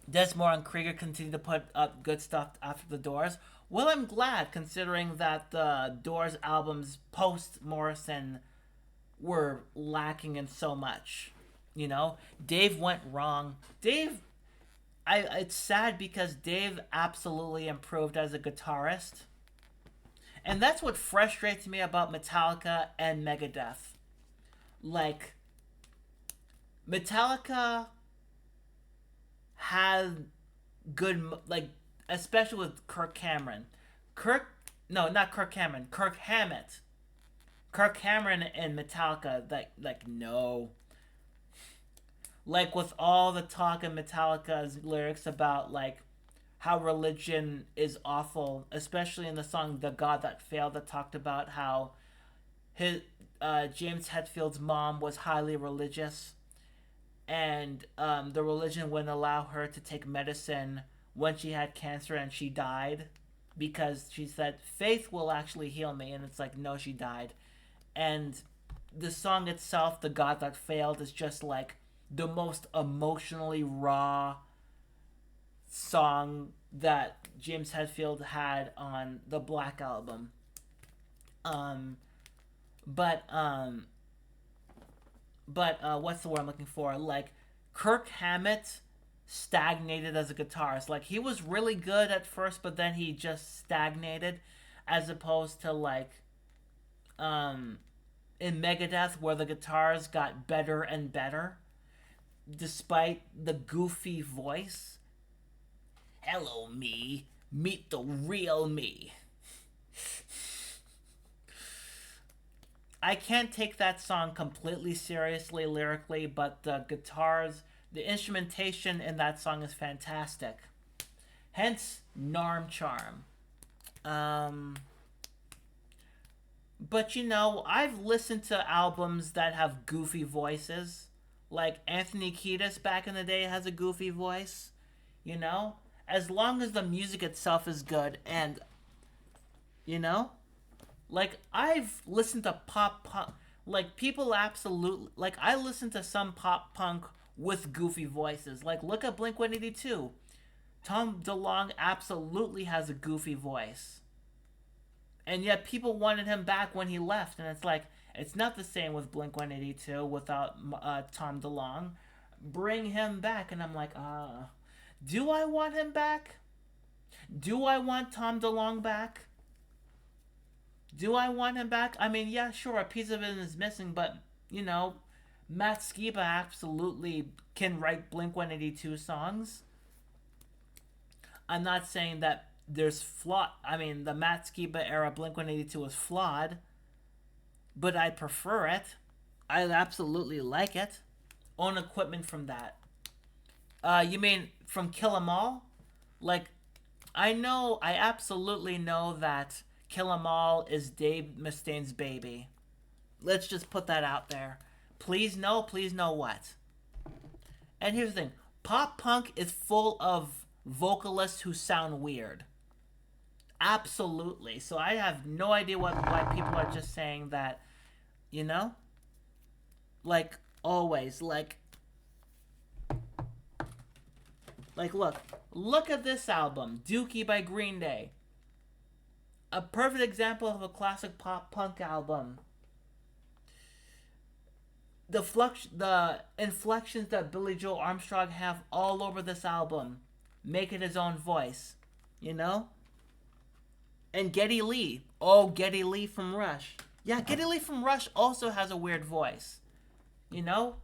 Desmore and Krieger continue to put up good stuff after the Doors. Well, I'm glad, considering that the Doors albums post Morrison were lacking in so much. Dave went wrong. It's sad because Dave absolutely improved as a guitarist. And that's what frustrates me about Metallica and Megadeth. Like, Metallica had good, like, especially with Kirk Hammett. Kirk Hammett. Kirk Hammett and Metallica, no. Like, with all the talk in Metallica's lyrics about, like, how religion is awful, especially in the song The God That Failed, that talked about how James Hetfield's mom was highly religious, and the religion wouldn't allow her to take medicine when she had cancer and she died, because she said, faith will actually heal me, and it's like, no, she died. And the song itself, The God That Failed, is just like the most emotionally raw song that James Hetfield had on the Black Album. But what's the word I'm looking for? Like, Kirk Hammett stagnated as a guitarist. Like, he was really good at first, but then he just stagnated, as opposed to like in Megadeth, where the guitars got better and better despite the goofy voice. Hello, me. Meet the real me. I can't take that song completely seriously lyrically, but the guitars, the instrumentation in that song is fantastic. Hence, Narm Charm. But I've listened to albums that have goofy voices. Like Anthony Kiedis back in the day has a goofy voice. As long as the music itself is good, and like, I've listened to pop punk, like, people absolutely, like, I listen to some pop punk with goofy voices. Like, look at Blink-182. Tom DeLonge absolutely has a goofy voice, and yet people wanted him back when he left, and it's like, it's not the same with Blink-182 without Tom DeLonge. Bring him back. And I'm like, do I want him back? Do I want Tom DeLonge back? Do I want him back? I mean, yeah, sure, a piece of it is missing, but, you know, Matt Skiba absolutely can write Blink 182 songs. I'm not saying that there's flaw. I mean, the Matt Skiba era Blink 182 was flawed, but I prefer it. I absolutely like it. Own equipment from that. You mean from Kill 'Em All? Like, I absolutely know that Kill 'Em All is Dave Mustaine's baby. Let's just put that out there. Please know what? And here's the thing, pop punk is full of vocalists who sound weird. Absolutely. So I have no idea why people are just saying that, you know? Like, always. Look at this album, Dookie by Green Day. A perfect example of a classic pop punk album. The inflections that Billy Joe Armstrong have all over this album make it his own voice, you know? And Geddy Lee. Oh, Geddy Lee from Rush. Yeah, Geddy Lee from Rush also has a weird voice, you know?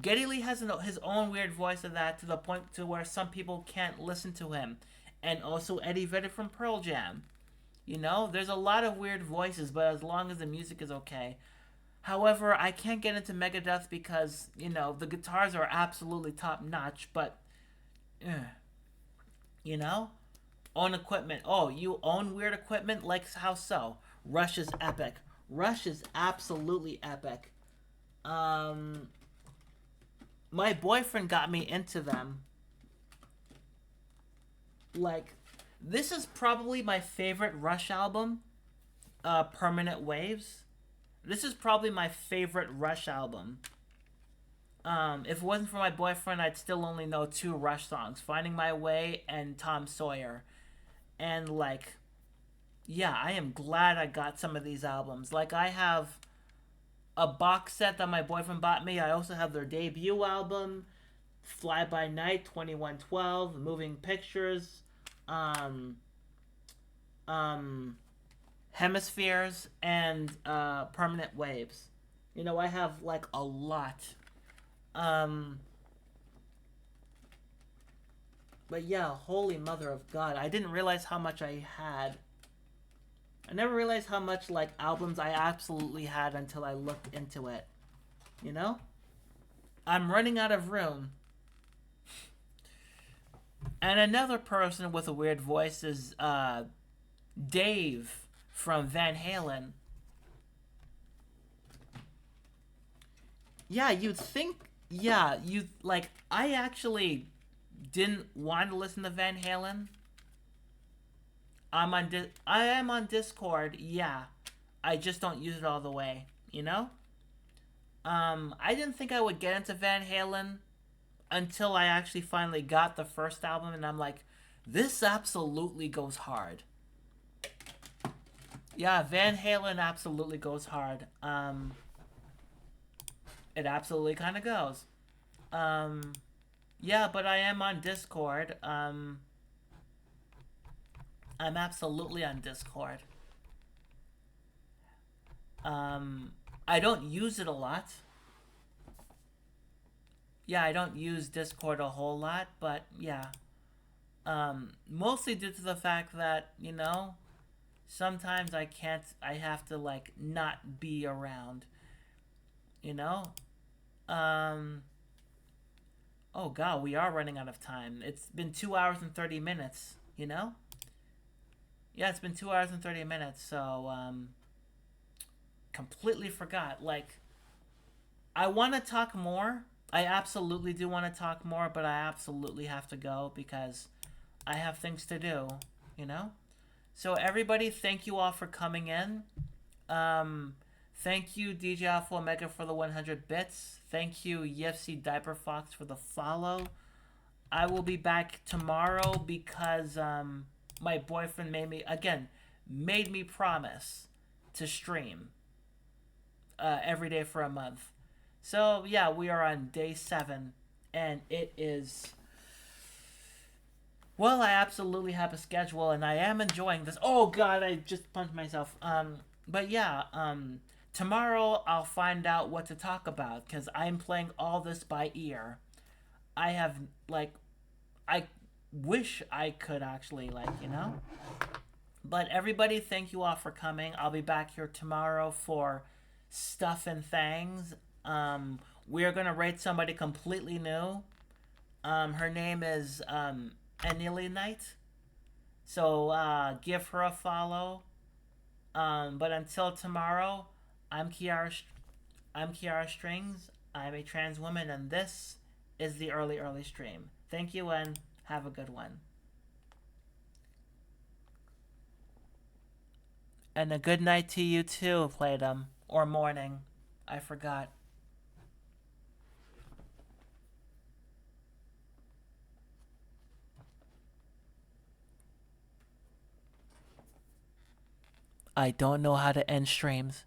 Geddy Lee has his own weird voice of that, to the point to where some people can't listen to him. And also Eddie Vedder from Pearl Jam. You know, there's a lot of weird voices, but as long as the music is okay. However, I can't get into Megadeth because, you know, the guitars are absolutely top notch, but, you know? Own equipment. Oh, you own weird equipment? Like, how so? Rush is epic. Rush is absolutely epic. My boyfriend got me into them. Like, this is probably my favorite Rush album, Permanent Waves. This is probably my favorite Rush album. If it wasn't for my boyfriend, I'd still only know 2 Rush songs, Finding My Way and Tom Sawyer. And, like, yeah, I am glad I got some of these albums. Like, I have a box set that my boyfriend bought me. I also have their debut album, Fly By Night, 2112, Moving Pictures, Hemispheres, and Permanent Waves. You know, I have, like, a lot. But yeah, holy mother of God, I didn't realize how much I had. I never realized how much, like, albums I absolutely had until I looked into it. You know? I'm running out of room. And another person with a weird voice is Dave from Van Halen. Yeah, you'd think... Yeah, I actually didn't want to listen to Van Halen. I am on Discord, yeah. I just don't use it all the way, you know? I didn't think I would get into Van Halen until I actually finally got the first album, and I'm like, this absolutely goes hard. Yeah, Van Halen absolutely goes hard. It absolutely kind of goes. Yeah, but I am on Discord. I'm absolutely on Discord. I don't use it a lot. Yeah, I don't use Discord a whole lot, but yeah. Mostly due to the fact that, you know, sometimes I have to, like, not be around. You know? Oh god, we are running out of time. It's been 2 hours and 30 minutes, you know? Yeah, it's been 2 hours and 30 minutes, so, completely forgot. Like, I want to talk more. I absolutely do want to talk more, but I absolutely have to go because I have things to do, you know? So, everybody, thank you all for coming in. Thank you, DJ Alpha Omega, for the 100 bits. Thank you, UFC Diaper Fox, for the follow. I will be back tomorrow because my boyfriend made me promise to stream every day for a month. So, yeah, we are on day 7, and it is Well, I absolutely have a schedule, and I am enjoying this. Oh God, I just punched myself. But yeah, tomorrow I'll find out what to talk about because I'm playing all this by ear. I have like, I wish I could actually But everybody, thank you all for coming. I'll be back here tomorrow for stuff and things. We're gonna rate somebody completely new. Her name is Anili Knight. So give her a follow. But until tomorrow, I'm Kiara. I'm Kiara Strings. I'm a trans woman, and this is the early stream. Thank you, and have a good one. And a good night to you too, Playdom. Or morning. I forgot. I don't know how to end streams.